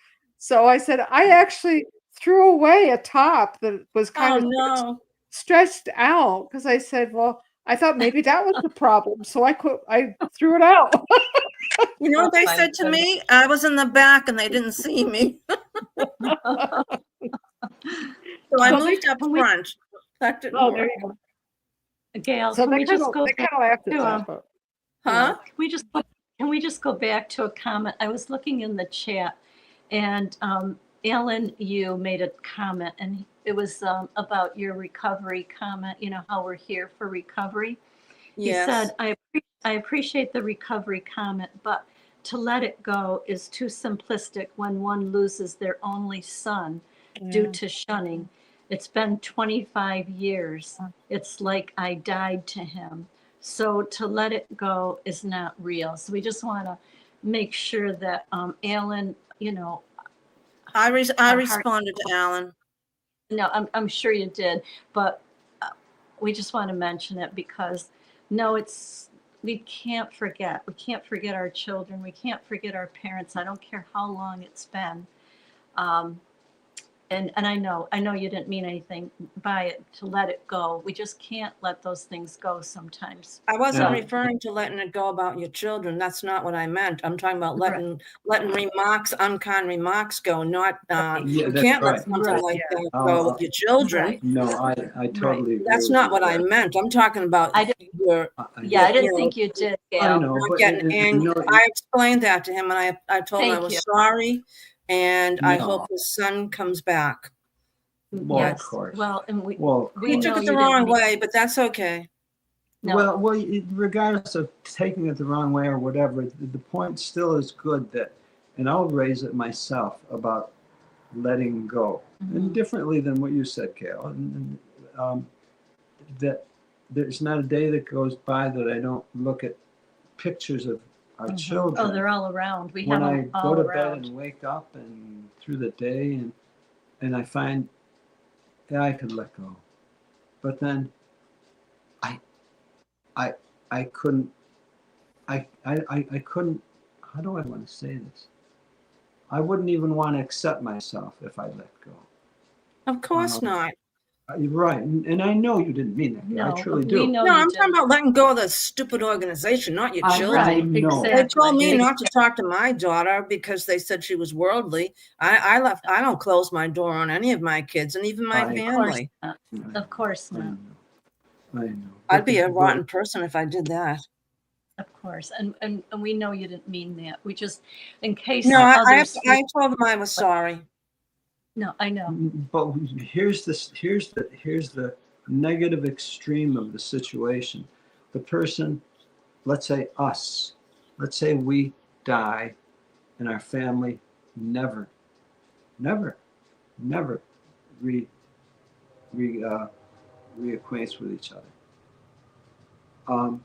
So I said, I actually threw away a top that was kind of no. stretched out because I said, well, I thought maybe that was the problem. So I threw it out. You know what they said to me? I was in the back and they didn't see me. So I moved up front. That didn't work. There you go. Gail, So can we just go they back kind of laughed at to that, but Huh? Can we just go back to a comment? I was looking in the chat, and Ellen, you made a comment, and it was about your recovery comment. You know how we're here for recovery. He Yes. said, I appreciate the recovery comment, but to let it go is too simplistic when one loses their only son due to shunning. It's been 25 years. It's like I died to him. So to let it go is not real. So we just want to make sure that Alan, you know, I our responded to Alan. no, I'm sure you did, but we just want to mention it because no, we can't forget. We can't forget our children. We can't forget our parents. I don't care how long it's been. And I know you didn't mean anything by it to let it go. We just can't let those things go sometimes. I wasn't referring to letting it go about your children. That's not what I meant. I'm talking about letting remarks, unkind remarks go. Not you can't let something like that go with your children. No, I totally agree. That's not what I meant. I'm talking about your. I didn't think you did, Gail. I know, Not but getting angry. I explained that to him, and I told him I was sorry, and I hope his son comes back. Well, Yes. of course. Well, and we We took it the wrong way, but that's okay. No. Well, regardless of taking it the wrong way or whatever, the point still is good that, and I'll raise it myself about letting go, and differently than what you said, Gail, and that there's not a day that goes by that I don't look at pictures of our children. Oh, they're all around. We when have I them all go to around. bed and wake up and through the day and I find I could let go, but then I couldn't. I couldn't. How do I want to say this? I wouldn't even want to accept myself if I let go. Of course not. You're right, and I know you didn't mean that. No, I truly we do. know No, you I'm didn't. talking about letting go of the stupid organization, not your I children. know. They told me not to talk to my daughter because they said she was worldly. I left. I don't close my door on any of my kids and even my family. Of course not. I know. I'd be a rotten person if I did that. Of course, and we know you didn't mean that. We just, in case No, others. I told them I was sorry. No, I know. But here's the negative extreme of the situation. The person, let's say us, let's say we die and our family never reacquaints with each other. I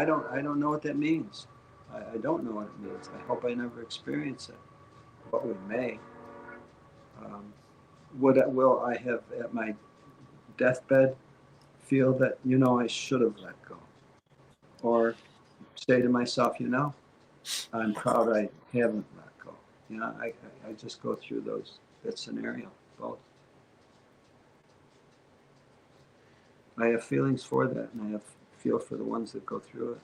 don't know what that means. I don't know what it means. I hope I never experience it, but we may. Will I have at my deathbed feel that I should have let go, or say to myself, I'm proud I haven't let go. I just go through that scenario both. I have feelings for that, and I feel for the ones that go through it.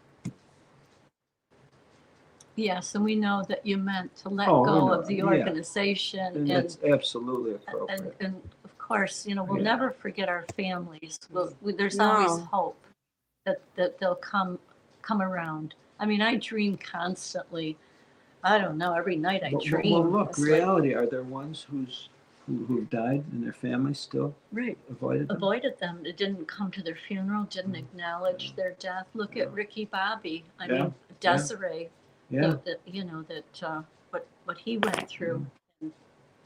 Yes, and we know that you meant to let Oh, go no, of the yeah. organization, And that's absolutely appropriate. and of course, we'll never forget our families. There's No. always hope that they'll come around. I mean, I dream constantly. I don't know. Every night I dream. Well, look, It's reality. Are there ones who've died and their families still avoided them? Avoided them. It didn't come to their funeral. Didn't acknowledge their death. Look at Ricky Bobby. I mean, Desiree. Yeah. What he went through,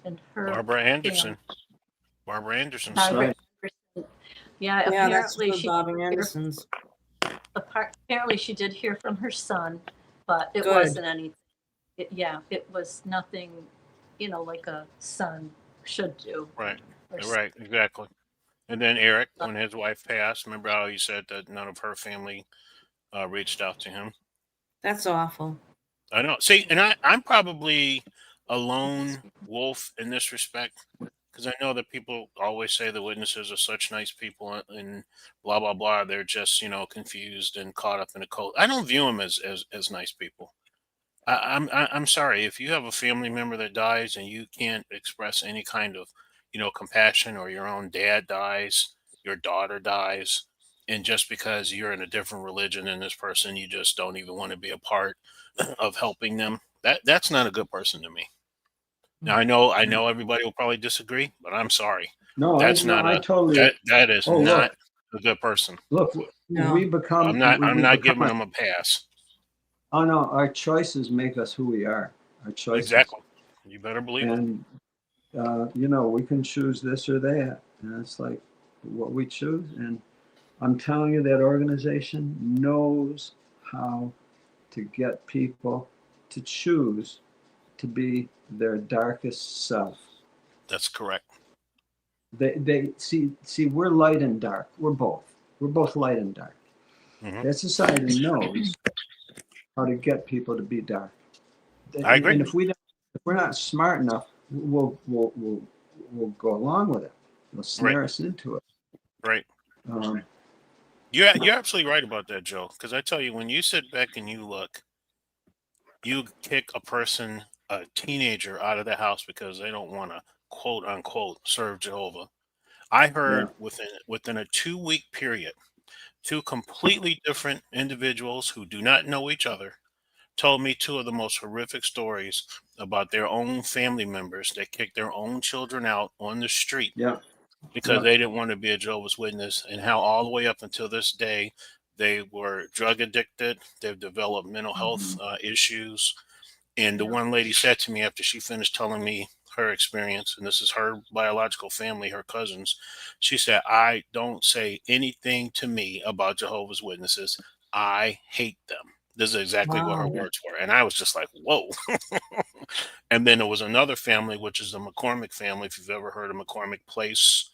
and her. Barbara Anderson. Barbara Anderson's Barbara son. Anderson. Yeah, that's apparently true, Barbara Anderson's. Apparently she did hear from her son, but it Good. wasn't anything. It was nothing, like a son should do. Right, exactly. And then Eric, when his wife passed, remember how he said that none of her family reached out to him? That's awful. I know. See, and I'm probably a lone wolf in this respect because I know that people always say the witnesses are such nice people and blah blah blah. They're just confused and caught up in a cult. I don't view them as nice people. I'm sorry if you have a family member that dies and you can't express any kind of compassion, or your own dad dies, your daughter dies, and just because you're in a different religion than this person, you just don't even want to be a part of helping them. That's not a good person to me. Now I know everybody will probably disagree, but I'm sorry. No, That's not I a totally. that is Oh, not look, a good person. look, No. we So become I'm we not become giving a, them a pass. oh no, our choices make us who we are. Our choices, Exactly. You better believe it. and we can choose this or that, and it's like what we choose. And I'm telling you, that organization knows how to get people to choose to be their darkest self. That's correct. They see we're light and dark. We're both light and dark. Hmm. That society knows how to get people to be dark. I And, agree. if we're not smart enough, we'll go along with it. They'll Right. snare us into it. Right. Um, You're absolutely right about that, Joe. Because I tell you, when you sit back and you look, you kick a person, a teenager, out of the house because they don't want to quote unquote serve Jehovah. I yeah, heard within a 2 week period, two completely different individuals who do not know each other told me two of the most horrific stories about their own family members that kicked their own children out on the street yeah, because yeah. they didn't want to be a Jehovah's Witness, and how all the way up until this day they were drug addicted. They've developed mental health issues. And the one lady said to me after she finished telling me her experience, and this is her biological family, her cousins, she said, "I don't say anything to me about Jehovah's Witnesses. I hate them." This is exactly what her Wow. words were. And I was just like, whoa. And then there was another family, which is the McCormick family, if you've ever heard of McCormick Place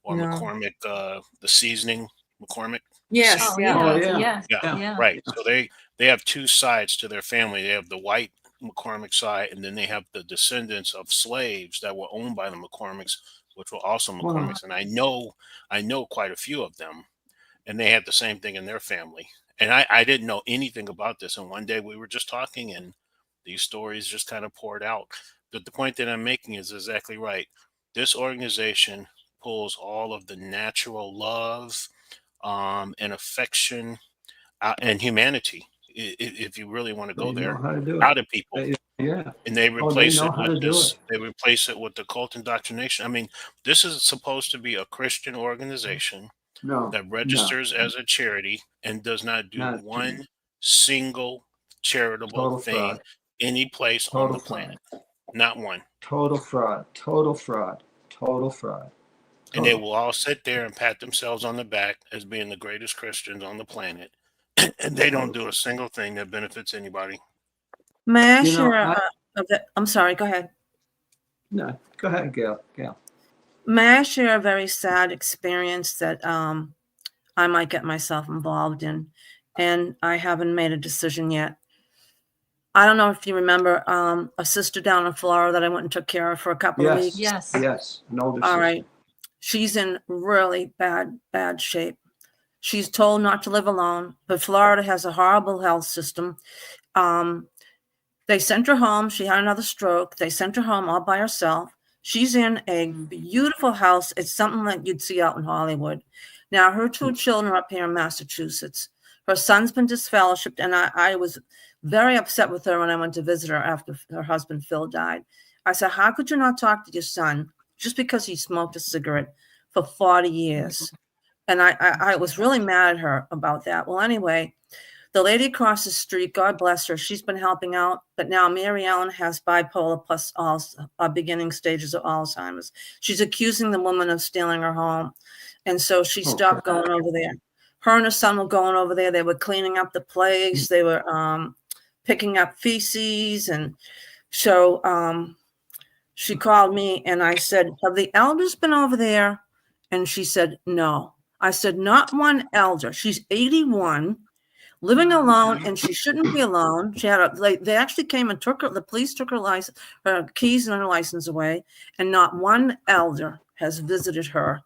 or No. McCormick, the seasoning, McCormick Yes. Oh, seasoning. Yeah. Oh yeah, yeah, yes, Yeah, yeah, yeah. right. So they have two sides to their family. They have the white McCormick side, and then they have the descendants of slaves that were owned by the McCormicks, which were also wow, McCormicks. And I know quite a few of them, and they had the same thing in their family. And I didn't know anything about this. And one day we were just talking, and these stories just kind of poured out. But the point that I'm making is exactly right. This organization pulls all of the natural love, and affection, and humanity, if you really want to go they know there, how to do it. out of people, Yeah. and they Oh, they replace know it how with to do this. it. They replace it with the cult indoctrination. I mean, this is supposed to be a Christian organization No, that no, registers as a charity and does not do not one single charitable total thing fraud. any place on Total the planet. fraud. Not one. Total fraud. Total fraud. Total fraud. And they Total. will all sit there and pat themselves on the back as being the greatest Christians on the planet. And they don't Total. do a single thing that benefits anybody. May I You know, share I'm sorry. Go ahead. no, go ahead, Gail. Gail. May I share a very sad experience that I might get myself involved in, and I haven't made a decision yet. I don't know if you remember a sister down in Florida that I went and took care of for a couple of weeks. Yes. Yes. An older All sister. right. She's in really bad shape. She's told not to live alone, but Florida has a horrible health system. They sent her home. She had another stroke. They sent her home all by herself. She's in a beautiful house. It's something like you'd see out in Hollywood. Now, her two children are up here in Massachusetts. Her son's been disfellowshipped, and I was very upset with her when I went to visit her after her husband, Phil, died. I said, how could you not talk to your son just because he smoked a cigarette for 40 years? And I was really mad at her about that. Well, anyway, the lady across the street, God bless her, she's been helping out. But now Mary Ellen has bipolar plus beginning stages of Alzheimer's. She's accusing the woman of stealing her home. And so she stopped going over there. Her and her son were going over there. They were cleaning up the place. They were picking up feces. And so she called me and I said, have the elders been over there? And she said, no. I said, not one elder. She's 81. living alone, and she shouldn't be alone. She had they actually came and took her. The police took her keys and her license away, and not one elder has visited her.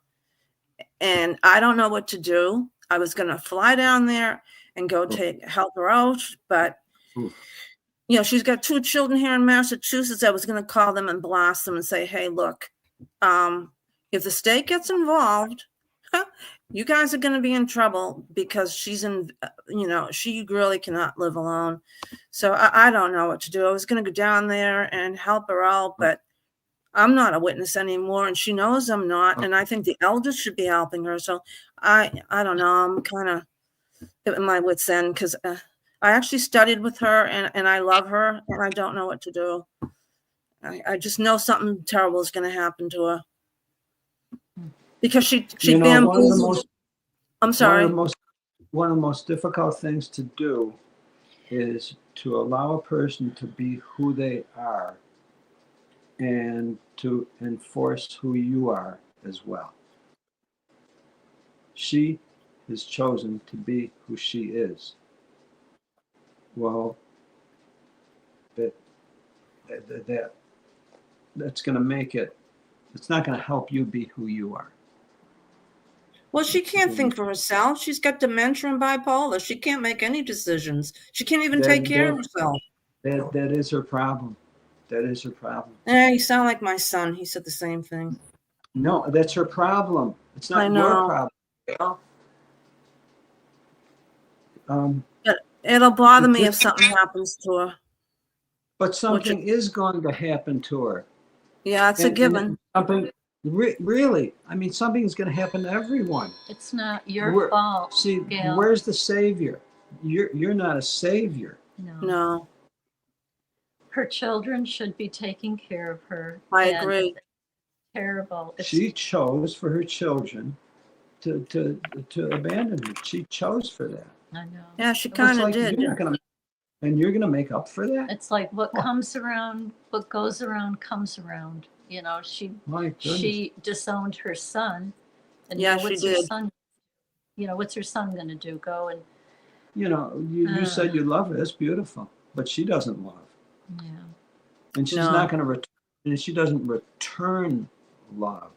And I don't know what to do. I was going to fly down there and go help her out, but she's got 2 children here in Massachusetts. I was going to call them and blast them and say, hey, look, if the state gets involved, you guys are going to be in trouble because she's she really cannot live alone. So I don't know what to do. I was going to go down there and help her out, but I'm not a witness anymore, and she knows I'm not. And I think the elders should be helping her. So I don't know. I'm kind of at my wit's end because I actually studied with her, and I love her, and I don't know what to do. I just know something terrible is going to happen to her because she bamboozled. I'm sorry. One of the most difficult things to do is to allow a person to be who they are and to enforce who you are as well. She has chosen to be who she is. Well, that's going to make it, it's not going to help you be who you are. Well, she can't think for herself. She's got dementia and bipolar. She can't make any decisions. She can't even take care of herself. That is her problem. That is her problem. You sound like my son. He said the same thing. No, that's her problem. It's not your problem. It'll bother me if something happens to her. But something is going to happen to her. Yeah, it's a given. Something really. I mean, something's going to happen to everyone. It's not your fault. See, Gail. Where's the savior? You're not a savior. No. Her children should be taking care of her. I agree. Terrible. She chose for her children to abandon her. She chose for that. I know. Yeah, she kind of did. You're going to make up for that? It's like what comes around, what goes around comes around. She disowned her son. And she did. What's her son going to do? Go and... You said you love her. That's beautiful. But she doesn't love. Yeah. And she's not going to return. And she doesn't return love.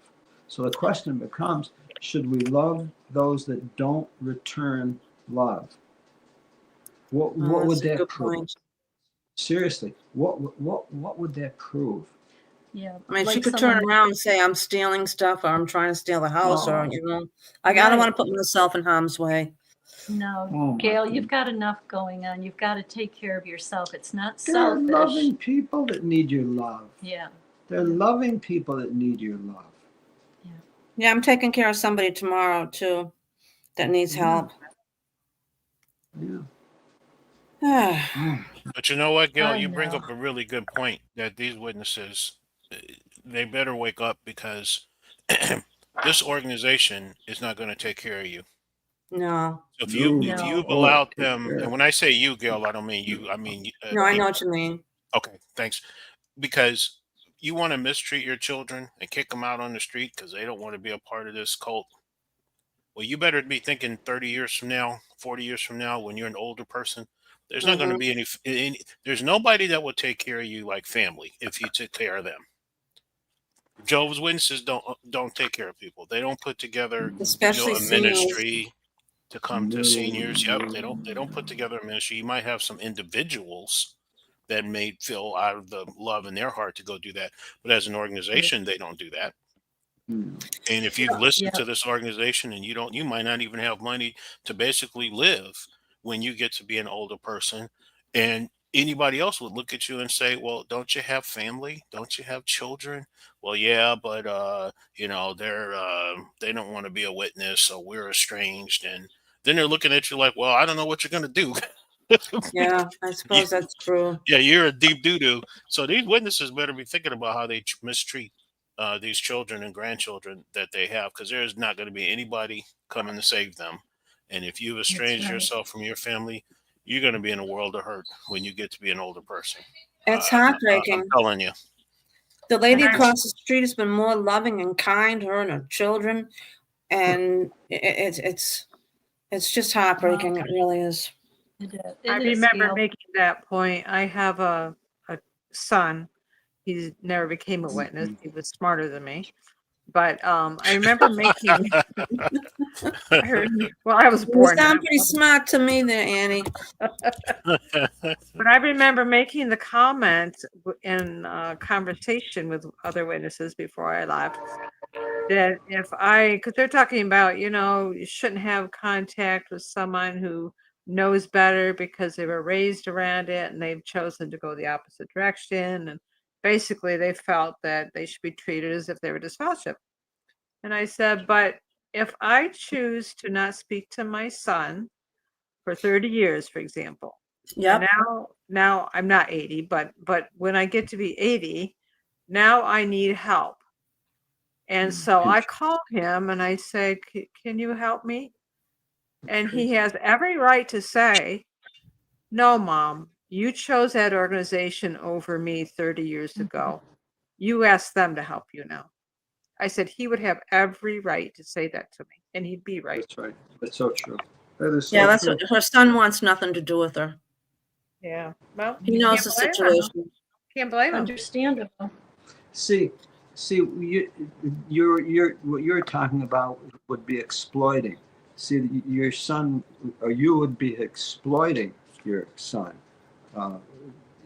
So the question becomes, should we love those that don't return love? What would that prove? Point. Seriously, what would that prove? Yeah, I mean, she could turn around and say, "I'm stealing stuff," or "I'm trying to steal the house," or I don't want to put myself in harm's way. No, Gail, you've got enough going on. You've got to take care of yourself. It's not selfish. There are loving people that need your love. Yeah. They're loving people that need your love. Yeah, I'm taking care of somebody tomorrow too that needs help. Yeah. But you know what, Gail? You bring up a really good point that these witnesses, they better wake up because this organization is not going to take care of you. No. So if you've allowed them, and when I say you, Gail, I don't mean you. I mean no, I know what you mean. Okay, thanks. Because you want to mistreat your children and kick them out on the street because they don't want to be a part of this cult. Well, you better be thinking 30 years from now, 40 years from now, when you're an older person. There's not going to be any. There's nobody that will take care of you like family if you took care of them. Jehovah's Witnesses don't take care of people. They don't put together especially a ministry to come to seniors. Yep, they don't put together a ministry. You might have some individuals that may feel out of the love in their heart to go do that, but as an organization, they don't do that. And if you've listened to this organization and you might not even have money to basically live when you get to be an older person, and anybody else would look at you and say, well, don't you have family? Don't you have children? Well, yeah, but they don't want to be a witness, so we're estranged. And then they're looking at you like, well, I don't know what you're going to do. Yeah, I suppose that's true. Yeah, you're a deep doo-doo. So these witnesses better be thinking about how they mistreat these children and grandchildren that they have, because there's not going to be anybody coming to save them. And if you've estranged yourself from your family, you're going to be in a world of hurt when you get to be an older person. It's heartbreaking. I'm telling you. The lady across the street has been more loving and kind, her and her children, and it's just heartbreaking. It really is. I remember making that point. I have a son. He never became a witness. He was smarter than me. But I remember making. I was born. You sound pretty smart to me there, Annie. But I remember making the comment in conversation with other witnesses before I left that because they're talking about, you shouldn't have contact with someone who knows better because they were raised around it and they've chosen to go the opposite direction. And basically they felt that they should be treated as if they were disfellowship. And I said, but if I choose to not speak to my son for 30 years, for example, now I'm not 80, but when I get to be 80, now I need help. And so I called him and I said, can you help me? And he has every right to say, no, Mom, you chose that organization over me 30 years ago. You asked them to help you now. I said he would have every right to say that to me, and he'd be right. That's right. That's so true. That is so That's true. what her son wants nothing to do with her. Yeah. Well, he knows the situation. Can't blame him. Understandable. See, you're what you're talking about would be exploiting. See, your son, or you would be exploiting your son,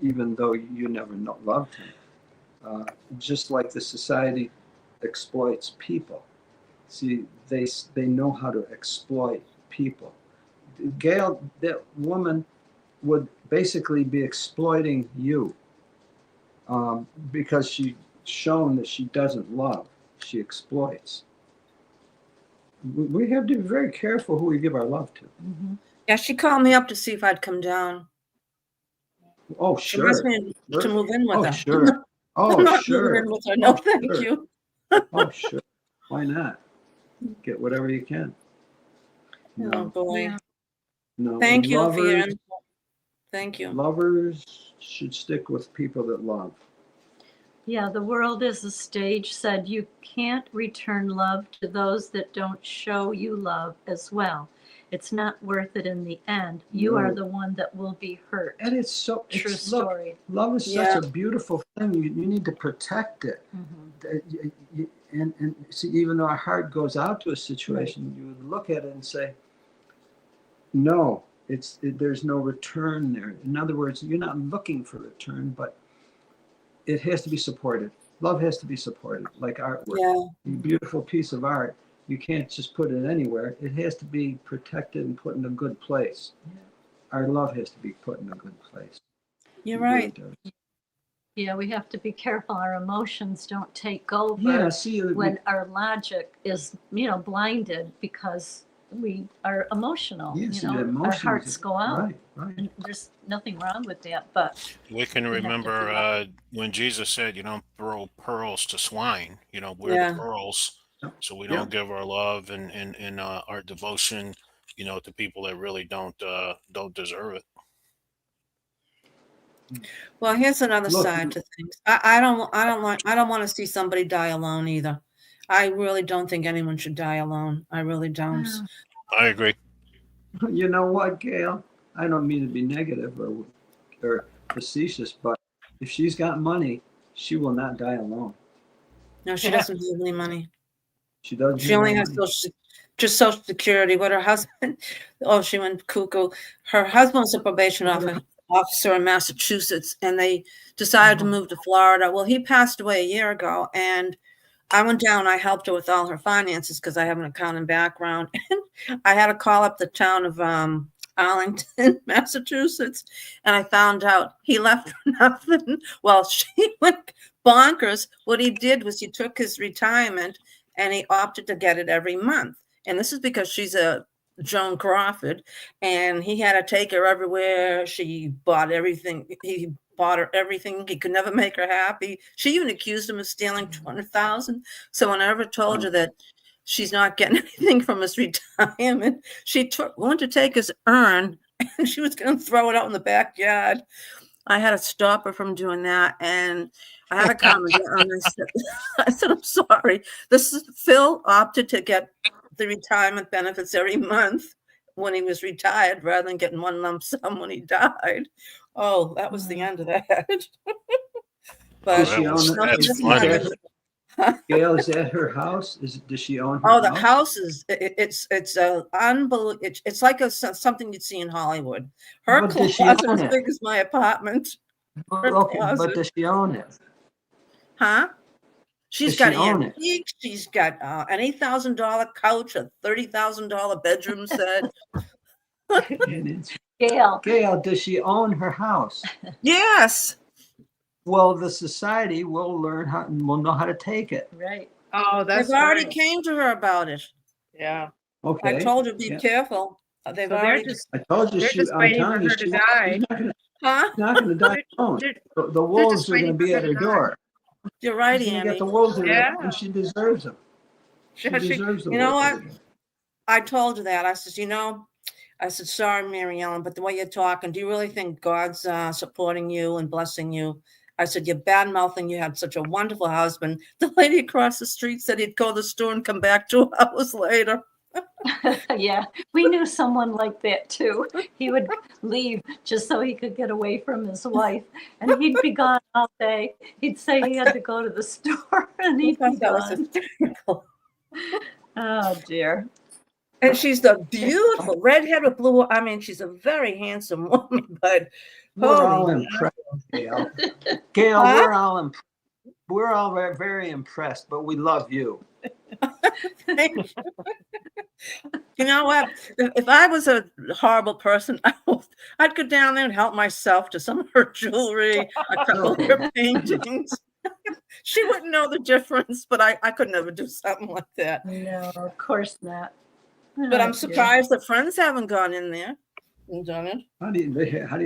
even though you never loved him. Just like the society exploits people. See, they know how to exploit people. Gail, that woman would basically be exploiting you because she's shown that she doesn't love, she exploits. We have to be very careful who we give our love to. Mm-hmm. Yeah, she called me up to see if I'd come down. Oh, she sure. wants me to move in with her. Sure. Oh, I'm not sure. moving in with her. No, thank you. Oh, sure. Why not? Get whatever you can. Oh, boy. Yeah. No, thank you lovers, for your input. Thank you. Lovers should stick with people that love. Yeah, the world is a stage said you can't return love to those that don't show you love as well. It's not worth it in the end. You are the one that will be hurt. And it's so true story. Love is such a beautiful thing. You need to protect it. Mm-hmm. And see, even though our heart goes out to a situation, you would look at it and say, no, there's no return there. In other words, you're not looking for return, but it has to be supported. Love has to be supported, like artwork. Yeah. A beautiful piece of art, you can't just put it anywhere. It has to be protected and put in a good place. Yeah. Our love has to be put in a good place. You're right. Yeah, we have to be careful our emotions don't take over. Yeah, see, when our logic is, blinded because we are emotional. Yes, our hearts go out. Right. And there's nothing wrong with that, but we can remember when Jesus said, "You don't throw pearls to swine." We're the pearls, so we don't give our love and our devotion, to people that really don't deserve it. Well, here's another side to things. I don't want to see somebody die alone either. I really don't think anyone should die alone. I really don't. I agree. You know what, Gail? I don't mean to be negative or facetious, but if she's got money, she will not die alone. No, she doesn't have any money. She doesn't. She only has just Social Security. What her husband? Oh, she went cuckoo. Her husband was a probation officer in Massachusetts, and they decided to move to Florida. Well, he passed away a year ago, and I went down. I helped her with all her finances because I have an accounting background. And I had to call up the town of Arlington, Massachusetts, and I found out he left for nothing. Well, she went bonkers. What he did was he took his retirement and he opted to get it every month. And this is because she's a Joan Crawford, and he had to take her everywhere. She bought everything. He bought her everything. He could never make her happy. She even accused him of stealing $200,000. So when I ever told her that she's not getting anything from his retirement, she wanted to take his urn and she was going to throw it out in the backyard. I had to stop her from doing that, and I had to comment on this. I said, I'm sorry. Phil opted to get the retirement benefits every month when he was retired rather than getting one lump sum when he died. Oh, that was the end of that. But Does she own that's it? funny. Gail, is that her house? Does she own her Oh, the house? house is it's a unbelievable. It's like something you'd see in Hollywood. Her But does she closet own is it? big as my apartment. Her Okay, but closet. does she own it? Huh? She's Does got she own it? antiques. She's got an $8,000 couch, a $30,000 bedroom set. Gail, does she own her house? Yes. Well, the society will learn how, will know how to take it. Right. Oh, They've that's already right. came to her about it. Yeah. Okay. I told her, be Yeah. careful. They've So already. I told you, they're just I'm waiting for telling you, her to she's die. Huh? not going to die alone. The They're wolves just are going waiting to be for at her her to die. door. You're right, She's going to get Andy. the wolves in her, Yeah. and she deserves them. She deserves the You know wolves. what? I told her that. I said, I said, sorry, Mary Ellen, but the way you're talking, do you really think God's supporting you and blessing you? I said, you're bad mouthing. You had such a wonderful husband. The lady across the street said he'd go to the store and come back 2 hours later. Yeah, we knew someone like that too. He would leave just so he could get away from his wife, and he'd be gone all day. He'd say he had to go to the store, and he'd be That was gone. hysterical. Oh dear. And she's the beautiful redhead with blue. I mean, she's a very handsome woman, but We're all holy impressed, Gail. Gail, Huh? we're all very impressed, but we love you. You know what? If I was a horrible person, I'd go down there and help myself to some of her jewelry, a couple of her paintings. She wouldn't know the difference, but I could never do something like that. No, of course not. But Oh, I'm surprised that friends haven't gone in there and done it. How do you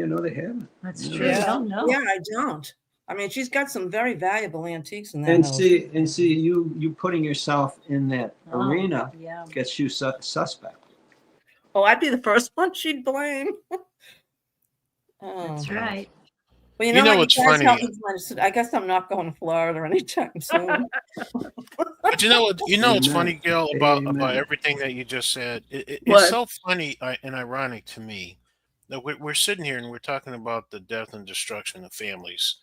know they haven't? That's true. I don't know. Yeah, I don't. I mean, she's got some very valuable antiques in that And house. see, you putting yourself in that arena yeah. gets you suspect. Oh, I'd be the first one she'd blame. That's right. Well, You know know what? what's You guys funny? help me find I guess I'm not going to Florida anytime soon. But you know what? You know what's funny, Gail, about Amen. everything that you just said. It's What? so funny and ironic to me that we're sitting here and we're talking about the death and destruction of families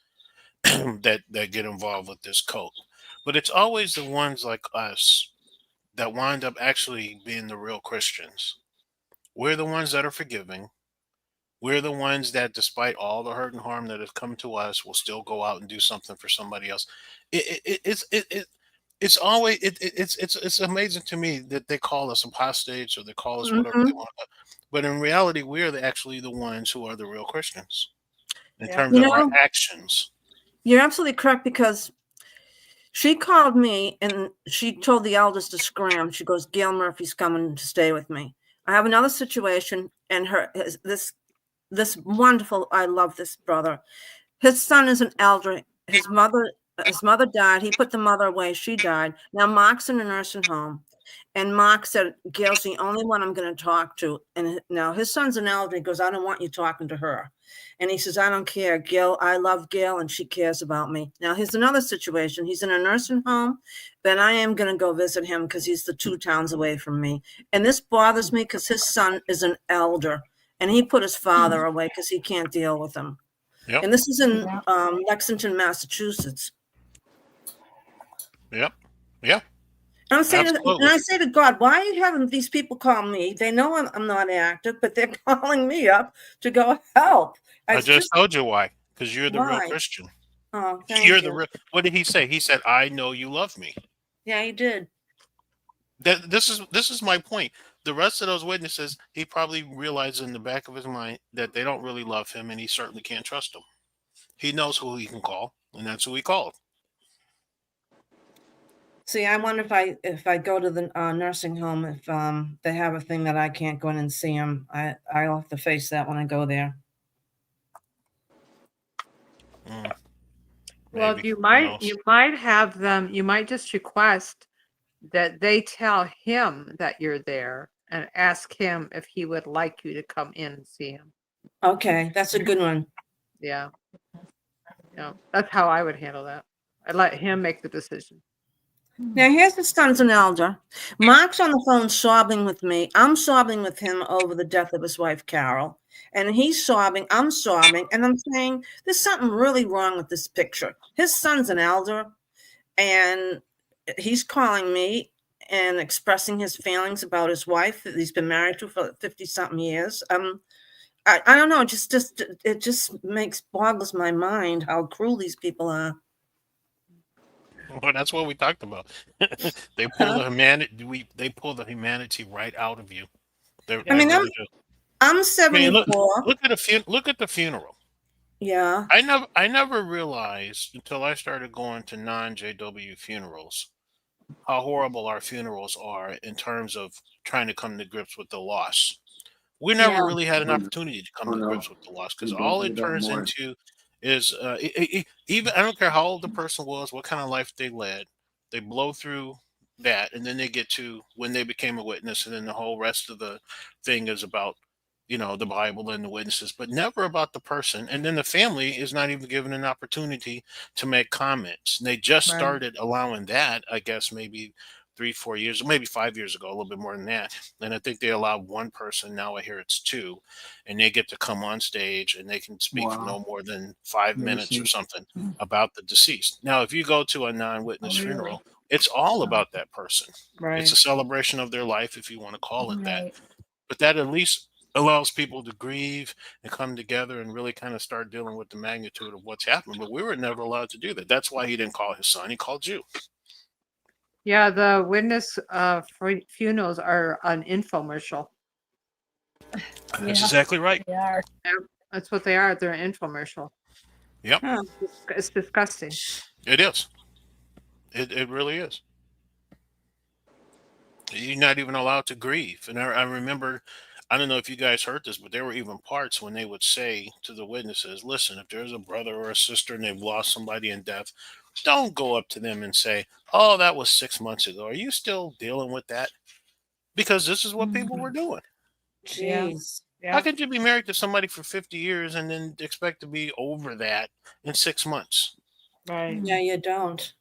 that get involved with this cult. But it's always the ones like us that wind up actually being the real Christians. We're the ones that are forgiving. We're the ones that, despite all the hurt and harm that has come to us, will still go out and do something for somebody else. It's always it's amazing to me that they call us apostates or they call us whatever they want. But in reality, we are actually the ones who are the real Christians in terms of our actions. You're absolutely correct, because she called me and she told the elders to scram. She goes, Gail Murphy's coming to stay with me. I have another situation, and this wonderful, I love this brother. His son is an elder. His mother died. He put the mother away. She died. Now Mark's in a nursing home. And Mark said, Gail's the only one I'm going to talk to. And now his son's an elder. He goes, I don't want you talking to her. And he says, I don't care. Gail, I love Gail, and she cares about me. Now, here's another situation. He's in a nursing home. Then I am going to go visit him because he's the 2 towns away from me. And this bothers me because his son is an elder. And he put his father away because he can't deal with him. Yep. And this is in Lexington, Massachusetts. Yep. Yeah. And I say to God, why are you having these people call me? They know I'm not active, but they're calling me up to go help. I just told you why. Because you're the real Why? Christian. Oh, thank You're you. the real. What did he say? He said, "I know you love me." Yeah, he did. This is my point. The rest of those witnesses, he probably realized in the back of his mind that they don't really love him, and he certainly can't trust them. He knows who he can call, and that's who he called. See, I wonder if I go to the nursing home, if they have a thing that I can't go in and see them. I'll have to face that when I go there. Well, you might have them. You might just request that they tell him that you're there and ask him if he would like you to come in and see him. Okay, that's a good one. Yeah, that's how I would handle that. I'd let him make the decision. Now, here's his son's an elder. Mark's on the phone sobbing with me. I'm sobbing with him over the death of his wife, Carol. And he's sobbing. I'm sobbing. And I'm saying, there's something really wrong with this picture. His son's an elder, and he's calling me and expressing his feelings about his wife that he's been married to for 50-something years. I don't know. It just boggles my mind how cruel these people are. Well, that's what we talked about. They pull the humanity. They pull the humanity right out of you. They I mean, really do. I'm 74. Look at the funeral. Yeah. I never realized until I started going to non-JW funerals how horrible our funerals are in terms of trying to come to grips with the loss. We Yeah. never really had an opportunity to come to grips with the loss because all it turns into is even I don't care how old the person was, what kind of life they led, they blow through that, and then they get to when they became a witness, and then the whole rest of the thing is about the Bible and the witnesses, but never about the person. And then the family is not even given an opportunity to make comments. And they just Right. started allowing that, I guess, maybe 3-4 years, maybe 5 years ago, a little bit more than that. And I think they allowed one person. Now I hear it's two, and they get to come on stage and they can speak for no more than 5 minutes or something about the deceased. Now, if you go to a non-witness funeral, it's all about that person. Right. It's a celebration of their life, if you want to call it that. Right. But that at least allows people to grieve and come together and really kind of start dealing with the magnitude of what's happened. But we were never allowed to do that. That's why he didn't call his son. He called you. Yeah, the witness funerals are an infomercial. That's exactly right. They are. That's what they are. They're an infomercial. Yep. It's disgusting. It is. It really is. You're not even allowed to grieve. And I remember, I don't know if you guys heard this, but there were even parts when they would say to the witnesses, listen, if there's a brother or a sister and they've lost somebody in death, don't go up to them and say, oh, that was 6 months ago. Are you still dealing with that? Because this is what people were doing. Jeez. How could you be married to somebody for 50 years and then expect to be over that in 6 months? Right. Yeah, you don't.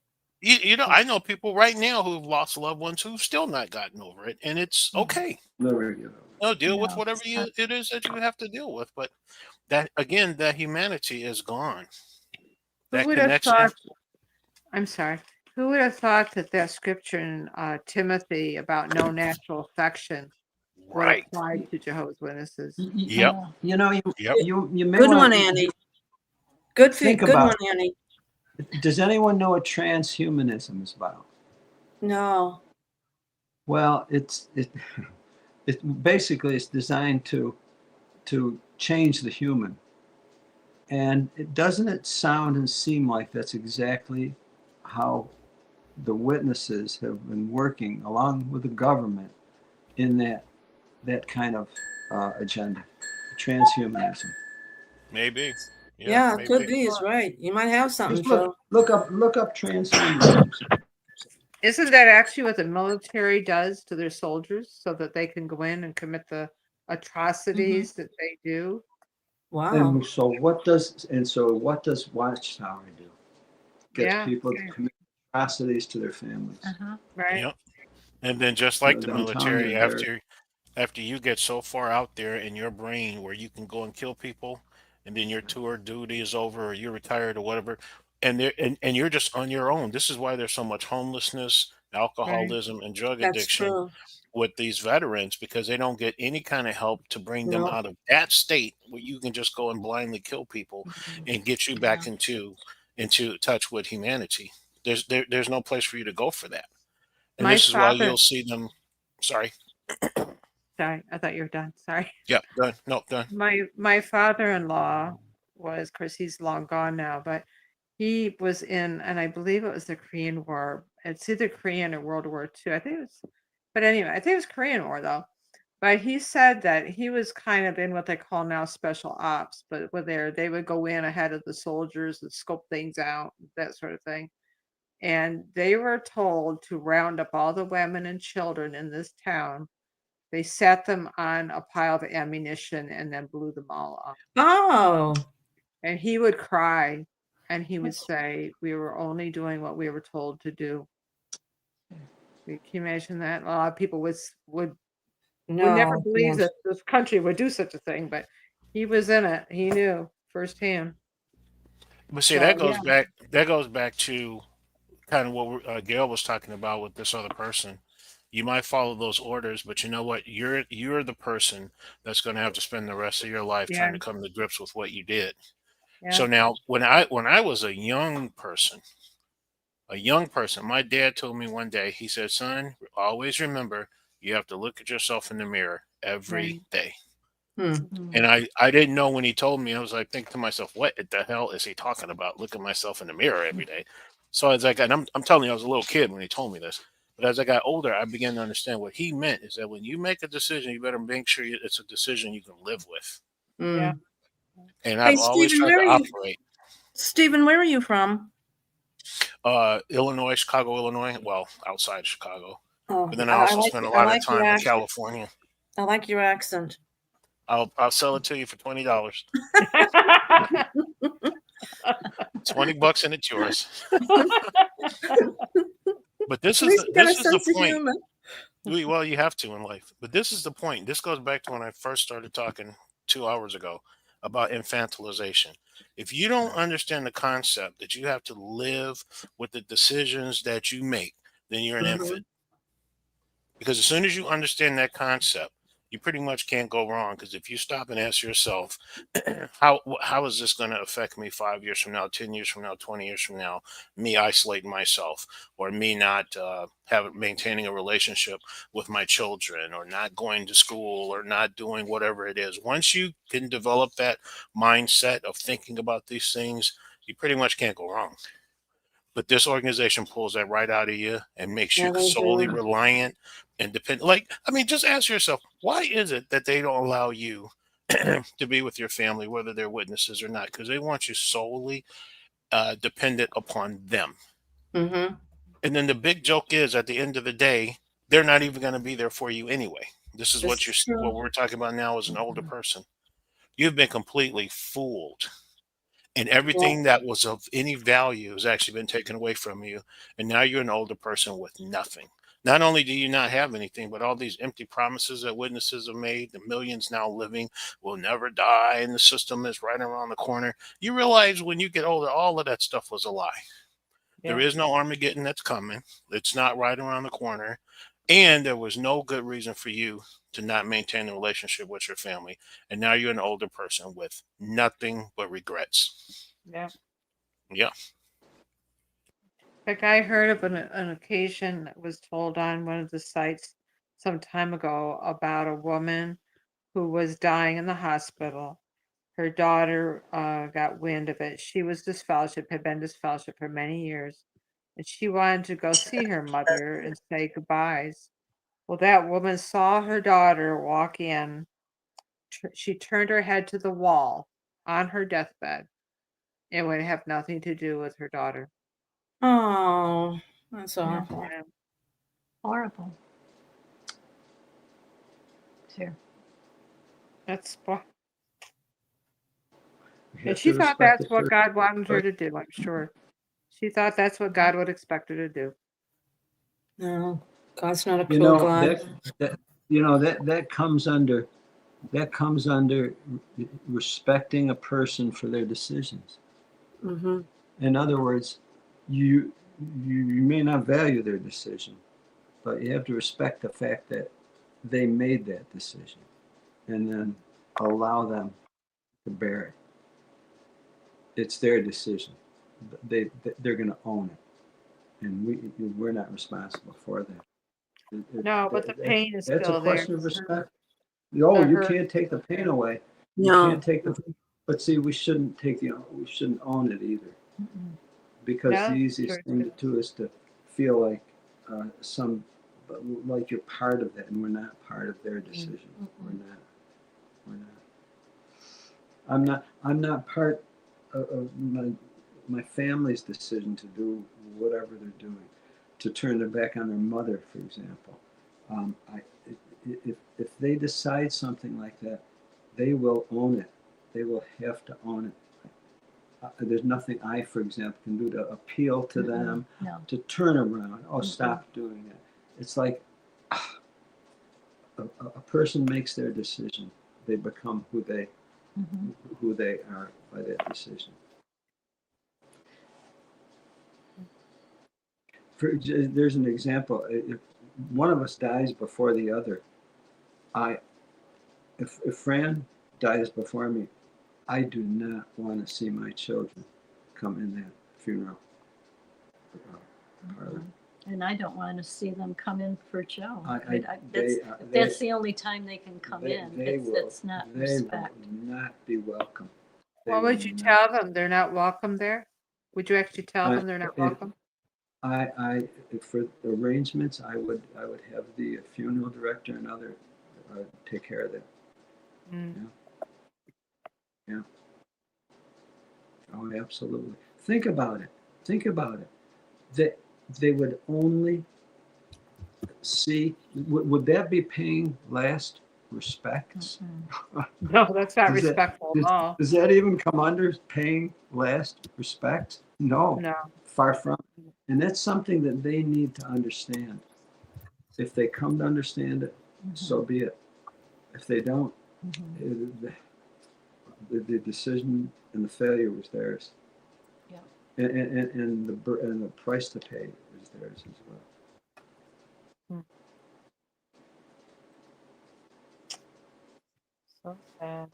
I know people right now who've lost loved ones who've still not gotten over it, and it's okay. Deal with whatever it is that you have to deal with. But that again, that humanity is gone. Who would have thought? I'm sorry. Who would have thought that scripture in Timothy about no natural affection would apply to Jehovah's Witnesses? Yep. You may Good one, Annie. Good one, Annie. Does anyone know what transhumanism is about? No. Well, it's basically designed to change the human, and doesn't it sound and seem like that's exactly how the witnesses have been working along with the government in that kind of agenda, transhumanism. Maybe. Yeah, could be. Is right. You might have something. Look up transhumanism. Isn't that actually what the military does to their soldiers so that they can go in and commit the atrocities that they do? Wow. And so what does Watchtower do? Gets people to commit atrocities to their families. Right. Yep. And then just like the military, after you get so far out there in your brain where you can go and kill people, and then your tour duty is over or you're retired or whatever, and you're just on your own. This is why there's so much homelessness, alcoholism, and drug addiction with these veterans, because they don't get any kind of help to bring them out of that state where you can just go and blindly kill people and get you back into touch with humanity. There's no place for you to go for that. And this is why you'll see them. Sorry. Sorry, I thought you were done. Sorry. Yeah, done. No, done. My father-in-law was, of course, he's long gone now, but he was in, and I believe it was the Korean War. It's either Korean or World War II. I think it was, but anyway, I think it was Korean War though. But he said that he was kind of in what they call now special ops, but they would go in ahead of the soldiers and scope things out, that sort of thing. And they were told to round up all the women and children in this town. They sat them on a pile of ammunition and then blew them all up. Oh. And he would cry and he would say, we were only doing what we were told to do. Can you imagine that? A lot of people would No, never believe no. that this country would do such a thing, but he was in it. He knew firsthand. But see, So that yeah, goes back. That goes back to kind of what Gail was talking about with this other person. You might follow those orders, but you know what? You're the person that's going to have to spend the rest of your life yeah, trying to come to grips with what you did. yeah. So now, when I was a young person, my dad told me one day. He said, "Son, always remember you have to look at yourself in the mirror every Right. day." Hmm. And I didn't know when he told me. I was like, thinking to myself, what the hell is he talking about? Look at myself in the mirror every day. So as I got, and I'm telling you, I was a little kid when he told me this. But as I got older, I began to understand what he meant is that when you make a decision, you better make sure it's a decision you can live with. Yeah. Mm. And Hey, I've always Stephen, tried where to are you? operate. Stephen, where are you from? Illinois, Chicago, Illinois. Well, outside Chicago. Oh, But then I also spent a I lot of like your time in accent. California. I like your accent. I'll sell it to you for $20. $20 and it's yours. But At least you got a this is the sense of point. humor. Well, you have to in life. But this is the point. This goes back to when I first started talking 2 hours ago about infantilization. If you don't understand the concept that you have to live with the decisions that you make, then you're an Hmm. infant. Because as soon as you understand that concept, you pretty much can't go wrong. Because if you stop and ask yourself, how is this going to affect me 5 years from now, 10 years from now, 20 years from now? Me isolating myself, or me not maintaining a relationship with my children, or not going to school, or not doing whatever it is. Once you can develop that mindset of thinking about these things, you pretty much can't go wrong. But this organization pulls that right out of you and makes Yeah, you they solely do. reliant and dependent. Like, I mean, just ask yourself, why is it that they don't allow you to be with your family, whether they're witnesses or not? Because they want you solely dependent upon them. Hmm. And then the big joke is, at the end of the day, they're not even going to be there for you anyway. This is This what is true. what we're talking about now as an older person. You've been completely fooled, and Yeah. everything that was of any value has actually been taken away from you, and now you're an older person with nothing. Not only do you not have anything, but all these empty promises that witnesses have made, the millions now living will never die, and the system is right around the corner. You realize when you get older, all of that stuff was a lie. There Yeah. is no Armageddon that's coming. It's not right around the corner. And there was no good reason for you to not maintain a relationship with your family. And now you're an older person with nothing but regrets. Yeah. Yeah. Like I heard of an occasion that was told on one of the sites some time ago about a woman who was dying in the hospital. Her daughter got wind of it. She was disfellowship, had been disfellowship for many years, and she wanted to go see her mother and say goodbyes. Well, that woman saw her daughter walk in. She turned her head to the wall on her deathbed and would have nothing to do with her daughter. Oh, that's Yeah. awful. Yeah. Horrible. Here. That's You and have she to thought respect that's the what church. God wanted her to do, I'm sure. She thought that's what God would expect her to do. No, God's not a You cruel know God. that comes under respecting a person for their decisions. Hmm. In other words, you may not value their decision, but you have to respect the fact that they made that decision, and then allow them to bear it. It's their decision. They're going to own it, and we're not responsible for that. No, but the pain is That's a still there. question of respect. Oh, The you hurt. can't take the pain away. You No. can't take the. But see, we shouldn't own it either, because No, the sure easiest it's thing to good. do is to feel like like you're part of that, and we're not part of their decision. We're not. I'm not part of my family's decision to do whatever they're doing, to turn their back on their mother, for example. If they decide something like that, they will own it. They will have to own it. There's nothing I, for example, can do to appeal to them, No. to turn around. Oh, stop doing it. it's like a person makes their decision. They become who they are by that decision. There's an example. If one of us dies before the other, if Fran dies before me, I do not want to see my children come in that funeral parlor. And I don't want to see them come in for Joe. They That's the only time they can come in. It's not respect. Will not be welcome. What would you tell them? They're not welcome there? Would you actually tell them they're not welcome? For arrangements, I would have the funeral director and other take care of that. Yeah. Oh, absolutely. Think about it. That they would only see. Would that be paying last respects? No, that's not respectful at all. Does that even come under paying last respects? No. Far from. And that's something that they need to understand. If they come to understand it, so be it. If they don't, the decision and the failure was theirs. Yeah. And the price to pay was theirs as well. So sad.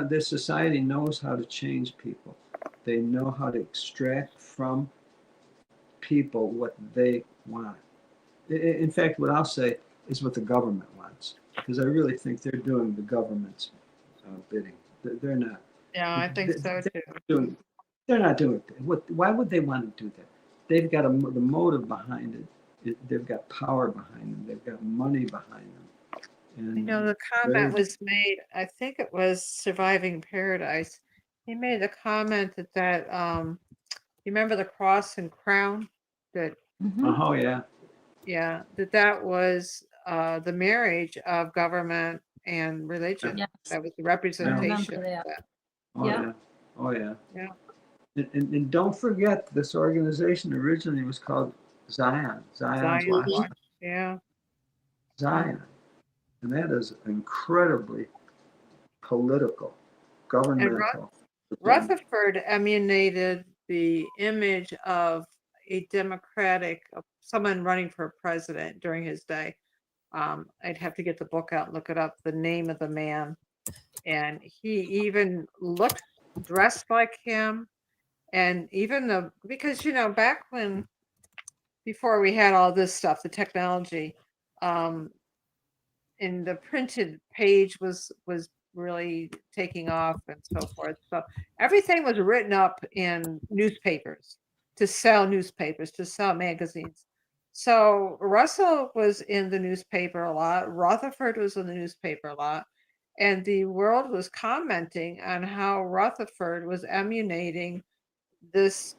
This society knows how to change people. They know how to extract from people what they want. In fact, what I'll say is what the government wants, because I really think they're doing the government's bidding. They're not. Yeah, I think so too. They're not doing it. Why would they want to do that? They've got the motive behind it. They've got power behind them. They've got money behind them. And the comment was made, I think it was Surviving Paradise. He made a comment that you remember the cross and crown? That oh yeah. Yeah, that was the marriage of government and religion. Yes. That was the representation. I remember that. Oh yeah. Yeah. And don't forget, this organization originally was called Zion. Zion's Watch. Yeah. Zion. And that is incredibly political, governmental. Rutherford emulated the image of a democratic, someone running for president during his day. I'd have to get the book out and look it up, the name of the man. And he even looked dressed like him. And even because, back before we had all this stuff, the technology, and the printed page was really taking off and so forth. So everything was written up in newspapers to sell magazines. So Russell was in the newspaper a lot. Rutherford was in the newspaper a lot. And the world was commenting on how Rutherford was emulating this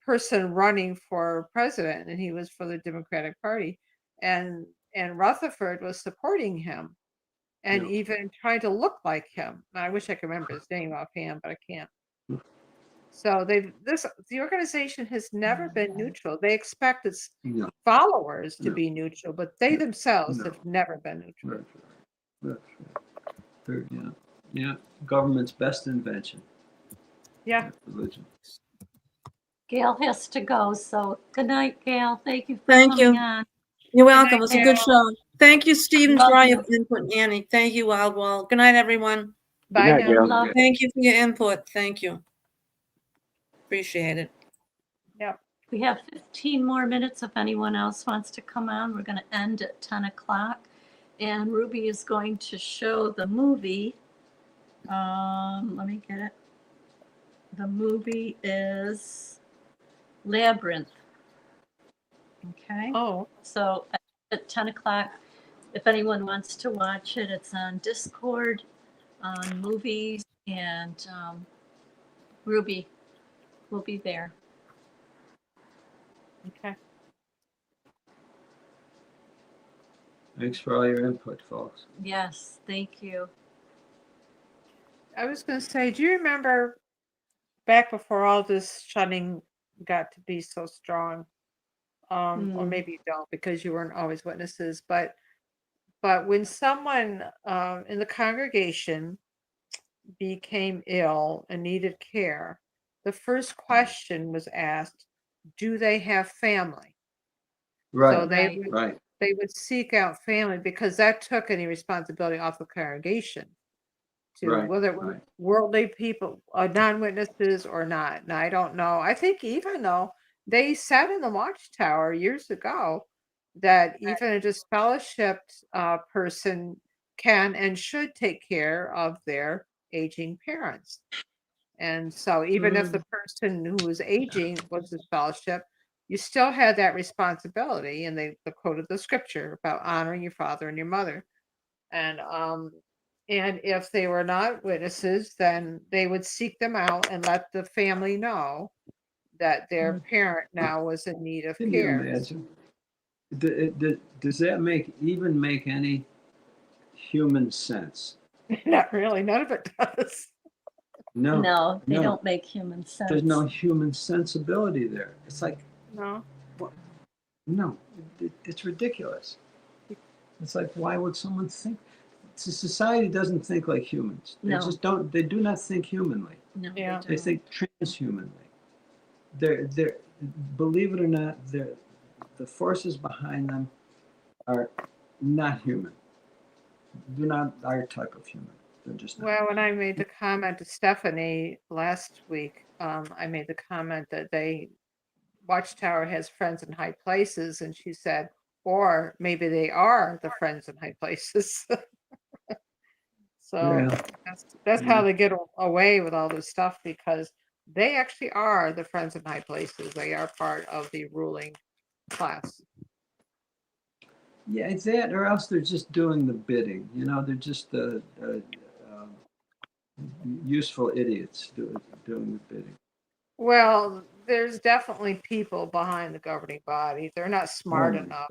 person running for president, and he was for the Democratic Party. And Rutherford was supporting him and even trying to look like him. I wish I could remember his name offhand, but I can't. So the organization has never been neutral. They expect its followers to be neutral, but they themselves have never been neutral. That's right. Yeah. Government's best invention. Yeah. Religion. Gail has to go, so good night, Gail. Thank you for coming on. You're welcome. It was a good show. Thank you, Stephen, Love for all you. your input. Annie, thank you, Wildwall. Good night, everyone. Bye Good night, Gail. Love Thank you for your input. Thank you. Appreciate it. Yep. We have 15 more minutes if anyone else wants to come on. We're going to end at 10 o'clock. And Ruby is going to show the movie. Let me get it. The movie is Labyrinth. Okay. Oh. So at 10 o'clock, if anyone wants to watch it, it's on Discord, on movies, and Ruby will be there. Okay. Thanks for all your input, folks. Yes, thank you. I was going to say, do you remember back before all this shutting got to be so strong. Or maybe you don't because you weren't always witnesses. But when someone in the congregation became ill and needed care, the first question was asked, do they have family? Right. So they would seek out family because that took any responsibility off the congregation to Right, whether it was worldly people, non-witnesses or not. Now I don't know. I think even though they said in the Watchtower years ago that even a disfellowshipped person can and should take care of their aging parents. And so even if the person who was aging was disfellowship, you still had that responsibility. And they quoted the scripture about honoring your father and your mother. And if they were not witnesses, then they would seek them out and let the family know that their parent now was in need of Can you care. imagine? Does that make any human sense? Not really. None of it does. No, they don't make human sense. There's no human sensibility there. It's like, no, no, it's ridiculous. It's like, why would someone think? Society doesn't think like humans. They just don't. They do not think humanly. No, yeah. They think transhumanly. They're believe it or not, the forces behind them are not human. They're not our type of human. They're just not. Well, when I made the comment to Stephanie last week, I made the comment that Watchtower has friends in high places, and she said, or maybe they are the friends in high places. So that's how they get away with all this stuff, because they actually are the friends in high places. They are part of the ruling class. Yeah, it's that, or else they're just doing the bidding. You know, they're just useful idiots doing the bidding. Well, there's definitely people behind the governing body. They're not smart enough.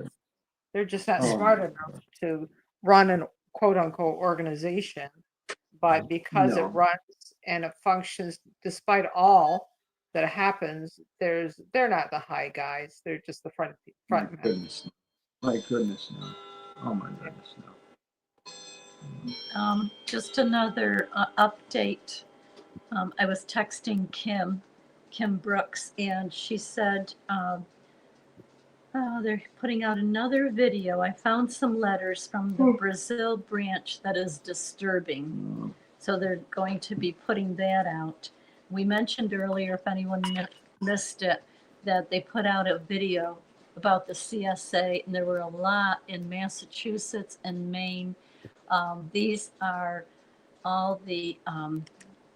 They're just not smart enough to run an quote unquote organization. But because it runs and it functions despite all that happens, they're not the high guys. They're just the front men. Goodness. My goodness, no. Oh my goodness, no. Just another update. I was texting Kim Brooks, and she said they're putting out another video. I found some letters from the Brazil branch that is disturbing. So they're going to be putting that out. We mentioned earlier, if anyone missed it, that they put out a video about the CSA, and there were a lot in Massachusetts and Maine. These are all the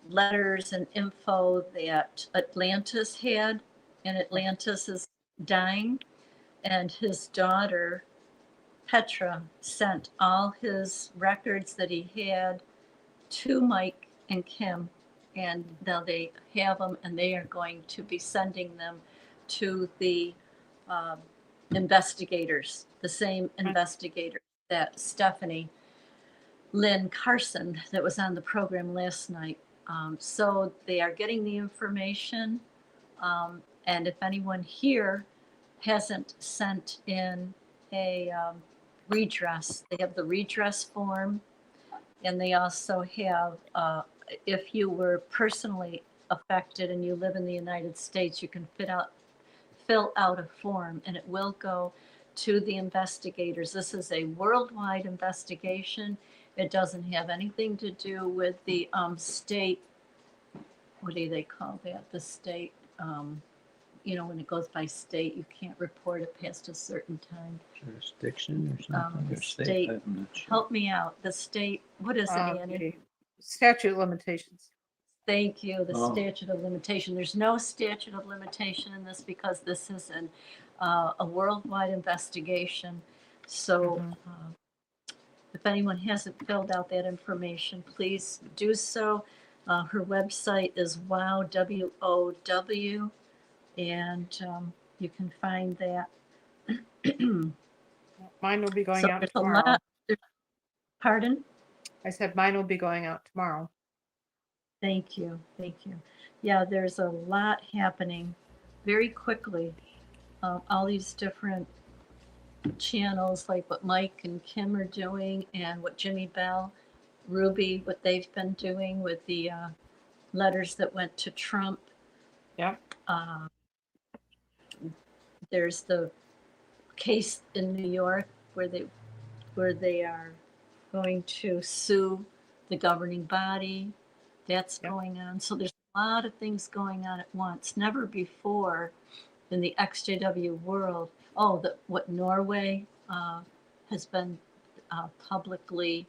letters and info that Atlantis had, and Atlantis is dying, and his daughter Petra sent all his records that he had to Mike and Kim, and now they have them, and they are going to be sending them to the investigators, the same investigators that Stephanie Lynn Carson that was on the program last night. So they are getting the information, and if anyone here hasn't sent in a redress, they have the redress form, and they also have, if you were personally affected and you live in the United States, you can fill out a form, and it will go to the investigators. This is a worldwide investigation. It doesn't have anything to do with the state, what do they call that? The state, you know, when it goes by state, you can't report it past a certain time. Jurisdiction or something? The Or state, I'm not sure. help me out. The state, what is it, Annie? The statute of limitations. Thank you, the statute of limitation. There's no statute of limitation in this because this is a worldwide investigation. So if anyone hasn't filled out that information, please do so. Her website is WOW, W-O-W, and you can find that. Mine will be going out there's tomorrow. a lot. Pardon? I said mine will be going out tomorrow. Thank you. Thank you. Yeah, there's a lot happening very quickly, all these different channels, like what Mike and Kim are doing, and what Jimmy Bell, Ruby, what they've been doing with the letters that went to Trump. Yeah. There's the case in New York where they are going to sue the governing body. That's Yep. going on. So there's a lot of things going on at once. Never before in the XJW world. Oh, what Norway has been publicly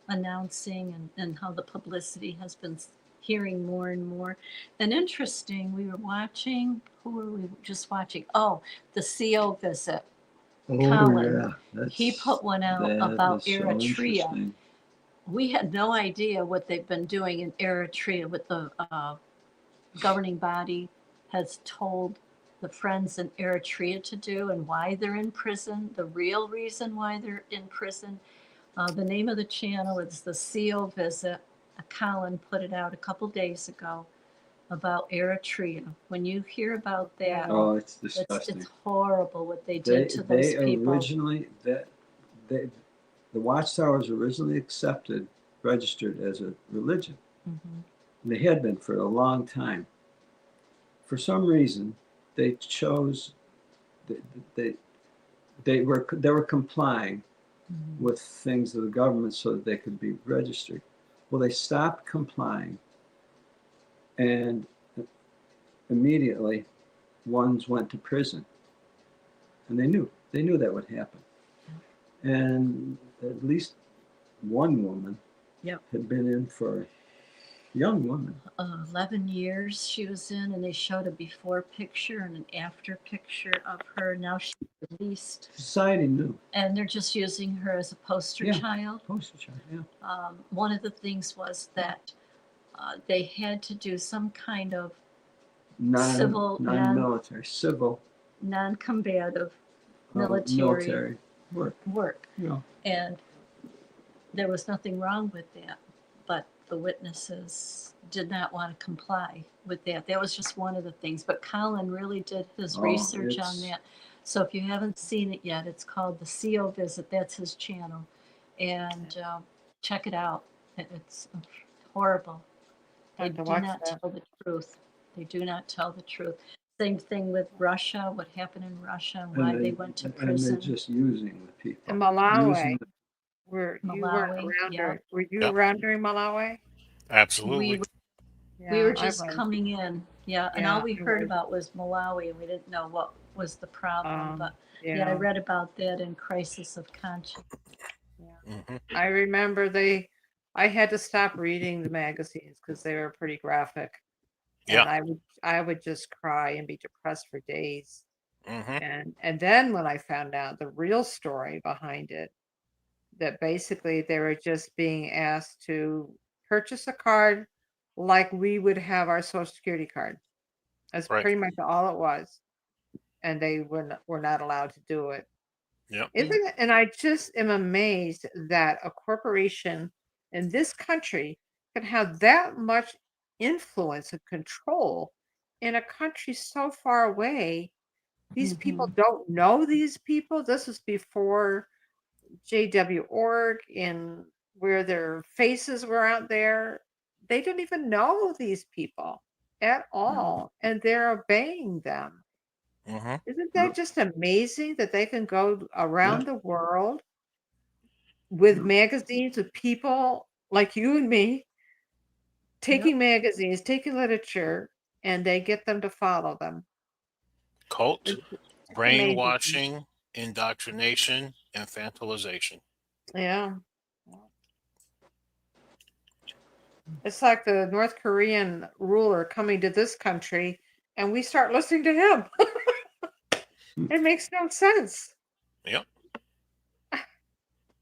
announcing, and how the publicity has been hearing more and more. And interesting, we were watching, who were we just watching? Oh, the CO visit. Colin, he put one out about Eritrea. We had no idea what they've been doing in Eritrea, what the governing body has told the Friends in Eritrea to do, and why they're in prison, the real reason why they're in prison. The name of the channel is the CO Visit. Colin put it out a couple days ago about Eritrea. When you hear about that, it's disgusting. it's horrible what they did to those people. Originally, the Watchtower was originally registered as a religion. Mm-hmm. And they had been for a long time. For some reason, they chose. They were complying with things of the government so that they could be registered. Well, they stopped complying, and immediately ones went to prison. And they knew that would happen. And at least one woman had been in for, young woman. 11 years she was in, and they showed a before picture and an after picture of her. Now she's released. Society knew. And they're just using her as a poster child. Poster child, yeah. One of the things was that they had to do some kind of non-military, civil, non-combative military work. Yeah. And there was nothing wrong with that, but the witnesses did not want to comply with that. That was just one of the things. But Colin really did his research on that. So if you haven't seen it yet, it's called the CO Visit. That's his channel. And check it out. It's horrible. They do not tell the truth. They do not tell the truth. Same thing with Russia, what happened in Russia, and why they went to prison. And they're just using the people. In Malawi. Were you around during Malawi? Absolutely. We were just coming in, and all we heard about was Malawi, and we didn't know what was the problem. But I read about that in Crisis of Conscience. I remember I had to stop reading the magazines because they were pretty graphic. Yeah. And I would just cry and be depressed for days. And then when I found out the real story behind it, that basically they were just being asked to purchase a card like we would have our Social Security card. That's pretty much all it was. And they were not allowed to do it. Yep. And I just am amazed that a corporation in this country can have that much influence and control in a country so far away. These people don't know these people. This was before JW.org and where their faces were out there. They don't even know these people at all, and they're obeying them. Isn't that just amazing that they can go around the world with magazines with people like you and me, taking magazines, taking literature, and they get them to follow them? Cult, brainwashing, indoctrination, infantilization. Yeah. It's like the North Korean ruler coming to this country and we start listening to him. It makes no sense. Yep.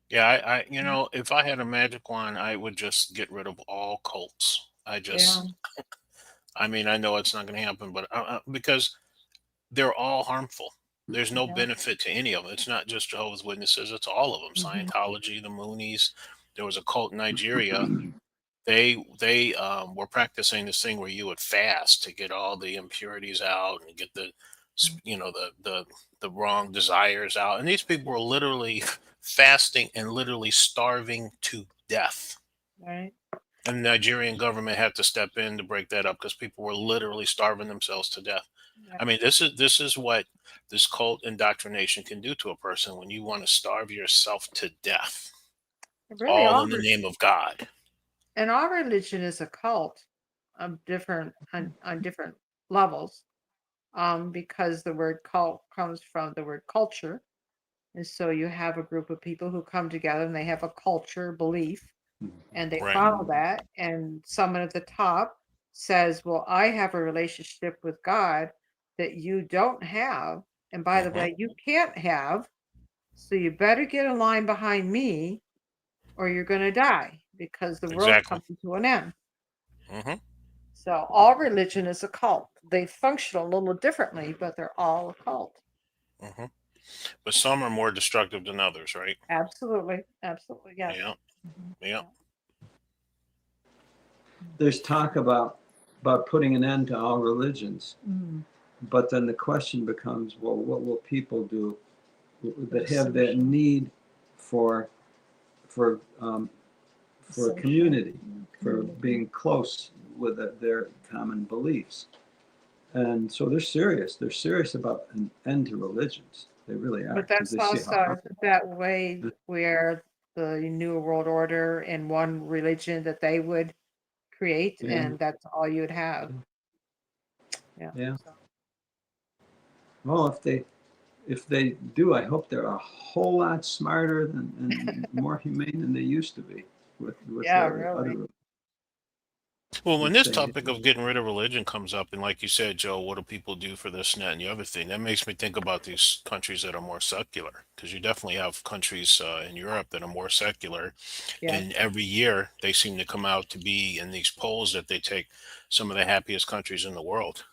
Yeah, I if I had a magic wand, I would just get rid of all cults. I mean, I know it's not going to happen, but because they're all harmful. There's no benefit to any of them. It's not just Jehovah's Witnesses. It's all of them. Scientology, the Moonies. There was a cult in Nigeria they were practicing this thing where you would fast to get all the impurities out and get the the wrong desires out. And these people were literally fasting and literally starving to death. Right. And the Nigerian government had to step in to break that up because people were literally starving themselves to death. Yeah. I mean, this is what this cult indoctrination can do to a person when you want to starve yourself to death, Really, all in the name of God. And our religion is a cult of different on different levels, because the word cult comes from the word culture, and so you have a group of people who come together and they have a culture belief, and they Right. follow that. And someone at the top says, "Well, I have a relationship with God that you don't have, and by the way, you can't have. So you better get in line behind me, or you're going to die because the world's Exactly. coming to an end." Mm-hmm. So all religion is a cult. They function a little differently, but they're all a cult. Mm-hmm. But some are more destructive than others, right? Absolutely. Absolutely. Yes. Yeah. Yeah. There's talk about putting an end to all religions, but then the question becomes, well, what will people do that have that need for community, for being close with their common beliefs? And so they're serious. They're serious about an end to religions. They really are. But 'cause that's they see how also that way where the New World Order and one religion that they would create, Yeah. and that's all you'd have. Yeah. Yeah. Well, if they do, I hope they're a whole lot smarter and more humane than they used to be with Yeah, their really. other. Well, when this Thing. topic of getting rid of religion comes up, and like you said, Joe, what do people do for this and that and the other thing? That makes me think about these countries that are more secular, because you definitely have countries in Europe that are more secular, Yeah. and every year they seem to come out to be in these polls that they take some of the happiest countries in the world.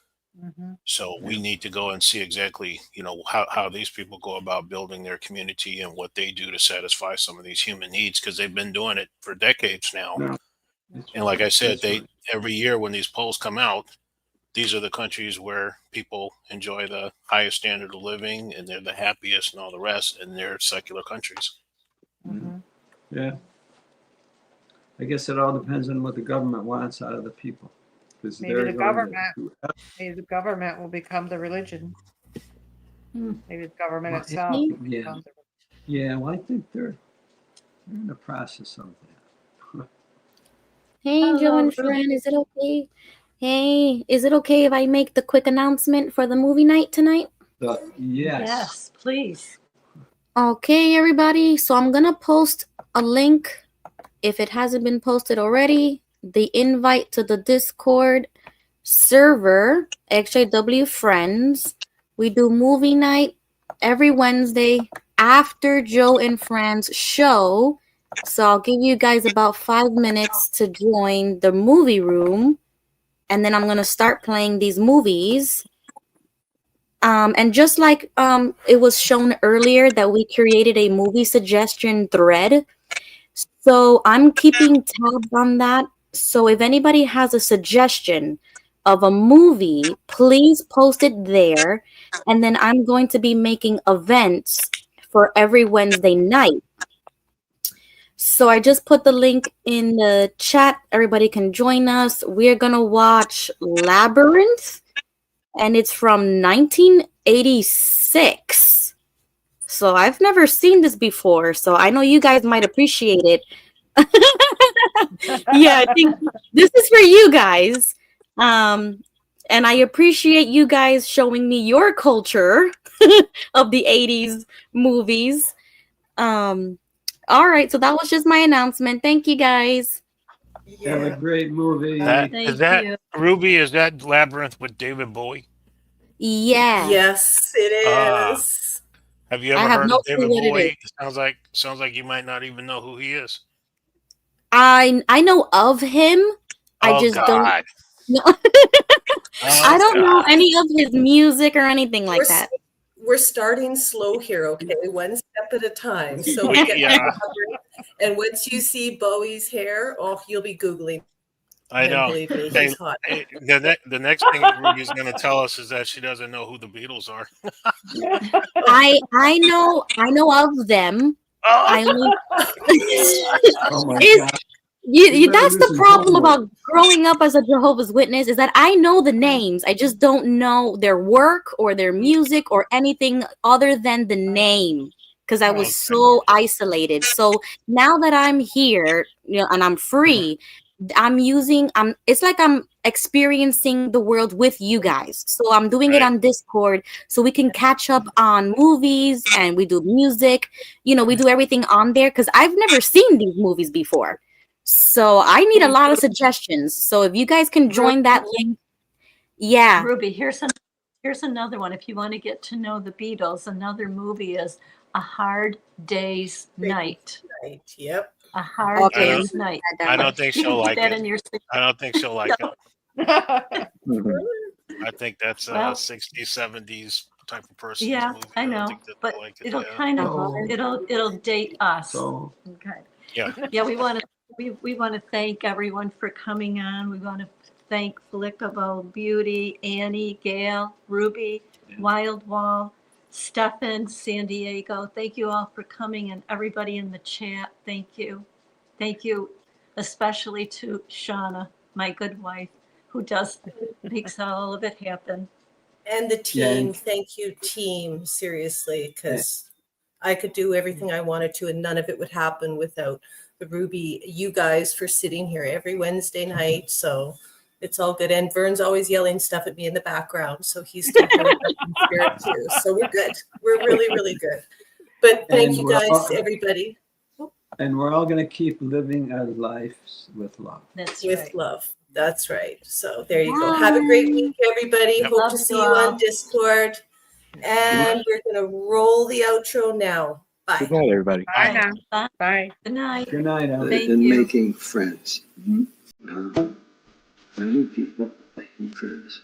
Mm-hmm. So we need to go and see exactly, how these people go about building their community and what they do to satisfy some of these human needs, because they've been doing it for decades now. No. And like I said, That's right. every year when these polls come out, these are the countries where people enjoy the highest standard of living and they're the happiest and all the rest, and they're secular countries. Mm-hmm. Yeah. I guess it all depends on what the government wants out of the people. Maybe the government will become the religion. Maybe the government itself. Yeah. Yeah. Well, I think they're in the process of that. Hey, Joe and Fran, is it okay? Hey, is it okay if I make the quick announcement for the movie night tonight? Yes. Yes, please. Okay, everybody. So I'm going to post a link, if it hasn't been posted already, the invite to the Discord server, ExJWFriends. We do movie night every Wednesday after Joe and Fran's show. So I'll give you guys about 5 minutes to join the movie room. And then I'm going to start playing these movies. And just like it was shown earlier that we created a movie suggestion thread. So I'm keeping tabs on that. So if anybody has a suggestion of a movie, please post it there. And then I'm going to be making events for every Wednesday night. So I just put the link in the chat. Everybody can join us. We're going to watch Labyrinth, and it's from 1986. So I've never seen this before, so I know you guys might appreciate it. Yeah, I think this is for you guys. And I appreciate you guys showing me your culture of the 80s movies. All right, so that was just my announcement. Thank you, guys. Have a great movie. Ruby, is that Labyrinth with David Bowie? Yeah. Yes, it is. Have you ever heard of David Bowie? Sounds like you might not even know who he is. I know of him. I just don't know. I don't know any of his music or anything like that. We're starting slow here, okay? One step at a time. So we get And once you see Bowie's hair, oh, you'll be Googling. I know. Believe me, Hey, he's hot. the next thing Ruby's going to tell us is that she doesn't know who the Beatles are. I know of them. I only Oh my is God. that's the problem about growing up as a Jehovah's Witness, is that I know the names. I just don't know their work or their music or anything other than the name, because I was so isolated. So now that I'm here, and I'm free, it's like I'm experiencing the world with you guys. So I'm doing it on Discord so we can catch up on movies, and we do music. We do everything on there because I've never seen these movies before. So I need a lot of suggestions. So if you guys can join that link. Yeah. Ruby, here's another one. If you want to get to know the Beatles, another movie is A Hard Day's Night. Yep. A Hard I don't- Day's Night. I don't think You can she'll put like that it. in your I don't think she'll like it. I think that's a Well- 60s, 70s type of person. Yeah, movie. I don't know, think that but they'll like it, it'll yeah. kind of it'll date us. So Okay. Yeah. Yeah, we want to thank everyone for coming on. We want to thank Flickable Beauty, Annie, Gail, Ruby, Wild Wall, Stefan, San Diego. Thank you all for coming, and everybody in the chat. Thank you. Thank you, especially to Shauna, my good wife, who makes all of it happen. And the Yeah, team, and- thank you, team, seriously, because I could do everything I wanted to, and none of it would happen without the Ruby, you guys, for sitting here every Wednesday night. So it's all good. And Vern's always yelling stuff at me in the background, so he's still here in spirit too. So we're good. We're really, really good. But thank And you we're guys, all- everybody, And we're all going to keep living our lives with love. That's with right. love. That's right. So there you go. Have a great week, everybody. Yep. Hope Love to you see you all. on Discord. And we're going to roll the outro now. Bye. Good night, everybody. Bye now. Bye. Bye. Good night. Good night, Al. Thank and you. making friends. Finding people, making friends.